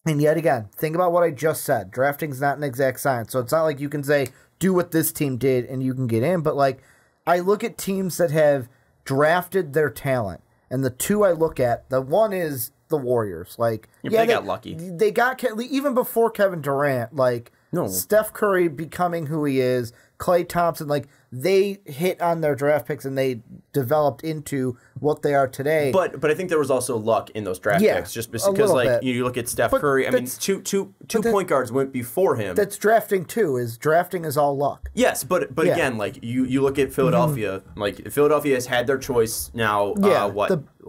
S3: and yet again, think about what I just said. Drafting's not an exact science, so it's not like you can say do what this team did and you can get in. But like, I look at teams that have drafted their talent, and the 2 I look at, the one is the Warriors. Like,
S2: they got lucky.
S3: They got even before Kevin Durant. Like, Steph Curry becoming who he is, Klay Thompson, like they hit on their draft picks and they developed into what they are today.
S2: But I think there was also luck in those draft picks, just because like you look at Steph Curry. I mean, two point guards went before him.
S3: That's drafting too. Drafting is all luck.
S2: Yes, but again, like you look at Philadelphia. Like Philadelphia has had their choice now.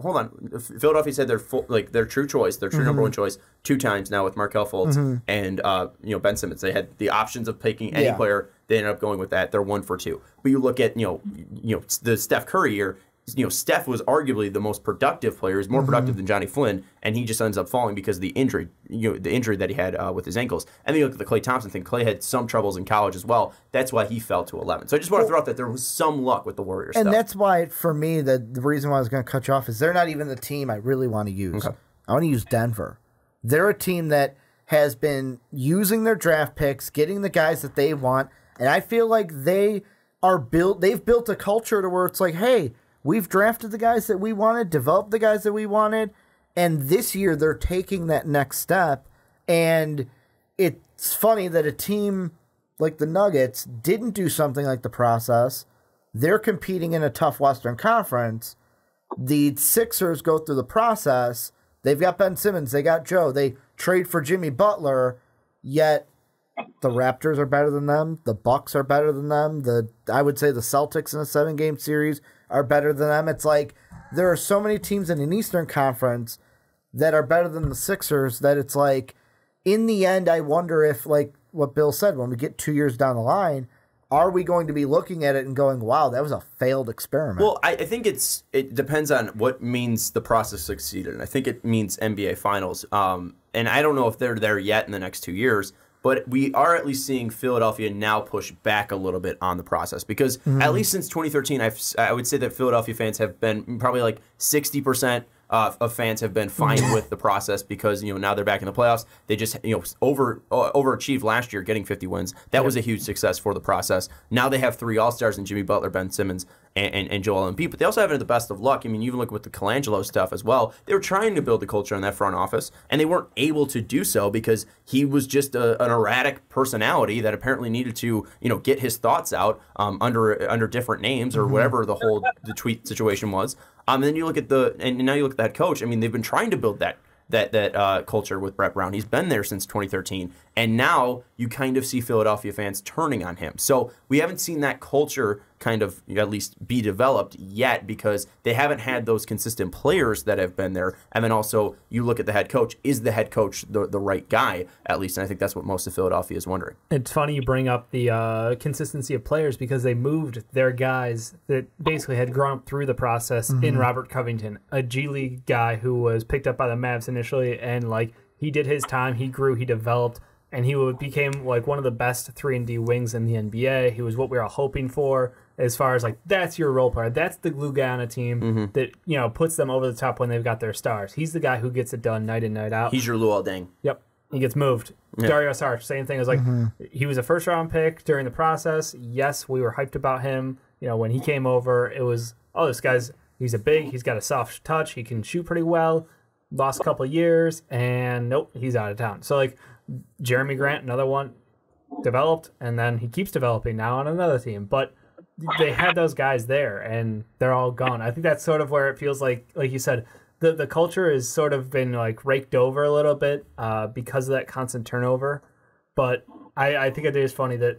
S2: Hold on, Philadelphia's had their true choice, their true number 1 choice 2 times now with Markelle Fultz and Ben Simmons. They had the options of picking any player. They ended up going with that. They're 1 for 2. But you look at the Steph Curry year. Steph was arguably the most productive player. He's more productive than Johnny Flynn, and he just ends up falling because of the injury. The injury that he had with his ankles. And then you look at the Klay Thompson thing. Klay had some troubles in college as well. That's why he fell to 11. So I just want to throw out that there was some luck with the Warriors.
S3: And that's why, for me, the reason why I was going to cut you off is they're not even the team I really want to use. Okay. I want to use Denver. They're a team that has been using their draft picks, getting the guys that they want. And I feel like they've built a culture to where it's like, hey, we've drafted the guys that we wanted, developed the guys that we wanted, and this year they're taking that next step. And it's funny that a team like the Nuggets didn't do something like the process. They're competing in a tough Western Conference. The Sixers go through the process. They've got Ben Simmons, they got Joe, they trade for Jimmy Butler, yet the Raptors are better than them. The Bucks are better than them. I would say the Celtics in a 7-game series are better than them. It's like there are so many teams in an Eastern Conference that are better than the Sixers that it's like, in the end, I wonder if, like what Bill said, when we get 2 years down the line, are we going to be looking at it and going, wow, that was a failed experiment?
S2: Well, I think it depends on what means the process succeeded. And I think it means NBA Finals. And I don't know if they're there yet in the next 2 years. but we are at least seeing Philadelphia now push back a little bit on the process because at least since 2013, I would say that Philadelphia fans have been probably like 60% of fans have been fine with the process because now they're back in the playoffs. They just overachieved last year, getting 50 wins. That was a huge success for the process. Now they have 3 All-Stars in Jimmy Butler, Ben Simmons, and Joel Embiid. But they also have it at the best of luck. I mean, you even look with the Colangelo stuff as well. They were trying to build a culture in that front office, and they weren't able to do so because he was just an erratic personality that apparently needed to get his thoughts out under different names or whatever the tweet situation was. And then you look at now you look at that coach. I mean, they've been trying to build that culture with Brett Brown. He's been there since 2013, and now you kind of see Philadelphia fans turning on him. So we haven't seen that culture kind of at least be developed yet because they haven't had those consistent players that have been there. And then also you look at the head coach. Is the head coach the right guy, at least? And I think that's what most of Philadelphia is wondering.
S4: It's funny you bring up the consistency of players because they moved their guys that basically had grown up through the process in Robert Covington, a G League guy who was picked up by the Mavs initially, and like he did his time, he grew, he developed, and he became like one of the best 3-and-D wings in the NBA. He was what we were all hoping for as far as like that's your role player. That's the glue guy on a team that puts them over the top when they've got their stars. He's the guy who gets it done night in, night out.
S2: He's your Luol Deng.
S4: Yep. He gets moved. Yeah. Dario Saric, same thing. It was like he was a first-round pick during the process. Yes, we were hyped about him. When he came over, it was, he's a big, he's got a soft touch, he can shoot pretty well. Lost a couple of years, and nope, he's out of town. So like Jeremy Grant, another one, developed, and then he keeps developing now on another team. But they had those guys there, and they're all gone. I think that's sort of where it feels like you said, the culture has sort of been like raked over a little bit because of that constant turnover. But I think it is funny that,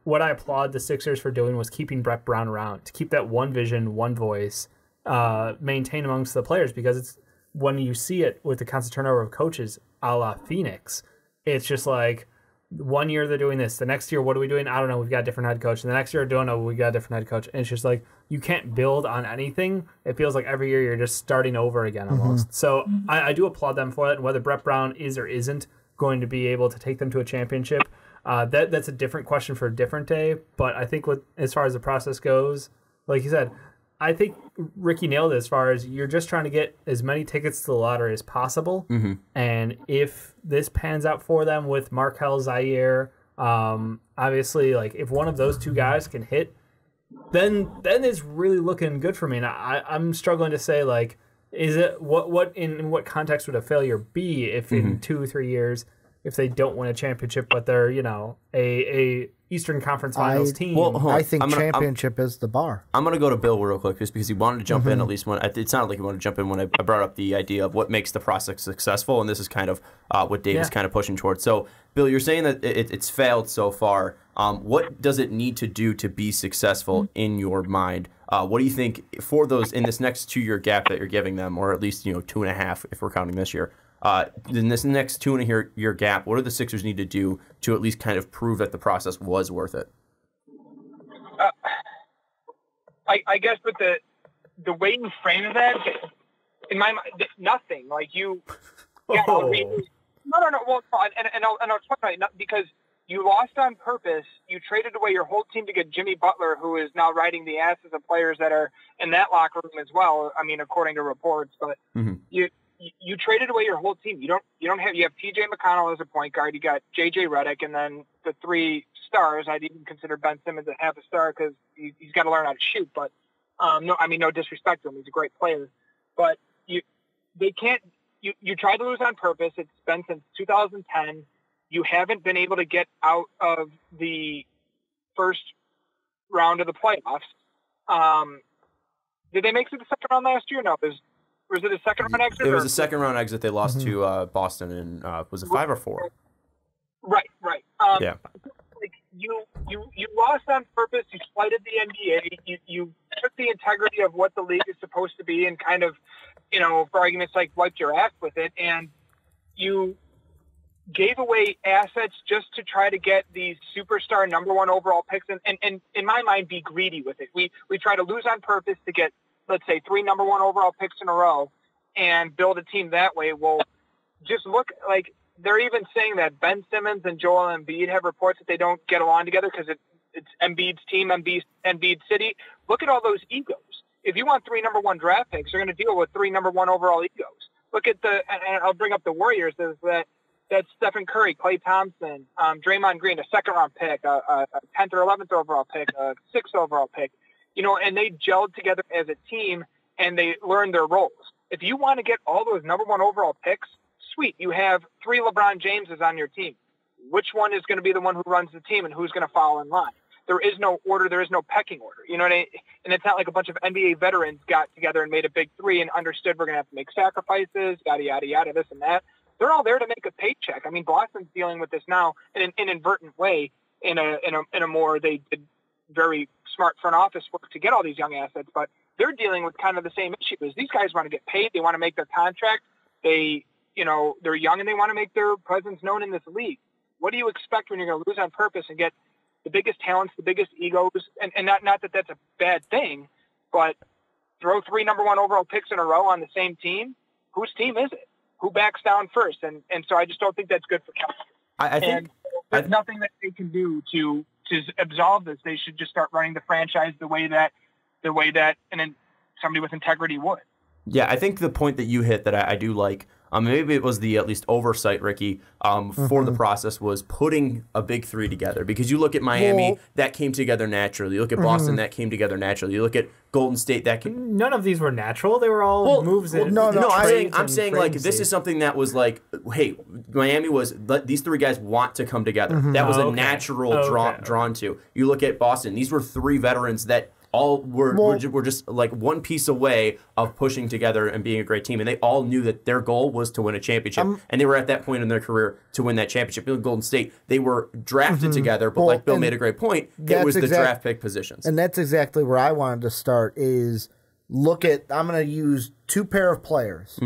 S4: what I applaud the Sixers for doing was keeping Brett Brown around, to keep that one vision, one voice, maintained amongst the players, because it's, when you see it with the constant turnover of coaches a la Phoenix, it's just like 1 year they're doing this. The next year, what are we doing? I don't know. We've got a different head coach. And the next year, don't know. We got a different head coach. And it's just like you can't build on anything. It feels like every year you're just starting over again almost. So I do applaud them for it. And whether Brett Brown is or isn't going to be able to take them to a championship, that's a different question for a different day. But I think as far as the process goes, like you said, I think Ricky nailed it as far as you're just trying to get as many tickets to the lottery as possible. And if this pans out for them with Markel Zaire, obviously, like if one of those two guys can hit, then it's really looking good for me. And I'm struggling to say, like, is it in what context would a failure be if in 2 or 3 years, if they don't win a championship, but they're a Eastern Conference Finals team?
S2: Well,
S3: I think championship is the bar.
S2: I'm going to go to Bill real quick just because he wanted to jump in at least when it sounded like he wanted to jump in when I brought up the idea of what makes the process successful, and this is kind of what Dave is kind of pushing towards. So, Bill, you're saying that it's failed so far. What does it need to do to be successful in your mind? What do you think for those in this next 2-year gap that you're giving them, or at least 2.5 if we're counting this year? In this next 2.5-year gap, what do the Sixers need to do to at least kind of prove that the process was worth it?
S5: I guess with the way you frame that, in my mind, nothing. Like you, no. Well, and I'll explain why. Because you lost on purpose. You traded away your whole team to get Jimmy Butler, who is now riding the asses of players that are in that locker room as well. I mean, according to reports, but you traded away your whole team. You have TJ McConnell as a point guard. You got JJ Redick, and then the 3 stars. I'd even consider Ben Simmons a half a star because he's got to learn how to shoot. But no disrespect to him. He's a great player. But they can't. You tried to lose on purpose. It's been since 2010. You haven't been able to get out of the first round of the playoffs. Did they make it to the second round last year? No, was it a second round exit?
S2: It was a second round exit. They lost to Boston in was it 5 or 4?
S5: Right.
S2: Yeah.
S5: Like you lost on purpose. You slighted the NBA. You took the integrity of what the league is supposed to be and kind of, for argument's sake, wiped your ass with it. And you gave away assets just to try to get these superstar number 1 overall picks and in my mind, be greedy with it. We try to lose on purpose to get, let's say, 3 number 1 overall picks in a row and build a team that way. Well, just look like they're even saying that Ben Simmons and Joel Embiid have reports that they don't get along together because it's Embiid's team, Embiid City. Look at all those egos. If you want 3 number 1 draft picks, you're going to deal with 3 number 1 overall egos. Look at and I'll bring up the Warriors. There's that's Stephen Curry, Klay Thompson, Draymond Green, a 2nd-round pick, a 10th or 11th overall pick, a 6th overall pick, and they gelled together as a team and they learned their roles. If you want to get all those number 1 overall picks, sweet. You have 3 LeBron Jameses on your team. Which one is going to be the one who runs the team and who's going to follow in line? There is no order. There is no pecking order. You know what I mean? And it's not like a bunch of NBA veterans got together and made a big 3 and understood we're going to have to make sacrifices, yada, yada, yada, this and that. They're all there to make a paycheck. I mean, Boston's dealing with this now in an inadvertent way in a more, they did very smart front office work to get all these young assets, but they're dealing with kind of the same issue. Is these guys want to get paid. They want to make their contract. They're young and they want to make their presence known in this league. What do you expect when you're going to lose on purpose and get the biggest talents, the biggest egos, and not that that's a bad thing, but throw 3 number 1 overall picks in a row on the same team? Whose team is it? Who backs down first? And so I just don't think that's good for Cowboys.
S2: I think
S5: there's nothing that they can do to absolve this. They should just start running the franchise the way that somebody with integrity would.
S2: Yeah, I think the point that you hit that I do like, maybe it was the at least oversight, Ricky, for the process was putting a big 3 together. Because you look at Miami, that came together naturally. You look at Boston, that came together naturally. You look at Golden State, that came...
S4: None of these were natural. They were all moves.
S2: I'm saying like this is something that was like, hey, Miami was these 3 guys want to come together. That was a natural drawn to. You look at Boston; these were 3 veterans that all were just like one piece away of pushing together and being a great team, and they all knew that their goal was to win a championship, and they were at that point in their career to win that championship. In Golden State, they were drafted together, but like Bill made a great point, it was the draft pick positions.
S3: And that's exactly where I wanted to start is look at, I'm going to use 2 pair of players,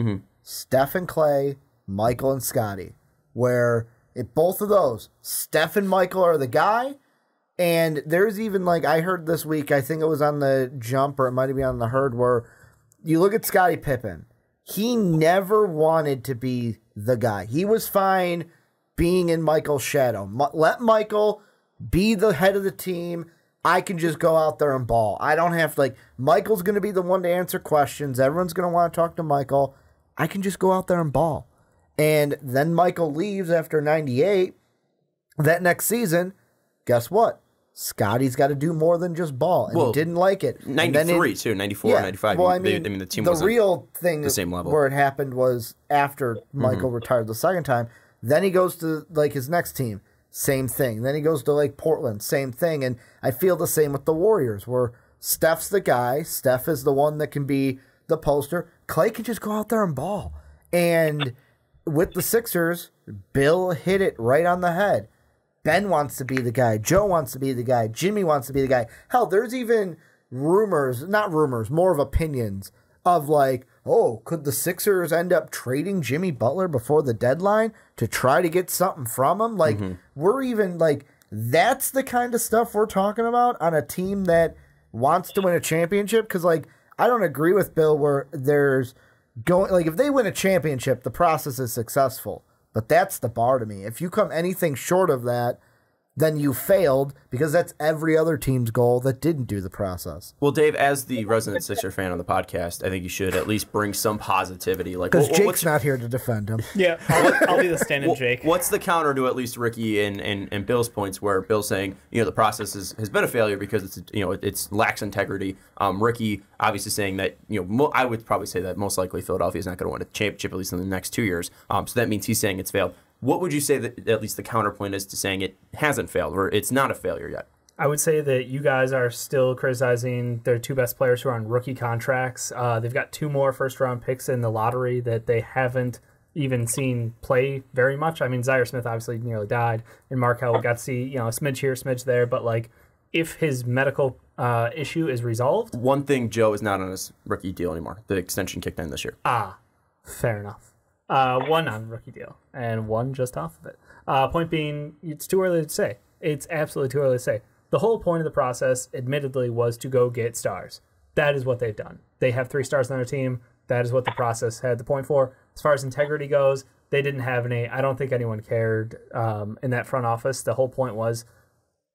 S3: Steph and Klay, Michael and Scotty, where if both of those, Steph and Michael are the guy. And there's even, like, I heard this week, I think it was on the Jump or it might have been on the Herd, where you look at Scottie Pippen. He never wanted to be the guy. He was fine being in Michael's shadow. Let Michael be the head of the team. I can just go out there and ball. I don't have to, like, Michael's going to be the one to answer questions. Everyone's going to want to talk to Michael. I can just go out there and ball. And then Michael leaves after 98. That next season, guess what? Scotty's got to do more than just ball, and he didn't like it.
S2: 93 too, 94, 95.
S3: Well, I mean, the team was real thing
S2: the same level.
S3: Where it happened was after Michael retired the second time. Then he goes to like his next team, same thing. Then he goes to like Portland, same thing. And I feel the same with the Warriors, where Steph's the guy. Steph is the one that can be the poster. Klay can just go out there and ball. And with the Sixers, Bill hit it right on the head. Ben wants to be the guy. Joe wants to be the guy. Jimmy wants to be the guy. Hell, there's even not rumors, more of opinions of like, oh, could the Sixers end up trading Jimmy Butler before the deadline to try to get something from him? Like, we're even like, that's the kind of stuff we're talking about on a team that wants to win a championship. Because, like, I don't agree with Bill where there's going, like, if they win a championship, the process is successful. But that's the bar to me. If you come anything short of that, then you failed, because that's every other team's goal that didn't do the process.
S2: Well, Dave, as the resident Sixer fan on the podcast, I think you should at least bring some positivity. Like,
S3: because Jake's not here to defend him.
S4: Yeah, I'll be the stand-in Jake.
S2: What's the counter to at least Ricky and Bill's points, where Bill's saying, the process has been a failure because it's lacks integrity. Ricky obviously saying that, I would probably say that most likely Philadelphia is not going to win a championship at least in the next 2 years. So that means he's saying it's failed. What would you say that at least the counterpoint is to saying it hasn't failed, or it's not a failure yet?
S4: I would say that you guys are still criticizing their 2 best players who are on rookie contracts. They've got 2 more first-round picks in the lottery that they haven't even seen play very much. I mean, Zaire Smith obviously nearly died, and Markelle got to see a smidge here, smidge there. But like, if his medical issue is resolved,
S2: one thing, Joe is not on his rookie deal anymore. The extension kicked in this year.
S4: Fair enough. 1 on rookie deal and 1 just off of it. Point being, it's too early to say. It's absolutely too early to say. The whole point of the process, admittedly, was to go get stars. That is what they've done. They have 3 stars on their team. That is what the process had the point for. As far as integrity goes, they didn't have any. I don't think anyone cared in that front office. The whole point was,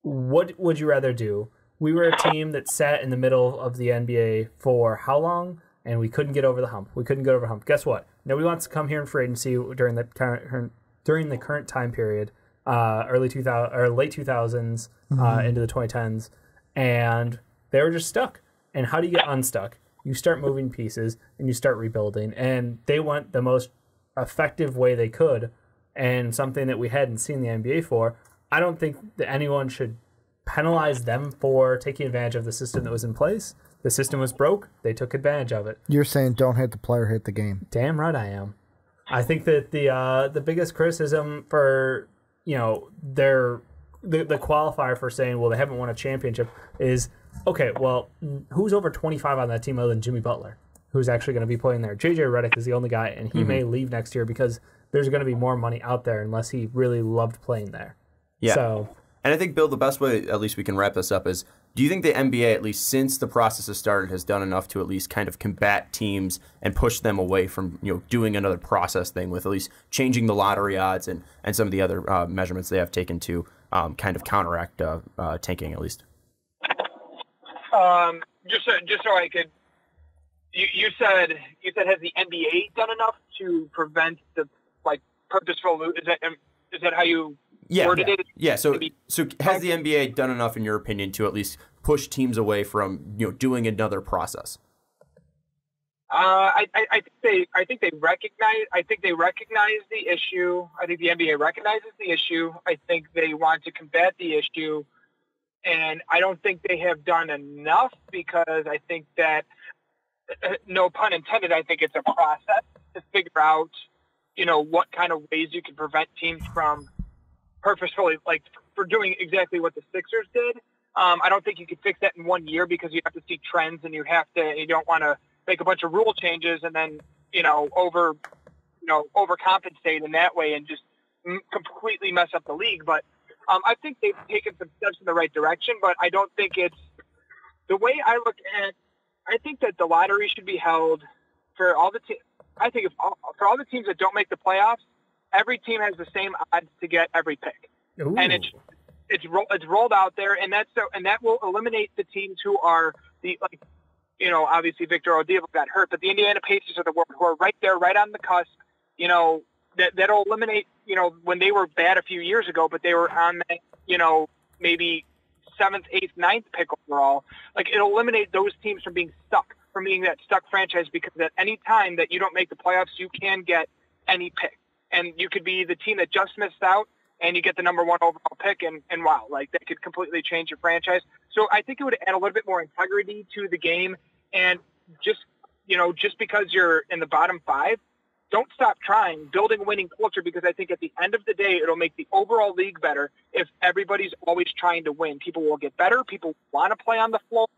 S4: what would you rather do? We were a team that sat in the middle of the NBA for how long? And we couldn't get over the hump. Guess what? Nobody wants to come here in free agency during the current time period, early 2000 or late 2000s into the 2010s, and they were just stuck. And how do you get unstuck? You start moving pieces and you start rebuilding. And they went the most effective way they could, and something that we hadn't seen the NBA for. I don't think that anyone should penalize them for taking advantage of the system that was in place. The system was broke. They took advantage of it.
S3: You're saying don't hit the player, hit the game.
S4: Damn right I am. I think that the biggest criticism for the qualifier for saying, well, they haven't won a championship is, okay, well, who's over 25 on that team other than Jimmy Butler, who's actually going to be playing there? JJ Redick is the only guy, and he may leave next year because there's going to be more money out there unless he really loved playing there.
S2: Yeah.
S4: So,
S2: and I think, Bill, the best way, at least we can wrap this up, is do you think the NBA, at least since the process has started, has done enough to at least kind of combat teams and push them away from doing another process thing with at least changing the lottery odds and some of the other measurements they have taken to kind of counteract tanking, at least?
S5: Just so I could, you said has the NBA done enough to prevent the purposeful? Is that how you?
S2: Yeah. So has the NBA done enough, in your opinion, to at least push teams away from doing another process?
S5: I think they recognize the issue. I think the NBA recognizes the issue. I think they want to combat the issue, and I don't think they have done enough because I think that, no pun intended, I think it's a process to figure out, what kind of ways you can prevent teams from purposefully, for doing exactly what the Sixers did. I don't think you could fix that in 1 year because you have to see trends and you don't want to make a bunch of rule changes and then, overcompensate in that way and just completely mess up the league. But I think they've taken some steps in the right direction, but I don't think it's the way I look at. I think that the lottery should be held for all the teams. I think for all the teams that don't make the playoffs, every team has the same odds to get every pick.
S4: Ooh.
S5: And it's rolled out there, and that will eliminate the teams who are obviously Victor Oladipo got hurt, but the Indiana Pacers of the world who are right there, right on the cusp. That'll eliminate when they were bad a few years ago, but they were on that maybe 7th, 8th, 9th pick overall. It'll eliminate those teams from being that stuck franchise, because at any time that you don't make the playoffs, you can get any pick. And you could be the team that just missed out and you get the number 1 overall pick, and wow, that could completely change your franchise. So I think it would add a little bit more integrity to the game. And just because you're in the bottom 5, don't stop trying, building a winning culture, because I think at the end of the day, it'll make the overall league better if everybody's always trying to win. People will get better. People want to play on the floor.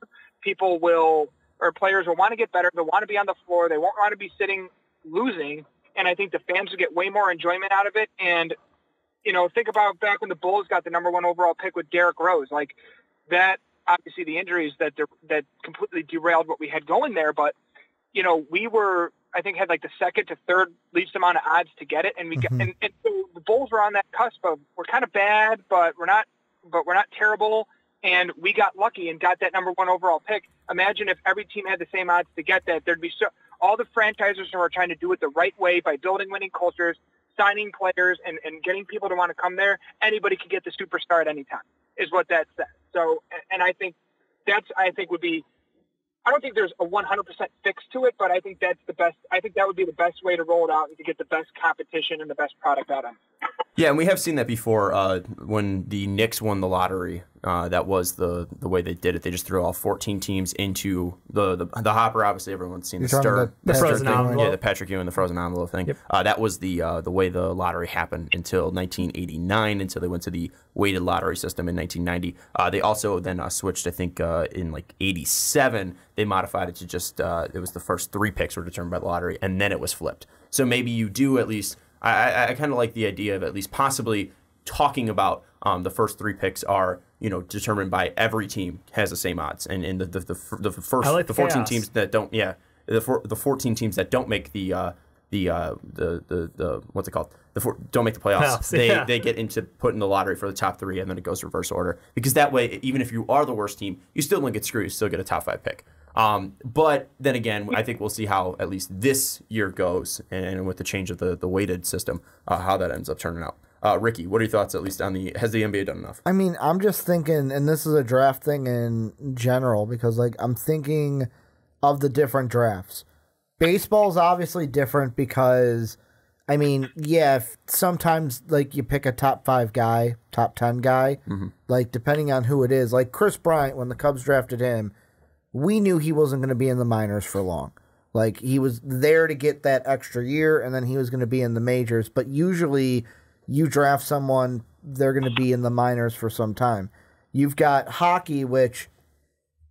S5: Players will want to get better. They'll want to be on the floor. They won't want to be sitting losing. And I think the fans will get way more enjoyment out of it. And, think about back when the Bulls got the number 1 overall pick with Derrick Rose. That, obviously the injuries that completely derailed what we had going there. But, we were, I think, had the 2nd to 3rd least amount of odds to get it. And and so the Bulls were on that cusp of, we're kind of bad, but we're not terrible. And we got lucky and got that number 1 overall pick. Imagine if every team had the same odds to get that. There'd be all the franchisers who are trying to do it the right way by building winning cultures, signing players, and getting people to want to come there. Anybody could get the superstar at any time, is what that says. So, and I think would be, I don't think there's a 100% fix to it, but I think that's the best. I think that would be the best way to roll it out and to get the best competition and the best product out of it.
S2: Yeah, and we have seen that before when the Knicks won the lottery. That was the way they did it. They just threw all 14 teams into the hopper. Obviously, everyone's seen the
S4: frozen envelope.
S2: Yeah, the Patrick Ewing, the frozen envelope thing. Yep. That was the way the lottery happened until 1989, until they went to the weighted lottery system in 1990. They also then switched, I think, in 87. They modified it to just it was the first 3 picks were determined by the lottery, and then it was flipped. So maybe you do at least. I kind of like the idea of at least possibly talking about the first 3 picks are determined by every team has the same odds, and the first
S4: like
S2: the 14
S4: chaos.
S2: teams that don't the 14 teams that don't make the what's it called? Don't make the playoffs.
S4: Yeah.
S2: They get into putting the lottery for the top 3, and then it goes reverse order. Because that way, even if you are the worst team, you still don't get screwed. You still get a top 5 pick. But then again, I think we'll see how at least this year goes, and with the change of the weighted system, how that ends up turning out. Ricky, what are your thoughts, at least on has the NBA done enough?
S3: I mean, I'm just thinking, and this is a draft thing in general, because like I'm thinking of the different drafts. Baseball is obviously different because, I mean, yeah, sometimes like you pick a top 5 guy, top 10 guy, like depending on who it is. Like Chris Bryant, when the Cubs drafted him, we knew he wasn't going to be in the minors for long. Like he was there to get that extra year, and then he was going to be in the majors. But usually, you draft someone, they're going to be in the minors for some time. You've got hockey, which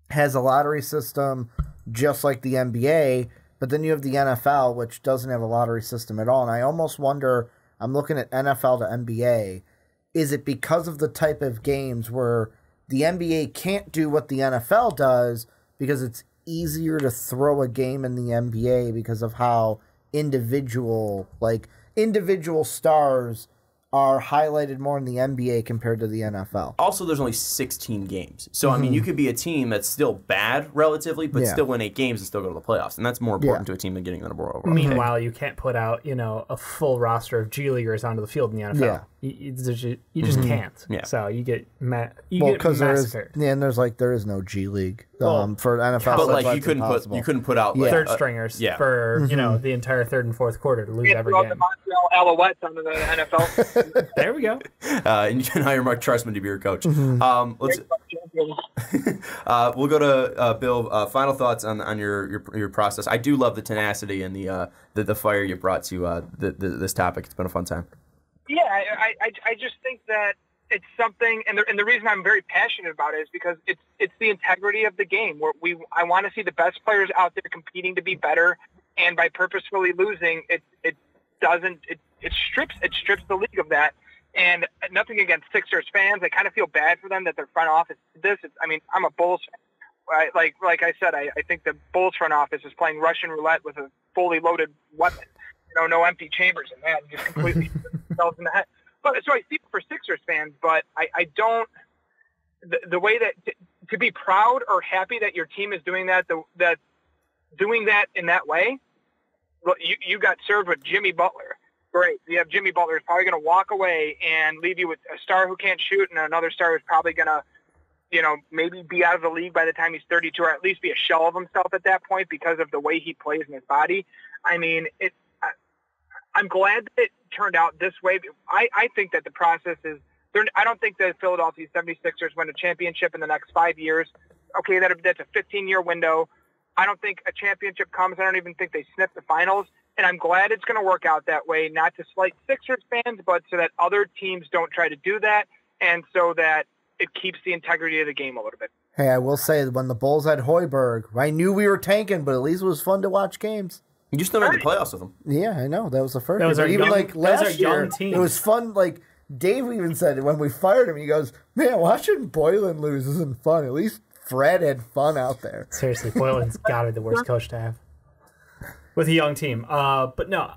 S3: has a lottery system just like the NBA, but then you have the NFL, which doesn't have a lottery system at all. And I almost wonder, I'm looking at NFL to NBA, is it because of the type of games where the NBA can't do what the NFL does because it's easier to throw a game in the NBA because of how individual stars are highlighted more in the NBA compared to the NFL.
S2: Also, there's only 16 games. So, I mean, you could be a team that's still bad relatively, but still win 8 games and still go to the playoffs. And that's more important to a team than getting the number overall.
S4: Meanwhile, you can't put out, a full roster of G Leaguers onto the field in the NFL.
S3: Yeah.
S4: You just can't.
S2: Yeah.
S4: So you get
S3: because
S4: massacred.
S3: there is no G League for NFL.
S2: But like you couldn't put out like,
S4: third stringers for the entire third and fourth quarter to lose every game.
S5: The Montreal Alouettes onto the NFL.
S4: There we go.
S2: And you can hire Mark Trestman to be your coach. We'll go to Bill. Final thoughts on your process. I do love the tenacity and the fire you brought to this topic. It's been a fun time.
S5: Yeah, I just think that it's something, and the reason I'm very passionate about it is because it's the integrity of the game. Where I want to see the best players out there competing to be better, and by purposefully losing, it strips the league of that. And nothing against Sixers fans. I kind of feel bad for them that their front office did this. I'm a Bulls fan. Like I said, I think the Bulls front office is playing Russian roulette with a fully loaded weapon. No empty chambers in that, just completely themselves in the head. But so I see it for Sixers fans, but I don't. The way that to be proud or happy that your team is doing that, doing that in that way. Well, you got served with Jimmy Butler. Great, you have Jimmy Butler who's probably going to walk away and leave you with a star who can't shoot, and another star who's probably going to, maybe be out of the league by the time he's 32, or at least be a shell of himself at that point because of the way he plays in his body. I mean, I'm glad that it turned out this way. I think that the process is – I don't think the Philadelphia 76ers win a championship in the next 5 years. Okay, that's a 15-year window. I don't think a championship comes. I don't even think they sniff the finals. And I'm glad it's going to work out that way, not to slight Sixers fans, but so that other teams don't try to do that, and so that it keeps the integrity of the game a little bit.
S3: Hey, I will say, when the Bulls had Hoiberg, I knew we were tanking, but at least it was fun to watch games.
S2: You still made the playoffs with them.
S3: Yeah, I know. That was the first
S4: year. But even
S3: last year, it was fun. Like, Dave even said, when we fired him, he goes, man, watching Boylan lose isn't fun. At least Fred had fun out there.
S4: Seriously, Boylan's got to be the worst coach to have with a young team. But no,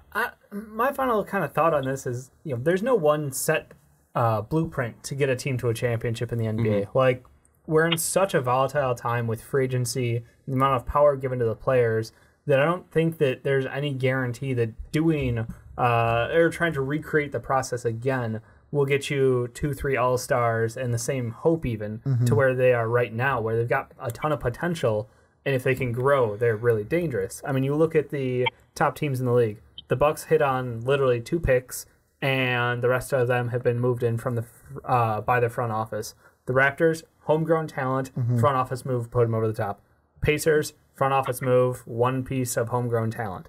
S4: my final kind of thought on this is, there's no one set blueprint to get a team to a championship in the NBA. Mm-hmm. Like, we're in such a volatile time with free agency, the amount of power given to the players, that I don't think that there's any guarantee that doing or trying to recreate the process again will get you 2-3 All-Stars and the same hope even to where they are right now, where they've got a ton of potential. And if they can grow, they're really dangerous. I mean, you look at the top teams in the league. The Bucks hit on literally 2 picks, and the rest of them have been moved in from by the front office. The Raptors, homegrown talent, front office move, put them over the top. Pacers, front office move, 1 piece of homegrown talent.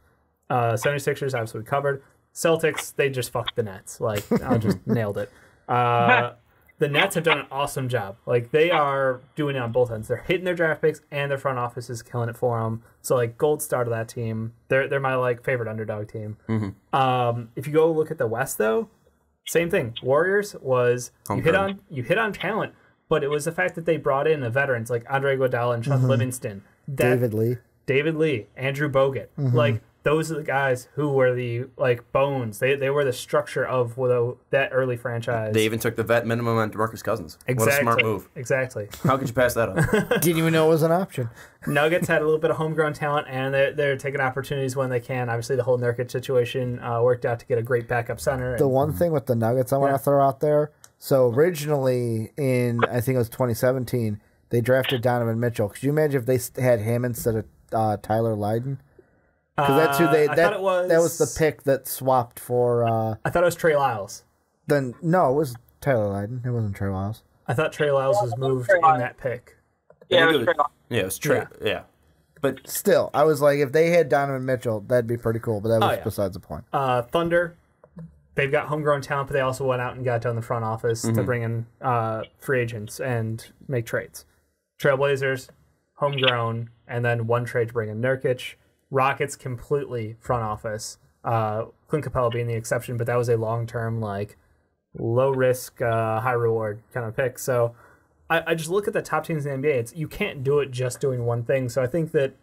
S4: 76ers, absolutely covered. Celtics, they just fucked the Nets. Like, I just nailed it. The Nets have done an awesome job. Like, they are doing it on both ends. They're hitting their draft picks, and their front office is killing it for them. So, like, gold star to that team. They're my, favorite underdog team. If you go look at the West, though, same thing. Warriors was you hit on talent, but it was the fact that they brought in the veterans like Andre Iguodala and Chuck Livingston. David Lee, Andrew Bogut. Like, those are the guys who were the bones. They were the structure of that early franchise.
S2: They even took the vet minimum on DeMarcus Cousins.
S4: Exactly.
S2: What a smart move.
S4: Exactly.
S2: How could you pass that up?
S3: Didn't even know it was an option.
S4: Nuggets had a little bit of homegrown talent, and they're taking opportunities when they can. Obviously, the whole Nurkic situation worked out to get a great backup center.
S3: The one thing with the Nuggets I want to throw out there, so originally in, I think it was 2017, they drafted Donovan Mitchell. Could you imagine if they had him instead of Tyler Lydon? Because that's who that was the pick that swapped for.
S4: I thought it was Trey Lyles.
S3: Then no, it was Tyler Lydon. It wasn't Trey Lyles.
S4: I thought Trey Lyles was moved in that pick.
S5: Yeah, it was Trey Lyles.
S2: Yeah, it was Trey. Yeah. But
S3: still, I was like, if they had Donovan Mitchell, that'd be pretty cool. But that was besides the point.
S4: Thunder, they've got homegrown talent, but they also went out and got done the front office to bring in free agents and make trades. Trailblazers, homegrown, and then one trade to bring in Nurkic. Rockets completely front office. Clint Capella being the exception, but that was a long-term, low risk, high reward kind of pick. So I just look at the top teams in the NBA. You can't do it just doing one thing. So I think that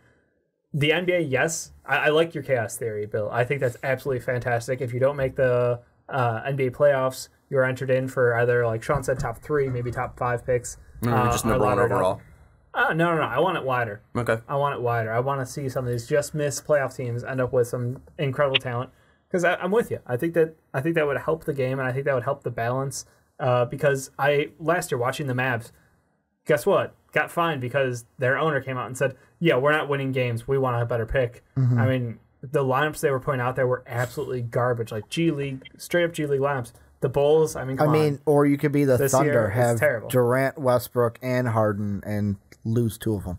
S4: the NBA, yes, I like your chaos theory, Bill. I think that's absolutely fantastic. If you don't make the NBA playoffs, you're entered in for either, like Sean said, top 3, maybe top 5 picks.
S2: just number 1 overall.
S4: No. I want it wider.
S2: Okay.
S4: I want it wider. I want to see some of these just missed playoff teams end up with some incredible talent. Because I'm with you. I think that would help the game, and I think that would help the balance. Because last year watching the Mavs, guess what? Got fined because their owner came out and said, "Yeah, we're not winning games. We want a better pick." I mean, the lineups they were putting out there were absolutely garbage, like straight up G League lineups. The Bulls,
S3: or you could be the
S4: This
S3: Thunder,
S4: year,
S3: have
S4: terrible.
S3: Durant, Westbrook, and Harden, and lose 2 of them.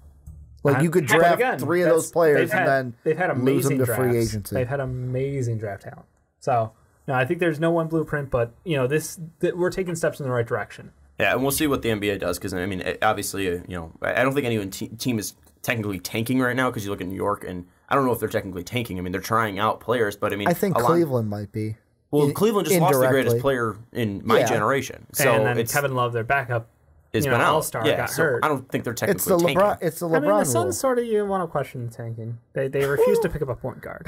S3: You could
S4: But
S3: draft
S4: again,
S3: 3 of those players and
S4: they've had
S3: then lose them
S4: amazing
S3: to
S4: drafts.
S3: free agency.
S4: They've had amazing draft talent. So, no, I think there's no one blueprint, but we're taking steps in the right direction.
S2: Yeah, and we'll see what the NBA does because, obviously, I don't think any team is technically tanking right now because you look at New York, and I don't know if they're technically tanking. They're trying out players, but,
S3: I think Cleveland might be.
S2: Well, Cleveland just lost the greatest player in my generation. So
S4: and then Kevin Love, their backup,
S2: has been out.
S4: All-star, got hurt.
S2: I don't think they're technically tanking.
S3: It's the LeBron
S4: the Suns
S3: rule.
S4: sort of, you want to question the tanking. They refuse to pick up a point guard.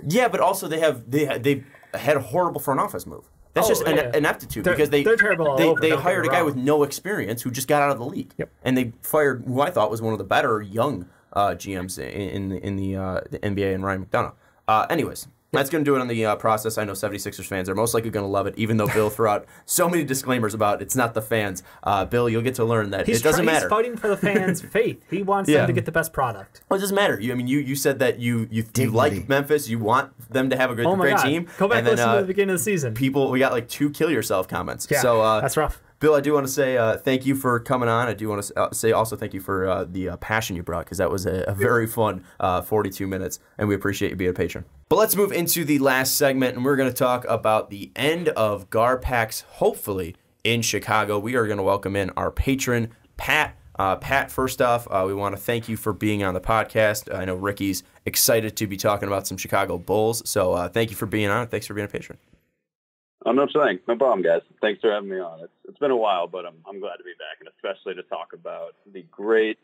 S2: Yeah, but also they had a horrible front office move. That's just an ineptitude because
S4: they're terrible all over,
S2: they
S4: don't
S2: hired
S4: get
S2: a
S4: me
S2: guy
S4: wrong.
S2: with no experience who just got out of the league.
S4: Yep.
S2: And they fired who I thought was one of the better young GMs in the NBA and Ryan McDonough. Anyways, that's going to do it on the process. I know 76ers fans are most likely going to love it, even though Bill threw out so many disclaimers about it's not the fans. Bill, you'll get to learn that it doesn't matter.
S4: He's fighting for the fans' faith. He wants them to get the best product.
S2: Well, it doesn't matter. You said that you like Memphis. You want them to have a great team.
S4: Go back and listen to the beginning of the season.
S2: We got like 2 kill yourself comments.
S4: Yeah,
S2: so
S4: that's rough.
S2: Bill, I do want to say thank you for coming on. I do want to say also thank you for the passion you brought because that was a very fun 42 minutes, and we appreciate you being a patron. But let's move into the last segment, and we're going to talk about the end of GarPax, hopefully, in Chicago. We are going to welcome in our patron, Pat. Pat, first off, we want to thank you for being on the podcast. I know Ricky's excited to be talking about some Chicago Bulls, so thank you for being on. Thanks for being a patron.
S6: Oh, no thing. No problem, guys. Thanks for having me on. It's been a while, but I'm glad to be back, and especially to talk about the great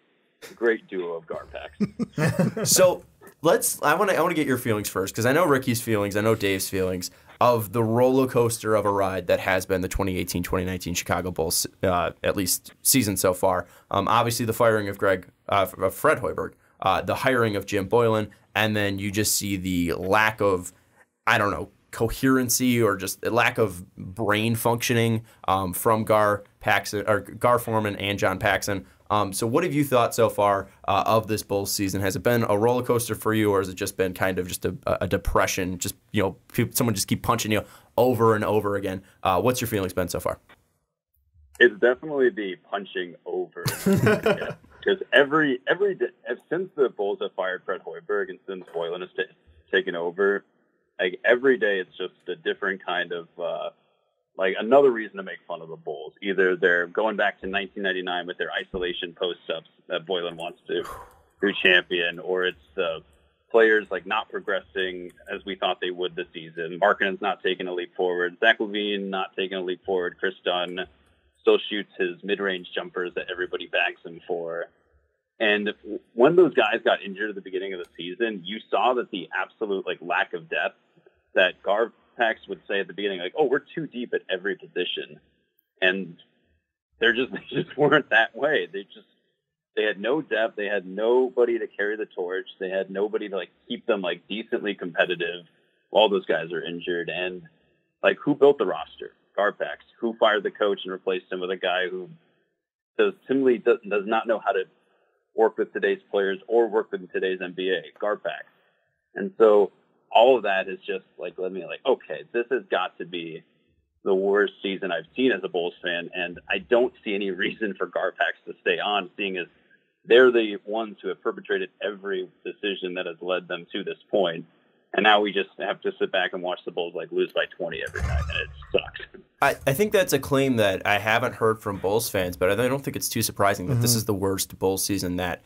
S6: duo of GarPax.
S2: So I want to get your feelings first because I know Ricky's feelings, I know Dave's feelings of the roller coaster of a ride that has been the 2018-2019 Chicago Bulls, at least season so far. Obviously, the firing of Fred Hoiberg, the hiring of Jim Boylan, and then you just see the lack of, coherency or just a lack of brain functioning from Gar Forman and John Paxson. So what have you thought so far of this Bulls season? Has it been a roller coaster for you, or has it just been kind of just a depression? Just someone just keep punching you over and over again. What's your feelings been so far?
S6: It's definitely the punching over. Because every day, since the Bulls have fired Fred Hoiberg and since Boylan has taken over, like every day it's just a different kind of another reason to make fun of the Bulls. Either they're going back to 1999 with their isolation post-ups that Boylan wants to champion, or it's players not progressing as we thought they would this season. Markkanen's not taking a leap forward. Zach LaVine not taking a leap forward. Chris Dunn still shoots his mid-range jumpers that everybody bags him for. And when those guys got injured at the beginning of the season, you saw that the absolute lack of depth that GarPax would say at the beginning, oh, we're too deep at every position. And they just weren't that way. They had no depth. They had nobody to carry the torch. They had nobody to keep them decently competitive while those guys are injured. And who built the roster? GarPax. Who fired the coach and replaced him with a guy who simply does not know how to work with today's players or work with today's NBA? GarPax. And so all of that is just let me okay, this has got to be the worst season I've seen as a Bulls fan, and I don't see any reason for GarPax to stay on, seeing as they're the ones who have perpetrated every decision that has led them to this point. And now we just have to sit back and watch the Bulls lose by 20 every night, and it sucks.
S2: I think that's a claim that I haven't heard from Bulls fans, but I don't think it's too surprising that this is the worst Bulls season that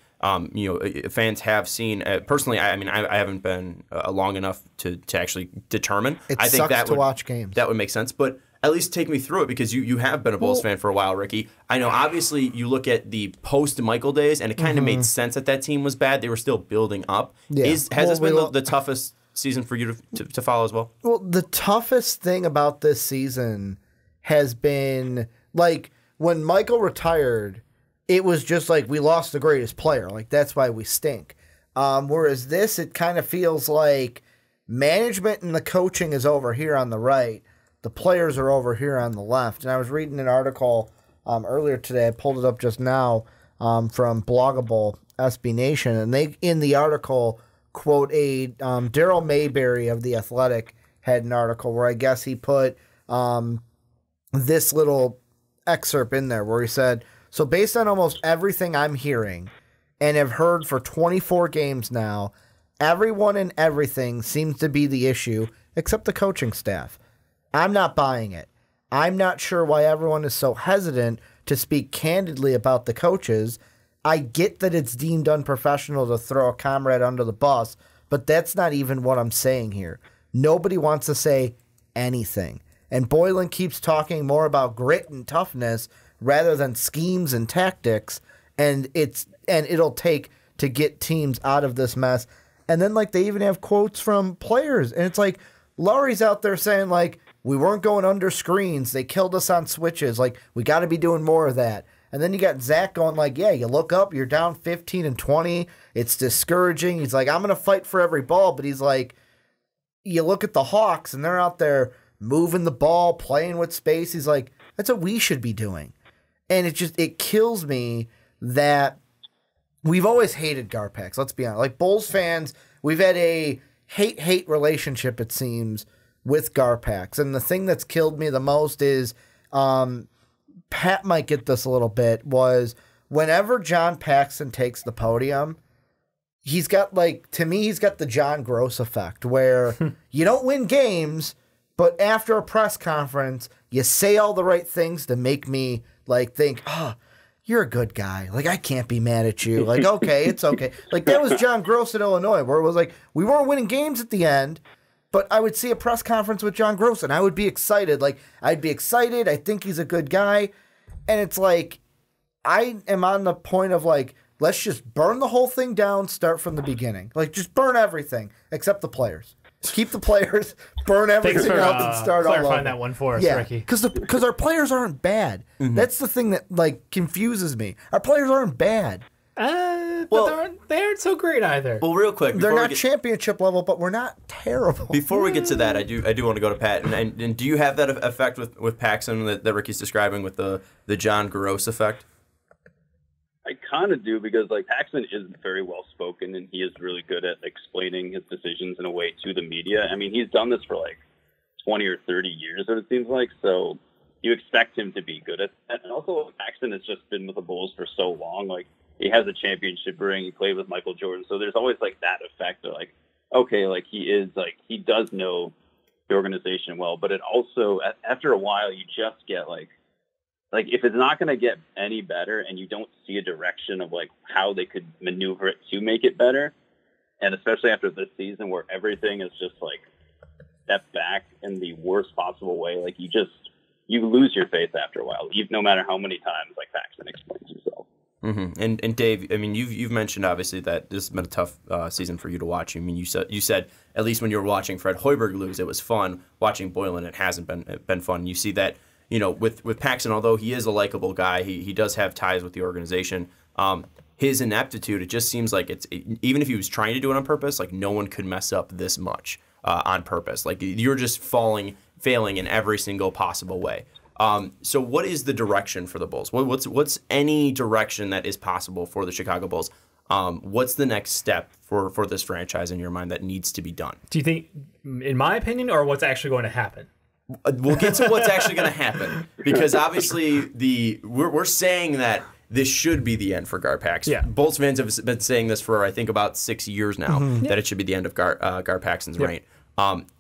S2: fans have seen. Personally, I haven't been long enough to actually determine.
S3: I think that to watch games.
S2: That would make sense, but at least take me through it, because you have been a Bulls fan for a while, Ricky. I know obviously you look at the post-Michael days, and it kind of made sense that that team was bad. They were still building up. Yeah. Has this been the toughest season for you to follow as well?
S3: Well, the toughest thing about this season has been, when Michael retired, it was just we lost the greatest player. That's why we stink. Whereas this, it kind of feels like management and the coaching is over here on the right. The players are over here on the left. And I was reading an article earlier today. I pulled it up just now from Bloggable SB Nation. And they, in the article, quote Daryl Mayberry of The Athletic had an article where I guess he put this little excerpt in there where he said, so based on almost everything I'm hearing and have heard for 24 games now, everyone and everything seems to be the issue except the coaching staff. I'm not buying it. I'm not sure why everyone is so hesitant to speak candidly about the coaches. I get that it's deemed unprofessional to throw a comrade under the bus, but that's not even what I'm saying here. Nobody wants to say anything. And Boylan keeps talking more about grit and toughness rather than schemes and tactics, and it'll take to get teams out of this mess. And then they even have quotes from players, and it's Laurie's out there saying we weren't going under screens, they killed us on switches, we got to be doing more of that. And then you got Zach going yeah, you look up, you're down 15 and 20, it's discouraging. He's I'm going to fight for every ball, but he's you look at the Hawks and they're out there moving the ball, playing with space. He's that's what we should be doing. And it kills me that we've always hated GarPax. Let's be honest. Bulls fans, we've had a hate relationship, it seems, with GarPax. And the thing that's killed me the most is, Pat might get this a little bit, was whenever John Paxson takes the podium, he's got to me, he's got the John Gross effect where you don't win games, but after a press conference, you say all the right things to make me think, you're a good guy. I can't be mad at you. Okay, it's okay. That was John Gross in Illinois, where it was we weren't winning games at the end, but I would see a press conference with John Gross, and I would be excited. I'd be excited. I think he's a good guy. And it's I am on the point of let's just burn the whole thing down, start from the beginning. Just burn everything except the players. Keep the players, burn everything else, and start all over.
S4: Clarifying that one for us, Ricky.
S3: Because our players aren't bad. Mm-hmm. That's the thing that confuses me. Our players aren't bad.
S4: But they aren't so great either.
S2: Well, real quick,
S3: they're not championship level, but we're not terrible.
S2: Before we get to that, I do want to go to Pat. And do you have that effect with Paxson that Ricky's describing with the John Gross effect?
S6: I kind of do, because Paxson is very well spoken, and he is really good at explaining his decisions in a way to the media. He's done this for 20 or 30 years, it seems like. So you expect him to be good at that. And also, Paxson has just been with the Bulls for so long. He has a championship ring. He played with Michael Jordan, so there's always that effect of okay, he does know the organization well. But it also, after a while, you just get if it's not going to get any better and you don't see a direction of how they could maneuver it to make it better, and especially after this season where everything is just stepped back in the worst possible way, you lose your faith after a while, no matter how many times Paxson explains himself.
S2: Mm-hmm. And Dave, I mean, you've mentioned obviously that this has been a tough season for you to watch. I mean, you said at least when you were watching Fred Hoiberg lose, it was fun. Watching Boylan, it hasn't been fun. You see that, you know, with Paxson, although he is a likable guy, he does have ties with the organization. His ineptitude, it just seems like even if he was trying to do it on purpose, like no one could mess up this much on purpose. Like you're just failing in every single possible way. So what is the direction for the Bulls? What's any direction that is possible for the Chicago Bulls? What's the next step for this franchise in your mind that needs to be done?
S4: Do you think, in my opinion, or what's actually going to happen?
S2: We'll get to what's actually going to happen, because obviously we're saying that this should be the end for GarPax.
S4: Yeah.
S2: Bulls fans have been saying this for I think about 6 years now, that it should be the end of GarPaxson's reign.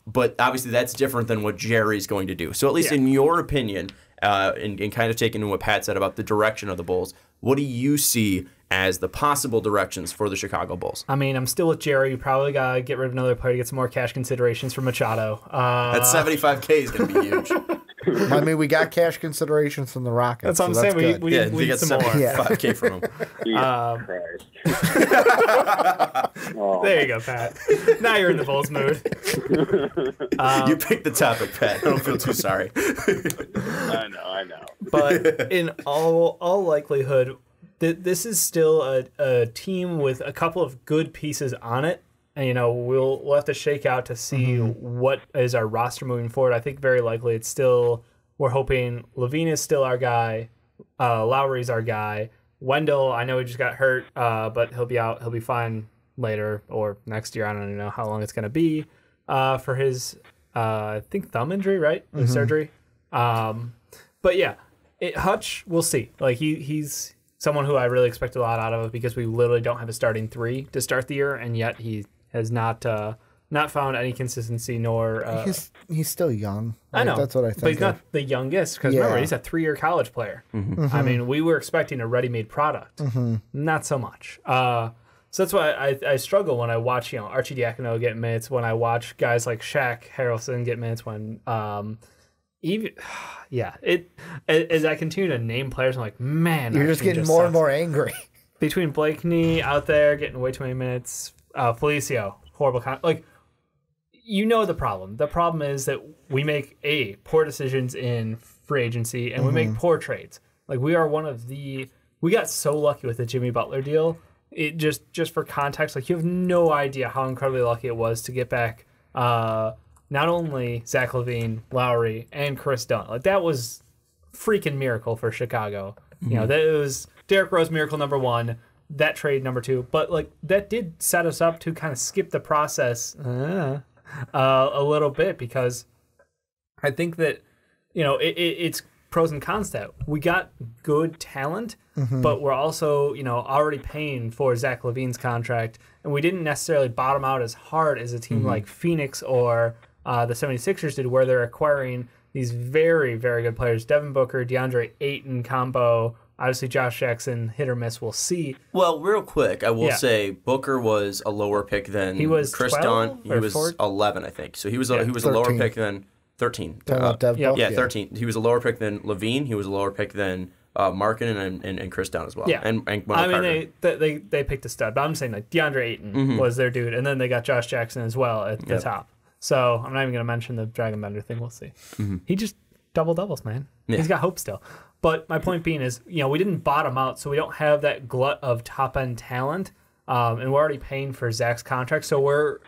S2: But obviously that's different than what Jerry's going to do. So at least in your opinion, and kind of taking what Pat said about the direction of the Bulls, what do you see as the possible directions for the Chicago Bulls?
S4: I mean, I'm still with Jerry. You probably got to get rid of another player to get some more cash considerations for Machado.
S2: That $75K is going to be huge.
S3: I mean, we got cash considerations from the Rockets.
S4: That's what I'm saying.
S3: Good.
S4: We need some more.
S2: $75K from him.
S4: There you go, Pat. Now you're in the Bulls mood.
S2: You picked the topic, Pat. I don't feel too sorry.
S6: I know.
S4: But in all likelihood, this is still a team with a couple of good pieces on it. And, you know, we'll have to shake out to see what is our roster moving forward. I think very likely it's still, we're hoping Levine is still our guy. Lowry's our guy. Wendell, I know he just got hurt, but he'll be out. He'll be fine later or next year. I don't even know how long it's going to be for his, I think, thumb injury, right? His surgery. But yeah, Hutch, we'll see. Like he's someone who I really expect a lot out of, because we literally don't have a starting three to start the year, and yet he has not found any consistency nor.
S3: He's still young.
S4: I know
S3: that's what I think.
S4: But he's not the youngest, because remember, he's a 3-year college player. I mean, we were expecting a ready-made product. Not so much. So that's why I struggle when I watch, you know, Archie Diacono get minutes, when I watch guys like Shaq Harrelson get minutes, when as I continue to name players, I'm like, man,
S3: you're just getting more and more angry.
S4: Between Blakeney out there getting way too many minutes, Felicio, horrible like, you know the problem. The problem is that we make poor decisions in free agency, and we make poor trades. Like, we are one of we got so lucky with the Jimmy Butler deal. It just for context, like, you have no idea how incredibly lucky it was to get back not only Zach LaVine, Lowry, and Chris Dunn. Like, that was freaking miracle for Chicago. You know, that was Derrick Rose miracle number 1. That trade number 2, but like that did set us up to kind of skip the process a little bit, because I think that, you know, it's pros and cons to that. We got good talent, but we're also, you know, already paying for Zach LaVine's contract, and we didn't necessarily bottom out as hard as a team like Phoenix or the 76ers did, where they're acquiring these very, very good players. Devin Booker, DeAndre Ayton combo. Obviously, Josh Jackson, hit or miss, we'll see.
S2: Well, real quick, I will say Booker was a lower pick than Chris Dunn. He was 11, I think. So he was a lower pick than 13.
S3: Yeah,
S2: 13. He was a lower pick than Levine. He was a lower pick than Markin and Chris Dunn as well.
S4: Yeah.
S2: And
S4: I mean, they picked a stud, but I'm saying like DeAndre Ayton was their dude, and then they got Josh Jackson as well at the top. So I'm not even going to mention the Dragon Bender thing. We'll see. He just doubles, man. Yeah. He's got hope still. But my point being is, you know, we didn't bottom out, so we don't have that glut of top-end talent, and we're already paying for Zach's contract. So we're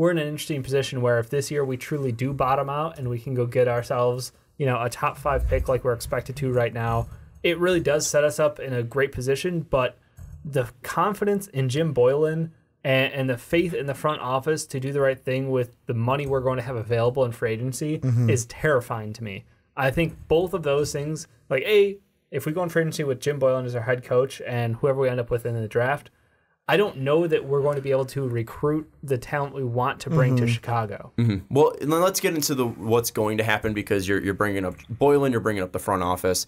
S4: in an interesting position where if this year we truly do bottom out and we can go get ourselves, you know, a top 5 pick like we're expected to right now, it really does set us up in a great position. But the confidence in Jim Boylan and the faith in the front office to do the right thing with the money we're going to have available in free agency is terrifying to me. I think both of those things, like, if we go in free agency with Jim Boylan as our head coach and whoever we end up with in the draft, I don't know that we're going to be able to recruit the talent we want to bring to Chicago.
S2: Well, let's get into what's going to happen, because you're bringing up Boylan, you're bringing up the front office.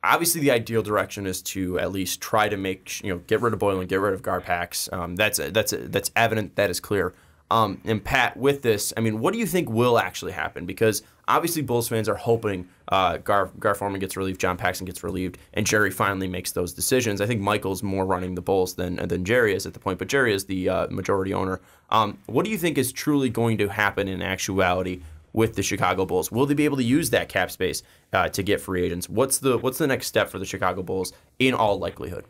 S2: Obviously, the ideal direction is to at least try to make, you know, get rid of Boylan, get rid of GarPax. That's evident. That is clear. And Pat, with this, I mean, what do you think will actually happen? Because obviously Bulls fans are hoping Gar Forman gets relieved, John Paxson gets relieved, and Jerry finally makes those decisions. I think Michael's more running the Bulls than Jerry is at the point, but Jerry is the majority owner. What do you think is truly going to happen in actuality with the Chicago Bulls? Will they be able to use that cap space to get free agents? What's the next step for the Chicago Bulls in all likelihood?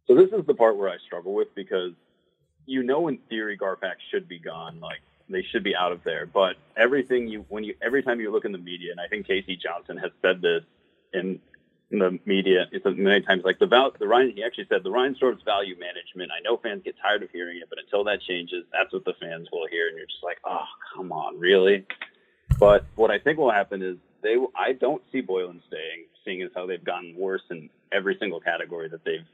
S6: So this is the part where I struggle with, because in theory GarPax should be gone, like they should be out of there. But every time you look in the media, and I think Casey Johnson has said this in the media, it's many times, like he actually said the Reinsdorf's value management. I know fans get tired of hearing it, but until that changes, that's what the fans will hear, and you're just like, oh, come on, really? But what I think will happen is I don't see Boylen staying, seeing as how they've gotten worse in every single category that they've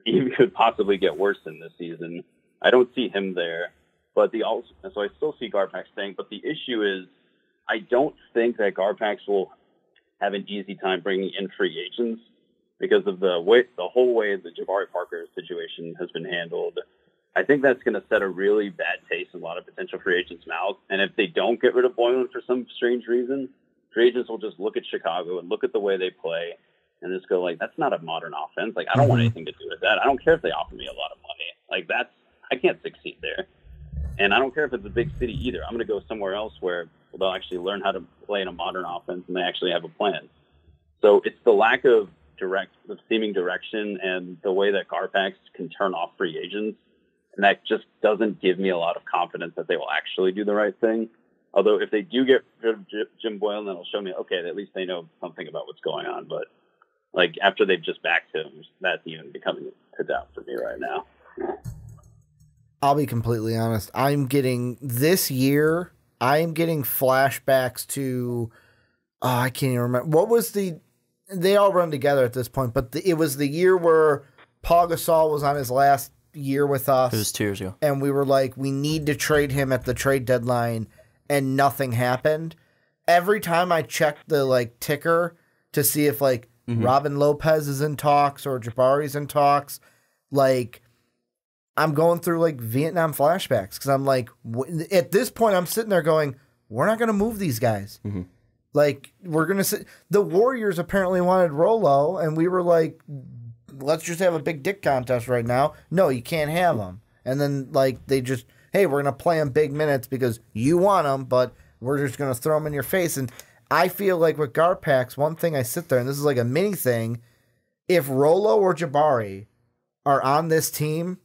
S6: even could possibly get worse in this season. I don't see him there, so I still see GarPax staying. But the issue is, I don't think that GarPax will have an easy time bringing in free agents because of the whole way the Jabari Parker situation has been handled. I think that's going to set a really bad taste in a lot of potential free agents' mouths. And if they don't get rid of Boylen for some strange reason, free agents will just look at Chicago and look at the way they play and just go like, that's not a modern offense. Like, I don't want anything to do with that. I don't care if they offer me a lot of money. Like, I can't succeed there. And I don't care if it's a big city either. I'm going to go somewhere else where they'll actually learn how to play in a modern offense and they actually have a plan. So it's the lack of seeming direction and the way that GarPax can turn off free agents. And that just doesn't give me a lot of confidence that they will actually do the right thing. Although if they do get rid of Jim Boylen, then it'll show me, okay, at least they know something about what's going on. But like after they've just backed him, that's even becoming a doubt for me right now.
S3: I'll be completely honest. I'm getting flashbacks to, I can't even remember. They all run together at this point, but it was the year where Paul Gasol was on his last year with us.
S2: It was 2 years ago.
S3: And we were like, we need to trade him at the trade deadline, and nothing happened. Every time I checked the ticker to see if Robin Lopez is in talks or Jabari's in talks, I'm going through Vietnam flashbacks because I'm at this point I'm sitting there going, we're not going to move these guys. Mm-hmm. We're going to sit. The Warriors apparently wanted Rolo, and we were like, let's just have a big dick contest right now. No, you can't have them. And then they just, hey, we're going to play them big minutes because you want them, but we're just going to throw them in your face. And I feel like with GarPax, one thing I sit there, and this is like a mini thing, if Rolo or Jabari are on this team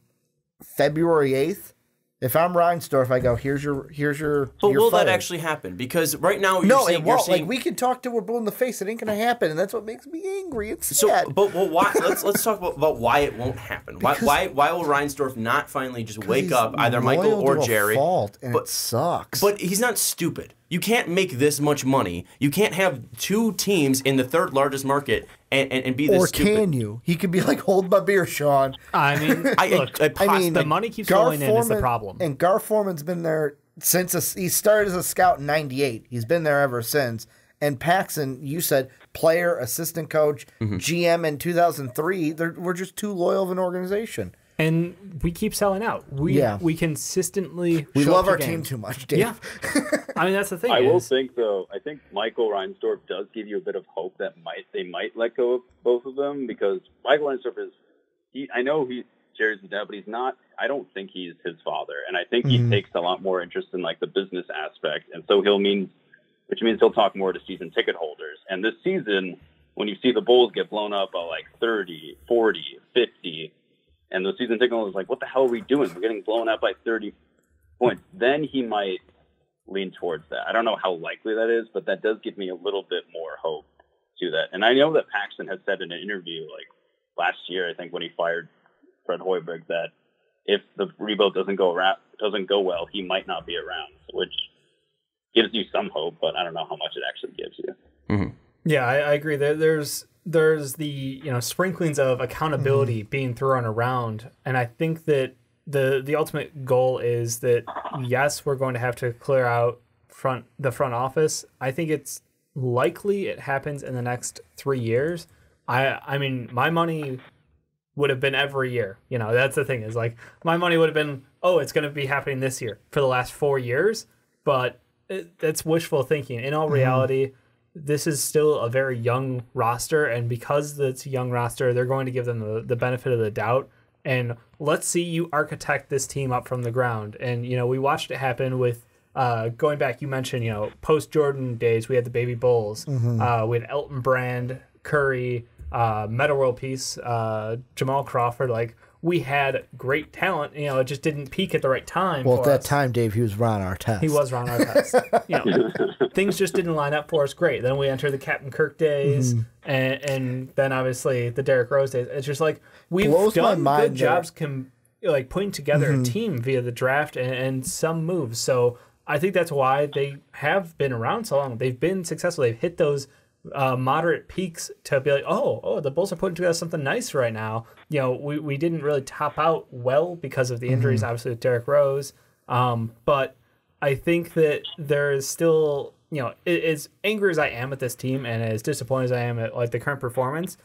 S3: February 8th, if I'm Reinsdorf, I go, here's your
S2: But will
S3: fired.
S2: that actually happen? Because right now
S3: it won't. We can talk till we're blue in the face. It ain't going to happen, and that's what makes me angry. It's sad.
S2: But why? Let's talk about why it won't happen. Why will Reinsdorf not finally just wake up, either Michael or Jerry?
S3: It sucks.
S2: But he's not stupid. You can't make this much money. You can't have two teams in the third largest market and be this stupid.
S3: Or can you? He could be like, hold my beer, Sean.
S4: I mean, the money keeps flowing in is the problem.
S3: And Gar Forman's been there since he started as a scout in '98. He's been there ever since. And Paxson, you said, player, assistant coach, GM in 2003. We're just too loyal of an organization.
S4: And we keep selling out. We consistently
S3: we love our
S4: games.
S3: team too much, Dave.
S4: Yeah. I mean, that's the thing.
S6: I will think, though, I think Michael Reinsdorf does give you a bit of hope that they might let go of both of them, because Michael Reinsdorf I know Jerry's the dad, but he's not, I don't think he's his father. And I think he takes a lot more interest in the business aspect. And so which means he'll talk more to season ticket holders. And this season, when you see the Bulls get blown up by 30, 40, 50, and the season ticket holder is like, what the hell are we doing? We're getting blown out by 30 points. Then he might lean towards that. I don't know how likely that is, but that does give me a little bit more hope to that. And I know that Paxson has said in an interview last year, I think when he fired Fred Hoiberg, that if the rebuild doesn't go well, he might not be around, which gives you some hope, but I don't know how much it actually gives you.
S2: Mm-hmm.
S4: Yeah, I agree. There's the sprinklings of accountability being thrown around, and I think that the ultimate goal is that yes, we're going to have to clear out the front office. I think it's likely it happens in the next 3 years. I mean, my money would have been every year. You know, that's the thing is like my money would have been, oh, it's going to be happening this year for the last 4 years. But that's wishful thinking. In all reality, this is still a very young roster. And because it's a young roster, they're going to give them the benefit of the doubt. And let's see you architect this team up from the ground. And, you know, we watched it happen with going back. You mentioned, you know, post-Jordan days, we had the Baby Bulls. We had Elton Brand, Curry, Metta World Peace, Jamal Crawford. Like, we had great talent. You know, it just didn't peak at the right time.
S3: Well,
S4: for
S3: at that
S4: us.
S3: time, Dave, he was Ron Artest.
S4: He was Ron Artest. You know, things just didn't line up for us great. Then we entered the Captain Kirk days, and then obviously the Derrick Rose days. It's just like we've done good jobs like putting together a team via the draft and some moves. So I think that's why they have been around so long. They've been successful. They've hit those moderate peaks to be like, oh, the Bulls are putting together something nice right now. You know, we didn't really top out well because of the injuries, obviously with Derrick Rose. But I think that there is still, you know, as angry as I am at this team and as disappointed as I am at like the current performance,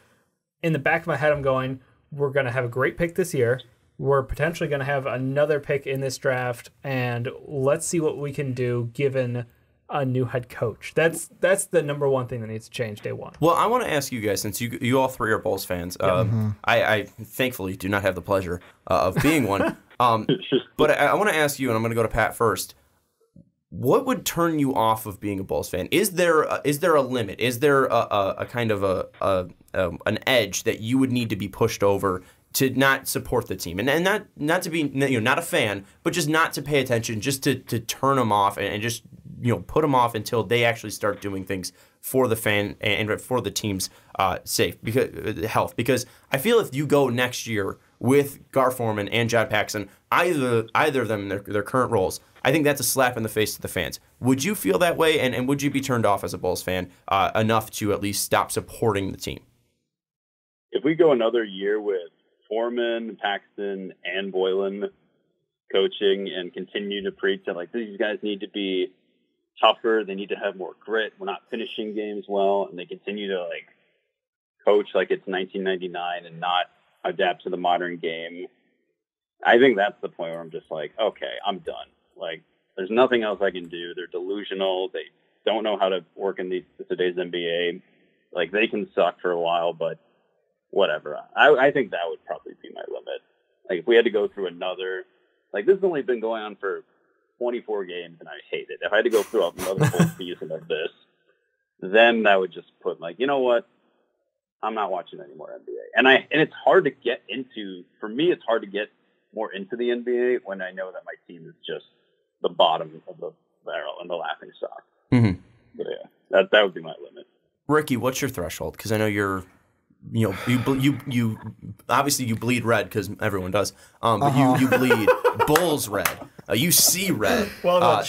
S4: in the back of my head, I'm going, we're going to have a great pick this year. We're potentially going to have another pick in this draft, and let's see what we can do given a new head coach. That's the number one thing that needs to change day one.
S2: Well, I want to ask you guys, since you all three are Bulls fans, I thankfully do not have the pleasure of being one, but I want to ask you, and I'm going to go to Pat first. What would turn you off of being a Bulls fan? Is there a limit? Is there a kind of an edge that you would need to be pushed over to not support the team, and not to be, you know, not a fan, but just not to pay attention, just to turn them off and just, you know, put them off until they actually start doing things for the fan and for the team's health. Because I feel if you go next year with Gar Forman and John Paxson, either of them in their current roles, I think that's a slap in the face to the fans. Would you feel that way, and would you be turned off as a Bulls fan enough to at least stop supporting the team?
S6: If we go another year with Foreman, Paxton, and Boylan coaching and continue to preach that, like, these guys need to be tougher, they need to have more grit, we're not finishing games well, and they continue to, like, coach like it's 1999 and not adapt to the modern game, I think that's the point where I'm just like, okay, I'm done. Like, there's nothing else I can do. They're delusional. They don't know how to work in today's NBA. Like, they can suck for a while, but whatever. I think that would probably be my limit. Like, if we had to go through another, like, this has only been going on for 24 games, and I hate it. If I had to go through another full season of this, then I would just put, like, you know what? I'm not watching any more NBA. And it's hard to get into, for me, it's hard to get more into the NBA when I know that my team is just the bottom of the barrel and the laughing stock. Mm-hmm. But yeah, that would be my limit.
S2: Ricky, what's your threshold? Because I know you're, you know, you obviously you bleed red because everyone does, but you bleed Bulls red. You see red.
S4: Well done,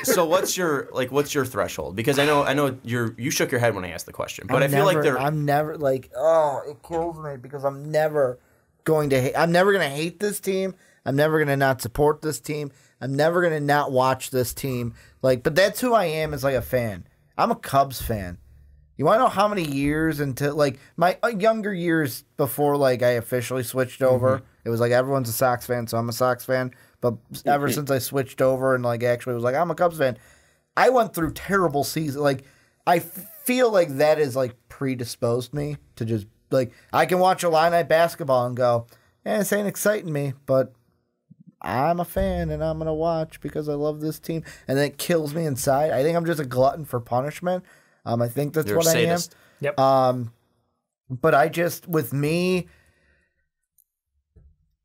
S2: so what's your threshold? Because I know you shook your head when I asked the question, but I'm
S3: never like, oh, it kills me because I'm never going to hate this team. I'm never going to not support this team. I'm never going to not watch this team. Like, but that's who I am as like a fan. I'm a Cubs fan. You want to know how many years into, like, my younger years before, like, I officially switched over, it was like everyone's a Sox fan, so I'm a Sox fan. But ever since I switched over and, like, actually was like, I'm a Cubs fan, I went through terrible seasons. Like, I feel like that has, like, predisposed me to just, like, I can watch Illini basketball and go, this ain't exciting me, but I'm a fan and I'm going to watch because I love this team. And then it kills me inside. I think I'm just a glutton for punishment. I think that's what I am.
S4: Yep.
S3: But I just, with me,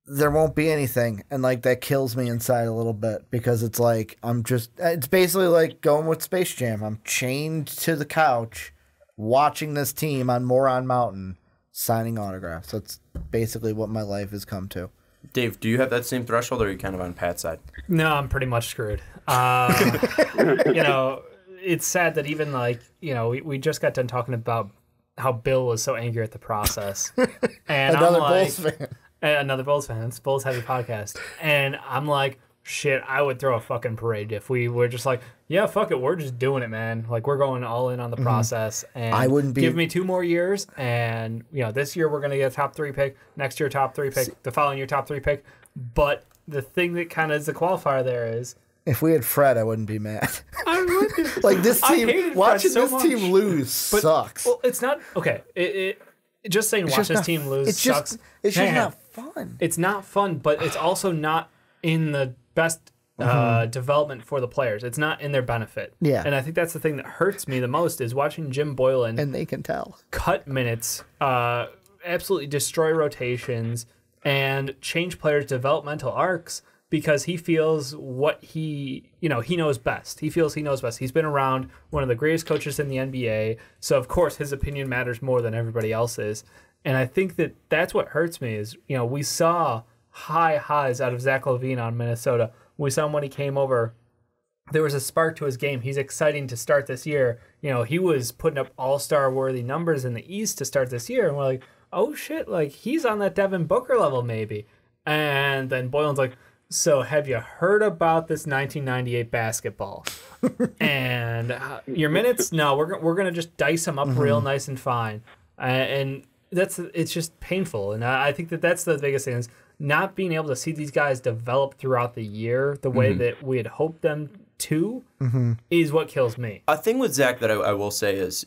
S3: there won't be anything. And, like, that kills me inside a little bit because it's like, it's basically like going with Space Jam. I'm chained to the couch watching this team on Moron Mountain signing autographs. That's basically what my life has come to.
S2: Dave, do you have that same threshold or are you kind of on Pat's side?
S4: No, I'm pretty much screwed. You know, it's sad that even, like, you know, we just got done talking about how Bill was so angry at the process. And
S3: Bulls fan.
S4: And another Bulls fan. It's Bulls Heavy Podcast. And I'm like, shit, I would throw a fucking parade if we were just like, yeah, fuck it, we're just doing it, man. Like, we're going all in on the process. And
S3: I wouldn't be...
S4: give me 2 more years, and, this year we're going to get a top 3 pick, next year top 3 pick, the following year top 3 pick. But the thing that kind of is the qualifier there is,
S3: if we had Fred, I wouldn't be mad.
S4: I would.
S3: Like, this team, watching
S4: so
S3: this team lose sucks.
S4: Well, it's not, okay, just saying watch this team lose sucks.
S3: It's just not fun.
S4: It's not fun, but it's also not in the best development for the players. It's not in their benefit.
S3: Yeah.
S4: And I think that's the thing that hurts me the most is watching Jim Boylan.
S3: And they can tell. Cut
S4: minutes, absolutely destroy rotations, and change players' developmental arcs because he feels what he knows best. He feels he knows best. He's been around one of the greatest coaches in the NBA, so of course his opinion matters more than everybody else's. And I think that that's what hurts me is, we saw high highs out of Zach LaVine on Minnesota. We saw him when he came over. There was a spark to his game. He's exciting to start this year. He was putting up all-star worthy numbers in the East to start this year. And we're like, oh shit, like he's on that Devin Booker level maybe. And then Boylan's like, so have you heard about this 1998 basketball? And your minutes? No, we're gonna just dice them up real nice and fine. And it's just painful. And I think that's the biggest thing is not being able to see these guys develop throughout the year the way that we had hoped them to is what kills me.
S2: A thing with Zach that I will say is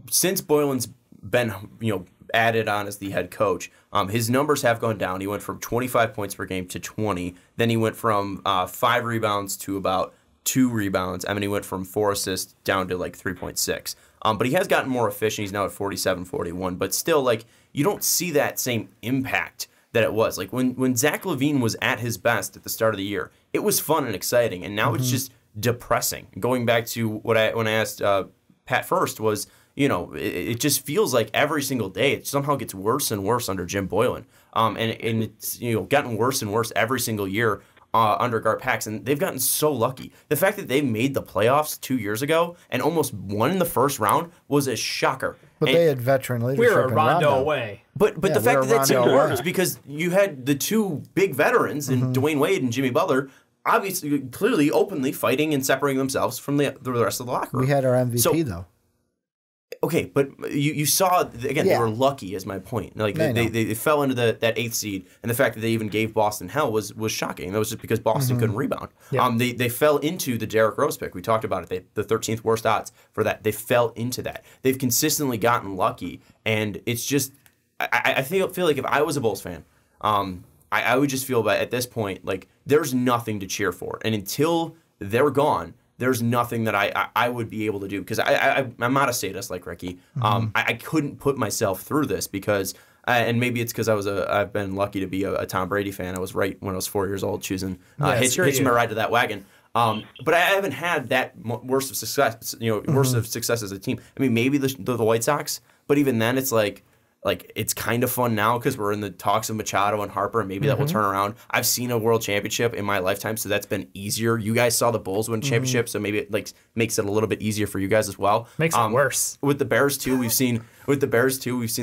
S2: since Boylan's been added on as the head coach, his numbers have gone down. He went from 25 points per game to 20. Then he went from 5 rebounds to about 2 rebounds. I mean, he went from 4 assists down to like 3.6. But he has gotten more efficient. He's now at 47, 41. But still, like, you don't see that same impact that it was. Like, when Zach LaVine was at his best at the start of the year, it was fun and exciting. And now it's just depressing. Going back to when I asked Pat first was, it just feels like every single day it somehow gets worse and worse under Jim Boylan. And it's gotten worse and worse every single year under GarPax, and they've gotten so lucky. The fact that they made the playoffs 2 years ago and almost won in the first round was a shocker.
S3: But they had veteran leadership.
S4: We were a Rondo away.
S2: But the fact that that team works because you had the 2 big veterans in Dwayne Wade and Jimmy Butler, obviously, clearly, openly fighting and separating themselves from the rest of the locker room.
S3: We had our MVP though.
S2: Okay, but you saw, again, they were lucky, is my point. Like they fell into that 8th seed, and the fact that they even gave Boston hell was shocking. That was just because Boston couldn't rebound. Yeah. They fell into the Derrick Rose pick. We talked about it. The 13th worst odds for that. They fell into that. They've consistently gotten lucky, and it's just, I feel like if I was a Bulls fan, I would just feel that at this point, like, there's nothing to cheer for. And until they're gone, there's nothing that I would be able to do because I'm not a sadist like Ricky. I couldn't put myself through this because, and maybe it's because I've been lucky to be a Tom Brady fan. I was right when I was 4 years old choosing hitching my ride to that wagon. But I haven't had that worst of success. Worst of success as a team. I mean, maybe the White Sox, but even then, it's like it's kind of fun now because we're in the talks of Machado and Harper, and maybe that will turn around. I've seen a world championship in my lifetime, so that's been easier. You guys saw the Bulls win a championship, so maybe it makes it a little bit easier for you guys as well.
S4: Makes it worse.
S2: With the Bears too, we've seen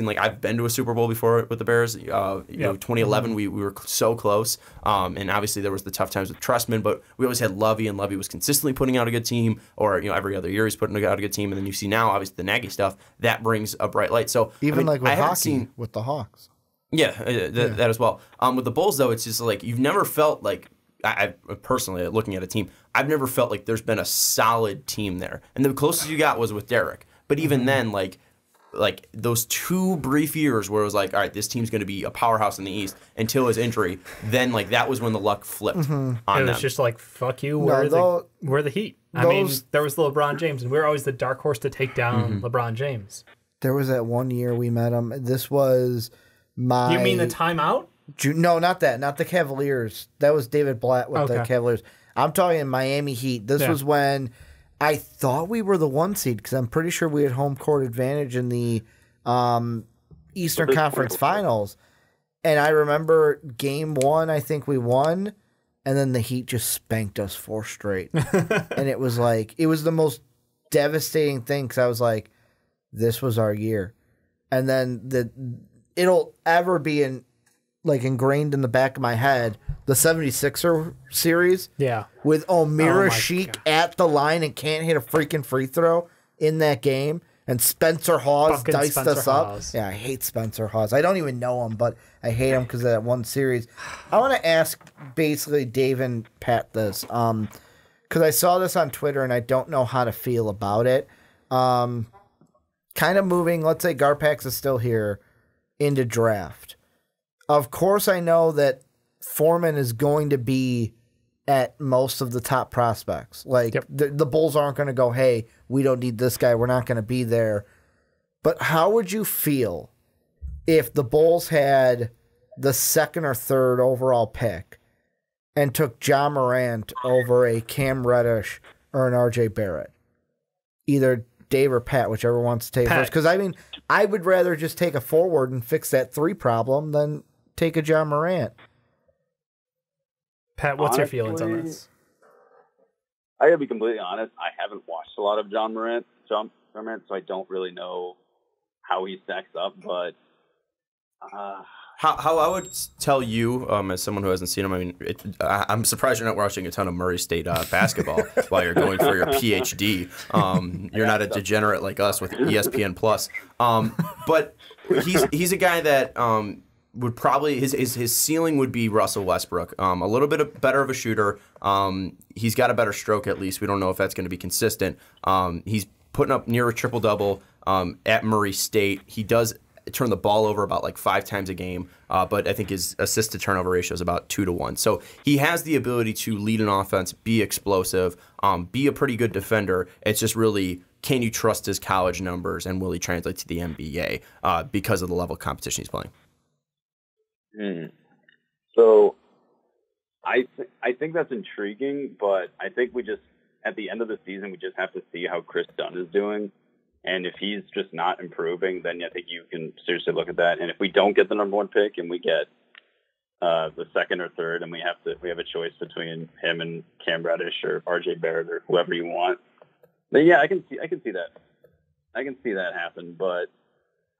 S2: like I've been to a Super Bowl before with the Bears. 2011 we were so close, and obviously there was the tough times with Trustman, but we always had Lovey, and Lovey was consistently putting out a good team, or every other year he's putting out a good team, and then you see now obviously the Nagy stuff that brings a bright light. So
S3: even with hockey with the Hawks,
S2: that as well. With the Bulls though, it's just like you've never felt like. I personally, looking at a team, I've never felt like there's been a solid team there, and the closest you got was with Derek. But even then, like those 2 brief years where it was like, all right, this team's going to be a powerhouse in the East until his injury. Then that was when the luck flipped on them.
S4: It was just like, fuck you, we're the Heat. I mean, there was the LeBron James, and we were always the dark horse to take down LeBron James.
S3: There was that one year we met him. This was my...
S4: You mean the timeout?
S3: No, not that. Not the Cavaliers. That was David Blatt with the Cavaliers. I'm talking Miami Heat. This was when I thought we were the 1 seed because I'm pretty sure we had home court advantage in the Eastern Conference Finals. And I remember game 1, I think we won, and then the Heat just spanked us 4 straight. And it was the most devastating thing because I was like, this was our year. And then it'll ever be ingrained in the back of my head the 76er series.
S4: Yeah.
S3: With Omira
S4: my
S3: Sheik
S4: God.
S3: at the line and can't hit a freaking free throw in that game. And Spencer Hawes
S4: Fucking
S3: diced
S4: Spencer
S3: us up.
S4: Hawes.
S3: Yeah, I hate Spencer Hawes. I don't even know him, but I hate him because of that one series. I want to ask basically Dave and Pat this. Because I saw this on Twitter and I don't know how to feel about it. Kind of moving, let's say GarPax is still here, into draft. Of course, I know that Foreman is going to be at most of the top prospects. Like, the Bulls aren't going to go, hey, we don't need this guy. We're not going to be there. But how would you feel if the Bulls had the second or third overall pick and took Ja Morant over a Cam Reddish or an RJ Barrett? Either Dave or Pat, whichever wants to take
S4: Pat.
S3: first. Because, I mean, I would rather just take a forward and fix that 3 problem than take a Ja Morant.
S4: Pat, what's your feelings on this?
S6: I gotta be completely honest. I haven't watched a lot of John Morant, so I don't really know how he stacks up. But
S2: How I would tell you, as someone who hasn't seen him, I mean, I'm surprised you're not watching a ton of Murray State basketball while you're going for your PhD. You're not a degenerate like us with ESPN Plus. But he's a guy that would probably his ceiling would be Russell Westbrook. A little bit better of a shooter. He's got a better stroke at least. We don't know if that's going to be consistent. He's putting up near a triple double at Murray State. He does turn the ball over about like 5 times a game, but I think his assist to turnover ratio is about 2-1. So he has the ability to lead an offense, be explosive, be a pretty good defender. It's just really, can you trust his college numbers and will he translate to the NBA because of the level of competition he's playing?
S6: So I think that's intriguing, but I think we just, at the end of the season, we just have to see how Chris Dunn is doing. And if he's just not improving, then I think you can seriously look at that. And if we don't get the number 1 pick and we get the second or third, and we have a choice between him and Cam Reddish or RJ Barrett or whoever you want, then yeah, I can see that. I can see that happen. But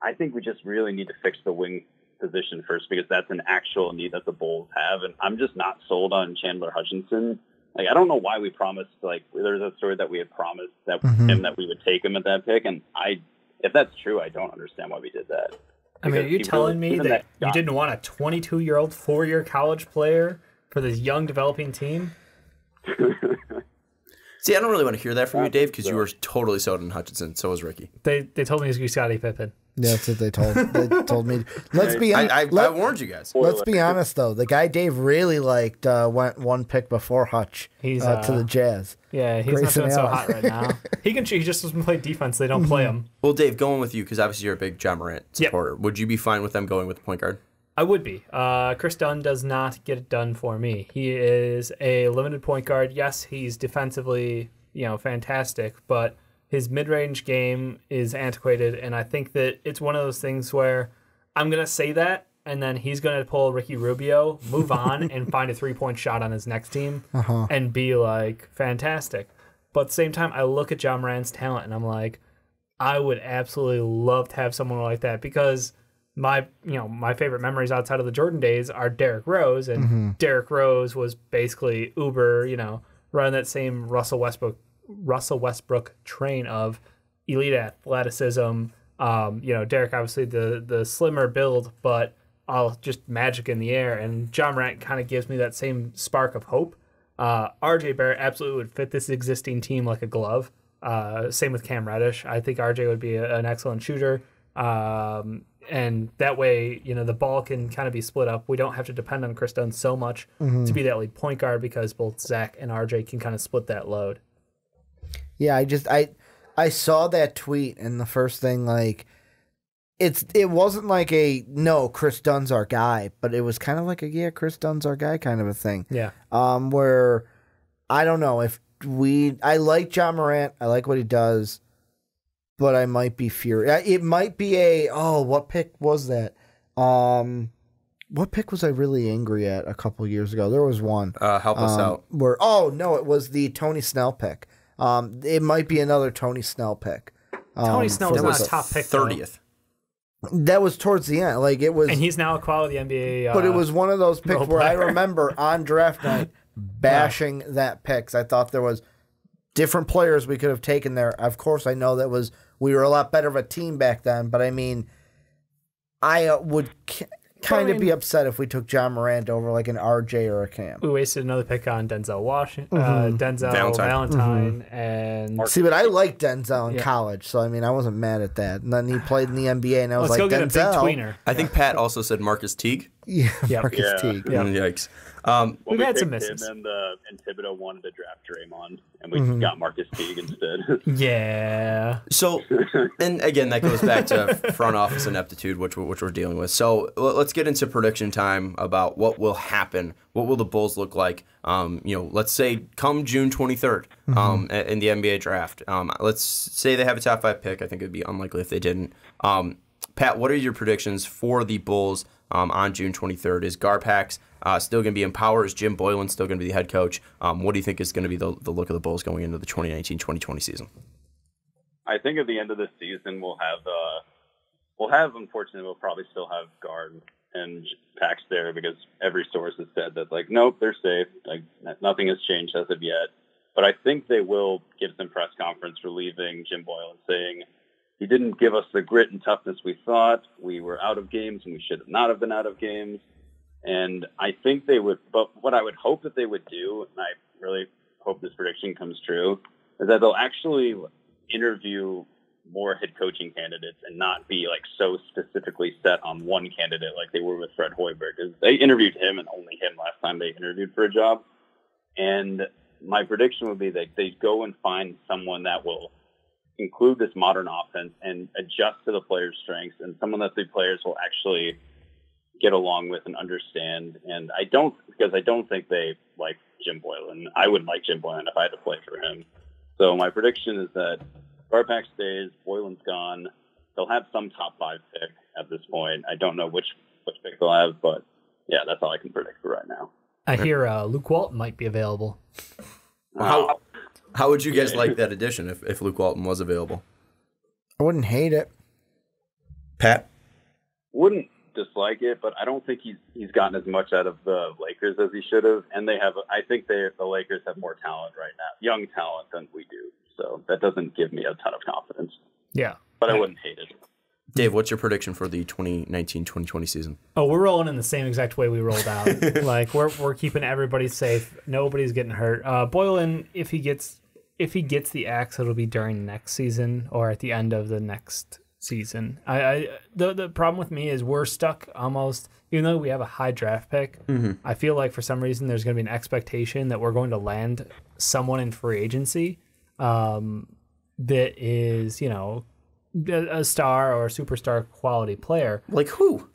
S6: I think we just really need to fix the wing position first, because that's an actual need that the Bulls have. And I'm just not sold on Chandler Hutchinson. Like, I don't know why we promised, like, there's a story that we had promised that that we would take him at that pick. And if that's true, I don't understand why we did that.
S4: I mean, are you telling me that you didn't want a 22-year-old 4-year college player for this young developing team?
S2: See, I don't really want to hear that from you, Dave, because you were totally sold on Hutchinson. So was Ricky.
S4: They told me he was Scottie Pippen.
S3: Yeah, that's what they told me. Let's be honest.
S2: I warned you guys.
S3: Let's be honest, though. The guy Dave really liked went 1 pick before Hutch to the Jazz.
S4: Yeah, he's not doing so hot right now. He can shoot. He just doesn't play defense. They don't play him.
S2: Well, Dave, going with you, because obviously you're a big Ja Morant supporter. Yep. Would you be fine with them going with the point guard?
S4: I would be. Chris Dunn does not get it done for me. He is a limited point guard. Yes, he's defensively, fantastic, but his mid-range game is antiquated, and I think that it's one of those things where I'm going to say that, and then he's going to pull Ricky Rubio, move on, and find a 3-point shot on his next team, and be, like, fantastic. But at the same time, I look at Ja Morant's talent, and I'm like, I would absolutely love to have someone like that, because my favorite memories outside of the Jordan days are Derrick Rose, and Derrick Rose was basically uber, running that same Russell Westbrook train of elite athleticism. Derek obviously the slimmer build, but all just magic in the air. And Ja Morant kind of gives me that same spark of hope. RJ Barrett absolutely would fit this existing team like a glove. Same with Cam Reddish. I think RJ would be an excellent shooter. And that way, the ball can kind of be split up. We don't have to depend on Chris Dunn so much to be that lead point guard, because both Zach and RJ can kind of split that load.
S3: Yeah, I saw that tweet, and the first thing, like, it wasn't like no, Chris Dunn's our guy, but it was kind of like Chris Dunn's our guy kind of a thing. Yeah. Where I don't know if I like Ja Morant, I like what he does, but I might be furious. It might be what pick was that? What pick was I really angry at a couple years ago? There was one.
S2: Help us out.
S3: It was the Tony Snell pick. It might be another Tony Snell pick.
S4: Tony Snell was not a top pick.
S2: 30th.
S3: That was towards the end. Like it was,
S4: And he's now a quality NBA.
S3: but it was one of those picks
S4: role
S3: where I
S4: player.
S3: remember on draft night bashing that pick. 'Cause I thought there was different players we could have taken there. Of course, I know we were a lot better of a team back then, but I mean, I would kind of be upset if we took John Morant over like an RJ or a Cam.
S4: We wasted another pick on Denzel Washington, Denzel Valentine, and
S3: See, but I liked Denzel in college, so I mean, I wasn't mad at that. And then he played in the NBA, and I was
S4: let's
S3: like,
S4: go get
S3: Denzel.
S4: a big tweener.
S2: I think Pat also said Marcus Teague.
S3: Yeah,
S4: Yep.
S3: Marcus
S6: Yeah.
S3: Teague.
S4: Yeah.
S2: Yikes.
S6: When
S4: We've
S6: we
S4: had some
S6: picked
S4: misses.
S6: him and Thibodeau wanted to draft Draymond, and we got Marcus Teague instead.
S4: Yeah.
S2: So, and again, that goes back to front office ineptitude, which we're dealing with. So let's get into prediction time about what will happen. What will the Bulls look like? Let's say come June 23rd in the NBA draft. Let's say they have a top 5 pick. I think it would be unlikely if they didn't. Pat, what are your predictions for the Bulls on June 23rd? Is GarPax still going to be in power? Is Jim Boylan still going to be the head coach? What do you think is going to be the look of the Bulls going into the 2019-2020 season?
S6: I think at the end of the season we'll probably still have Guard and Pax there because every source has said that like nope, they're safe. Like nothing has changed as of yet. But I think they will give some press conference relieving Jim Boylan, saying he didn't give us the grit and toughness we thought. We were out of games and we should not have been out of games. And I think they would, but what I would hope that they would do, and I really hope this prediction comes true, is that they'll actually interview more head coaching candidates and not be like so specifically set on one candidate like they were with Fred Hoiberg. Because they interviewed him and only him last time they interviewed for a job. And my prediction would be that they go and find someone that will include this modern offense and adjust to the players' strengths, and someone that the players will actually get along with and understand. And I don't think they like Jim Boylan. I would like Jim Boylan if I had to play for him. So my prediction is that GarPax stays, Boylan's gone. They'll have some top 5 pick at this point. I don't know which pick they'll have, but yeah, that's all I can predict for right now.
S4: I hear Luke Walton might be available.
S2: How would you guys like that addition if Luke Walton was available?
S3: I wouldn't hate it.
S2: Pat?
S6: Wouldn't dislike it, but I don't think he's gotten as much out of the Lakers as he should have. And I think the Lakers have more talent right now, young talent, than we do. So that doesn't give me a ton of confidence.
S4: Yeah.
S6: But I wouldn't hate it.
S2: Dave, what's your prediction for the 2019-2020 season?
S4: Oh, we're rolling in the same exact way we rolled out. Like we're keeping everybody safe. Nobody's getting hurt. Boylan, if he gets the axe, it'll be during next season or at the end of the next season. The problem with me is we're stuck almost, even though we have a high draft pick, I feel like for some reason there's going to be an expectation that we're going to land someone in free agency that is, a star or a superstar quality player.
S2: Like who?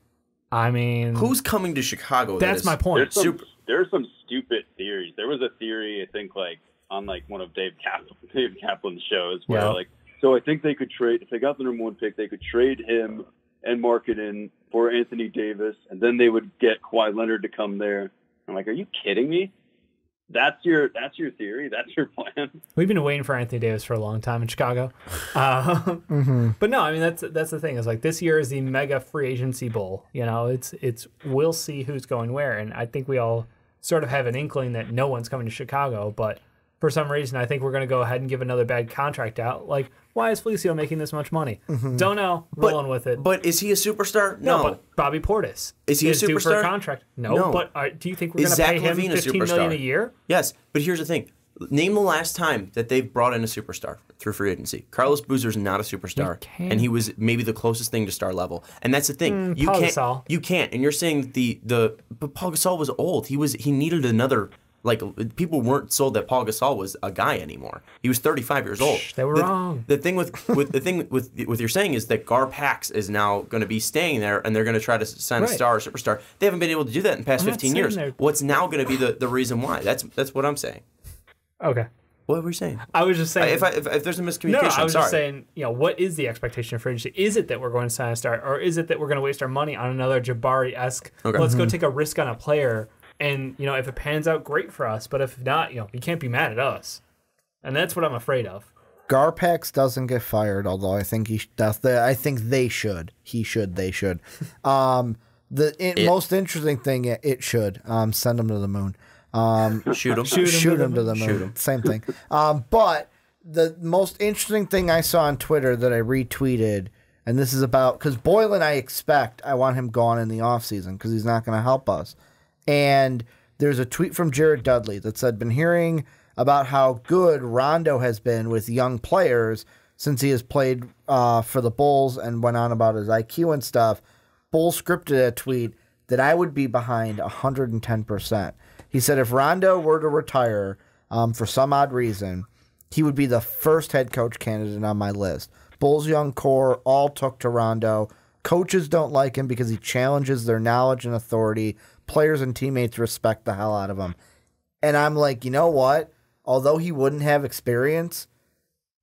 S4: I mean,
S2: Who's coming to Chicago?
S4: that's my point.
S6: There's some stupid theories. There was a theory, I think, like on like one of Dave Kaplan's shows where so I think they could trade, if they got the number 1 pick, they could trade him and Markkanen for Anthony Davis, and then they would get Kawhi Leonard to come there. I'm like, are you kidding me? That's your theory? That's your plan?
S4: We've been waiting for Anthony Davis for a long time in Chicago. But no, I mean, that's the thing is like this year is the mega free agency bowl. It's we'll see who's going where. And I think we all sort of have an inkling that no one's coming to Chicago, but for some reason, I think we're going to go ahead and give another bad contract out. Like, why is Felicio making this much money? Don't know. Rolling with it.
S2: But is he a superstar?
S4: No. But Bobby Portis
S2: is he a
S4: due for
S2: superstar?
S4: a contract? No. But do you think we're going to
S2: Zach
S4: pay him
S2: LaVine
S4: $15 million a year?
S2: Yes, but here's the thing. Name the last time that they've brought in a superstar through free agency. Carlos Boozer's not a superstar, and he was maybe the closest thing to star level. And that's the thing.
S4: Paul Gasol.
S2: You can't. And you're saying but Paul Gasol was old. He needed another. Like, people weren't sold that Paul Gasol was a guy anymore. He was 35 years old.
S4: They were wrong.
S2: The thing with you're saying is that GarPax is now going to be staying there, and they're going to try to sign a star or superstar. They haven't been able to do that in the past 15 years. What's now going to be the reason why? That's what I'm saying.
S4: Okay.
S2: What were you saying?
S4: I was just saying.
S2: If there's a miscommunication,
S4: I was
S2: sorry.
S4: just saying, what is the expectation for agency? Is it that we're going to sign a star, or is it that we're going to waste our money on another Jabari-esque, let's go take a risk on a player, and, if it pans out, great for us, but if not, you can't be mad at us. And that's what I'm afraid of.
S3: GarPax doesn't get fired, although I think he does. I think they should. He should. They should. Most interesting thing, it should send him to the moon.
S2: Shoot him.
S3: Shoot him to the moon. Same thing. But the most interesting thing I saw on Twitter that I retweeted, and this is about, because Boylan, I want him gone in the offseason because he's not going to help us. And there's a tweet from Jared Dudley that said, been hearing about how good Rondo has been with young players since he has played for the Bulls, and went on about his IQ and stuff. Bulls scripted a tweet that I would be behind 110%. He said if Rondo were to retire for some odd reason, he would be the first head coach candidate on my list. Bulls' young core all took to Rondo. Coaches don't like him because he challenges their knowledge and authority. Players and teammates respect the hell out of him. And I'm like, you know what? Although he wouldn't have experience,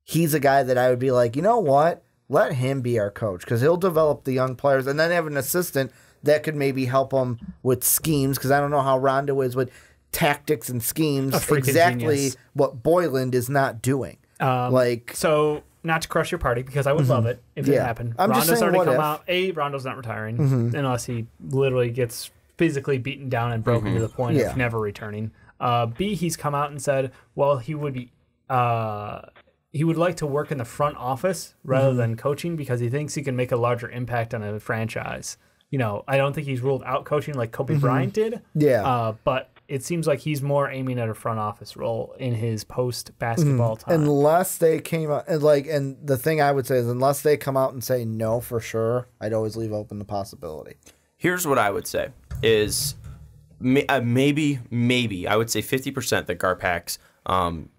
S3: he's a guy that I would be like, you know what? Let him be our coach because he'll develop the young players and then have an assistant that could maybe help him with schemes, because I don't know how Rondo is with tactics and schemes. Exactly genius. What Boylan is not doing.
S4: So not to crush your party, because I would love it if it happened. Rondo's already come out. Rondo's not retiring unless he literally gets physically beaten down and broken to the point of never returning. B, he's come out and said, well, he would like to work in the front office rather than coaching because he thinks he can make a larger impact on a franchise. You know, I don't think he's ruled out coaching like Kobe Bryant did.
S3: Yeah.
S4: But it seems like he's more aiming at a front office role in his post-basketball time.
S3: Unless they came out, and the thing I would say is unless they come out and say no for sure, I'd always leave open the possibility.
S2: Here's what I would say is maybe I would say 50% that GarPax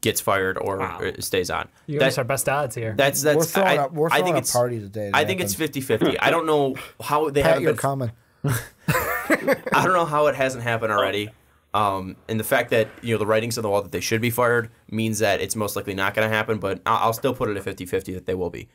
S2: gets fired or stays on.
S4: That's our best odds here.
S3: We're throwing a party today.
S2: I think it's 50-50. I don't know how they haven't been
S3: coming.
S2: I don't know how it hasn't happened already. And the fact that the writings on the wall that they should be fired means that it's most likely not going to happen, but I'll still put it at 50-50 that they will be.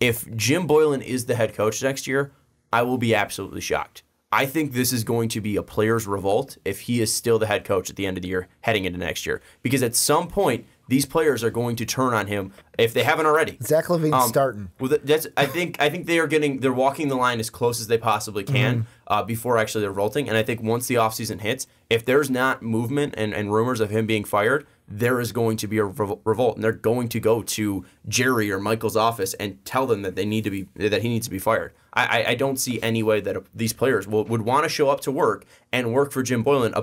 S2: If Jim Boylan is the head coach next year, I will be absolutely shocked. I think this is going to be a player's revolt if he is still the head coach at the end of the year heading into next year. Because at some point, these players are going to turn on him if they haven't already.
S3: Zach LaVine's starting.
S2: Well, I think they're walking the line as close as they possibly can before actually they're revolting. And I think once the offseason hits, if there's not movement and rumors of him being fired, there is going to be a revolt, and they're going to go to Jerry or Michael's office and tell them that he needs to be fired. I don't see any way that these players would want to show up to work and work for Jim Boylan, a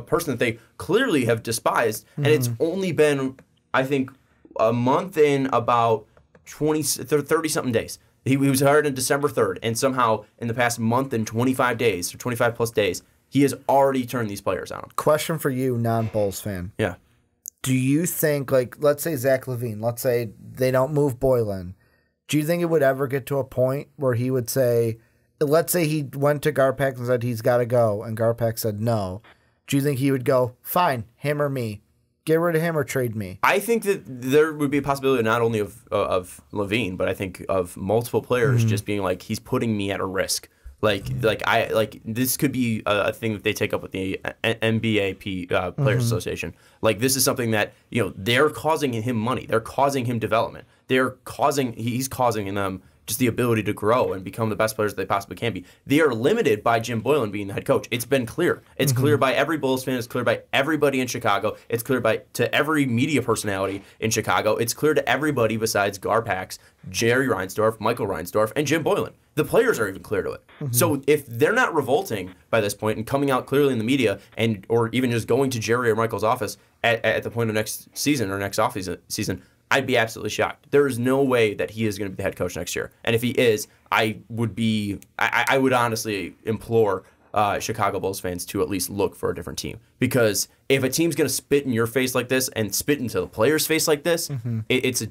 S2: person that they clearly have despised, and it's only been, I think, a month and about 30-something days. He was hired on December 3rd, and somehow in the past month and 25 days, or 25-plus days, he has already turned these players on him.
S3: Question for you, non-Bulls fan.
S2: Yeah.
S3: Do you think, let's say Zach LaVine, let's say they don't move Boylan, do you think it would ever get to a point where he would say, let's say he went to GarPax and said he's got to go, and GarPax said no, do you think he would go, fine, him or me? Get rid of him or trade me?
S2: I think that there would be a possibility not only of LaVine, but I think of multiple players just being like, he's putting me at a risk. This could be a thing that they take up with the NBA Players Association. Like, this is something that they're causing him money, they're causing him development, he's causing them just the ability to grow and become the best players that they possibly can be. They are limited by Jim Boylan being the head coach. It's been clear. It's clear by every Bulls fan. It's clear by everybody in Chicago. It's clear to every media personality in Chicago. It's clear to everybody besides GarPax, Jerry Reinsdorf, Michael Reinsdorf, and Jim Boylan. The players are even clear to it. So if they're not revolting by this point and coming out clearly in the media, or even just going to Jerry or Michael's office at the point of next season or next off-season, I'd be absolutely shocked. There is no way that he is going to be the head coach next year. And if he is, I would honestly implore Chicago Bulls fans to at least look for a different team. Because if a team's going to spit in your face like this and spit into the player's face like this, it's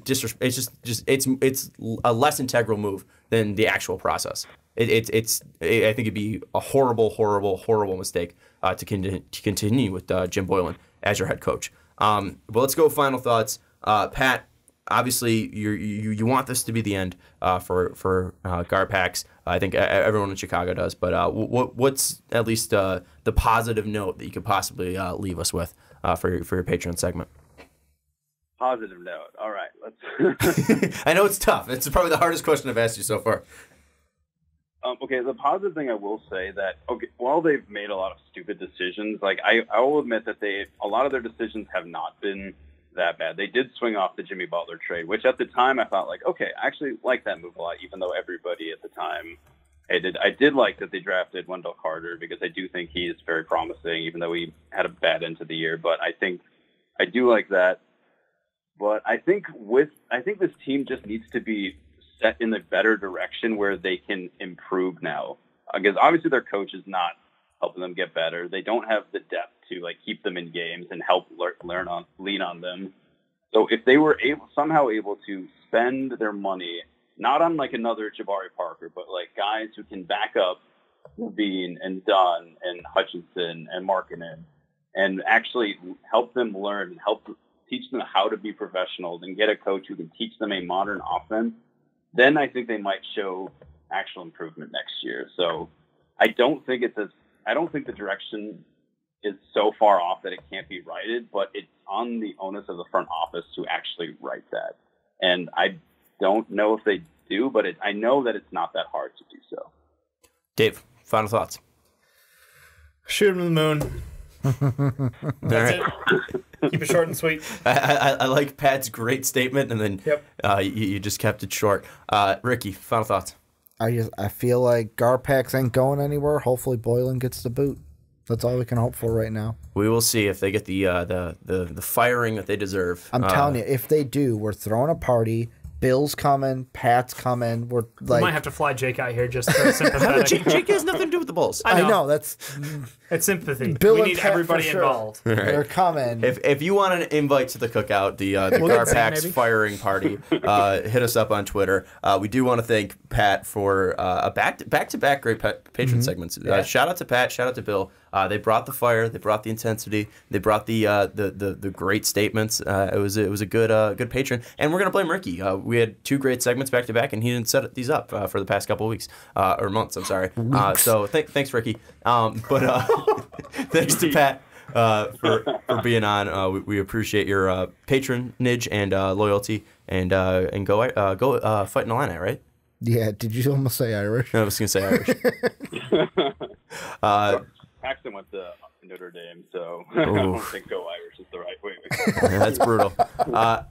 S2: a less integral move than the actual process. I think it'd be a horrible, horrible, horrible mistake to continue with Jim Boylan as your head coach. But let's go final thoughts. Pat, obviously you want this to be the end for GarPax. I think everyone in Chicago does. But what's at least the positive note that you could possibly leave us with for your Patreon segment?
S6: Positive note. All right, let's.
S2: I know it's tough. It's probably the hardest question I've asked you so far.
S6: Okay, the positive thing I will say that while they've made a lot of stupid decisions, like I will admit that a lot of their decisions have not been that bad. They did swing off the Jimmy Butler trade, which at the time I thought like, okay, I actually like that move a lot, even though everybody at the time hated. I did like that they drafted Wendell Carter because I do think he is very promising, even though he had a bad end to the year. But I do like that. But I think this team just needs to be set in a better direction where they can improve now. Because obviously their coach is not helping them get better. They don't have the depth to like keep them in games and help lean on them. So if they were somehow able to spend their money, not on like another Jabari Parker, but like guys who can back up Levine and Dunn and Hutchinson and Markkanen and actually help them learn and teach them how to be professionals and get a coach who can teach them a modern offense, then I think they might show actual improvement next year. So I don't think the direction is so far off that it can't be righted, but it's on the onus of the front office to actually right that. And I don't know if they do, but I know that it's not that hard to do so.
S2: Dave, final thoughts.
S4: Shoot him to the moon. That's it. Keep it short and sweet.
S2: I like Pat's great statement, and then you just kept it short. Ricky, final thoughts.
S3: I feel like GarPax ain't going anywhere. Hopefully Boylan gets the boot. That's all we can hope for right now.
S2: We will see if they get the firing that they deserve.
S3: I'm telling you, if they do, we're throwing a party. Bill's coming, Pat's coming. We
S4: might have to fly Jake out here just for sympathetic.
S2: Jake has nothing to do with the Bulls.
S3: I know that's
S4: it's sympathy.
S3: Bill
S4: we
S3: and
S4: need
S3: Pat
S4: everybody
S3: for sure.
S4: involved.
S3: Right. They're coming.
S2: If you want an invite to the cookout, the GarPax firing party, hit us up on Twitter. We do want to thank Pat for a back-to-back great patron segments. Shout out to Pat. Shout out to Bill. They brought the fire. They brought the intensity. They brought the great statements. It was a good patron. And we're gonna blame Ricky. We had 2 great segments back to back, and he didn't set these up for the past couple of weeks or months. I'm sorry. So thanks, Ricky. But thanks to Pat for being on. We appreciate your patronage and loyalty. And go fight in Illini, right?
S3: Yeah. Did you almost say Irish?
S2: No, I was gonna say Irish.
S6: Paxton went to Notre Dame, so I don't think go Irish is the right way.
S2: That's brutal.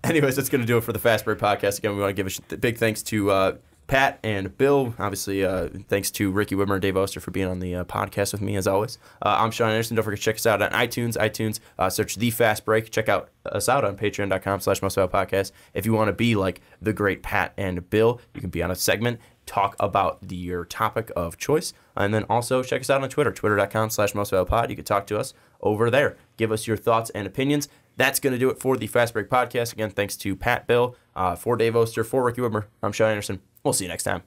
S2: Anyways, that's going to do it for the Fast Break Podcast. Again, we want to give a big thanks to Pat and Bill. Obviously, thanks to Ricky Widmer and Dave Oster for being on the podcast with me, as always. I'm Sean Anderson. Don't forget to check us out on iTunes. Search The Fast Break. Check us out on patreon.com/mostofoupodcast. If you want to be like the great Pat and Bill, you can be on a segment. Talk about your topic of choice. And then also check us out on Twitter, twitter.com/mostofouPod. You can talk to us over there. Give us your thoughts and opinions. That's going to do it for the Fast Break Podcast. Again, thanks to Pat, Bill, for Dave Oster, for Ricky Widmer. I'm Sean Anderson. We'll see you next time.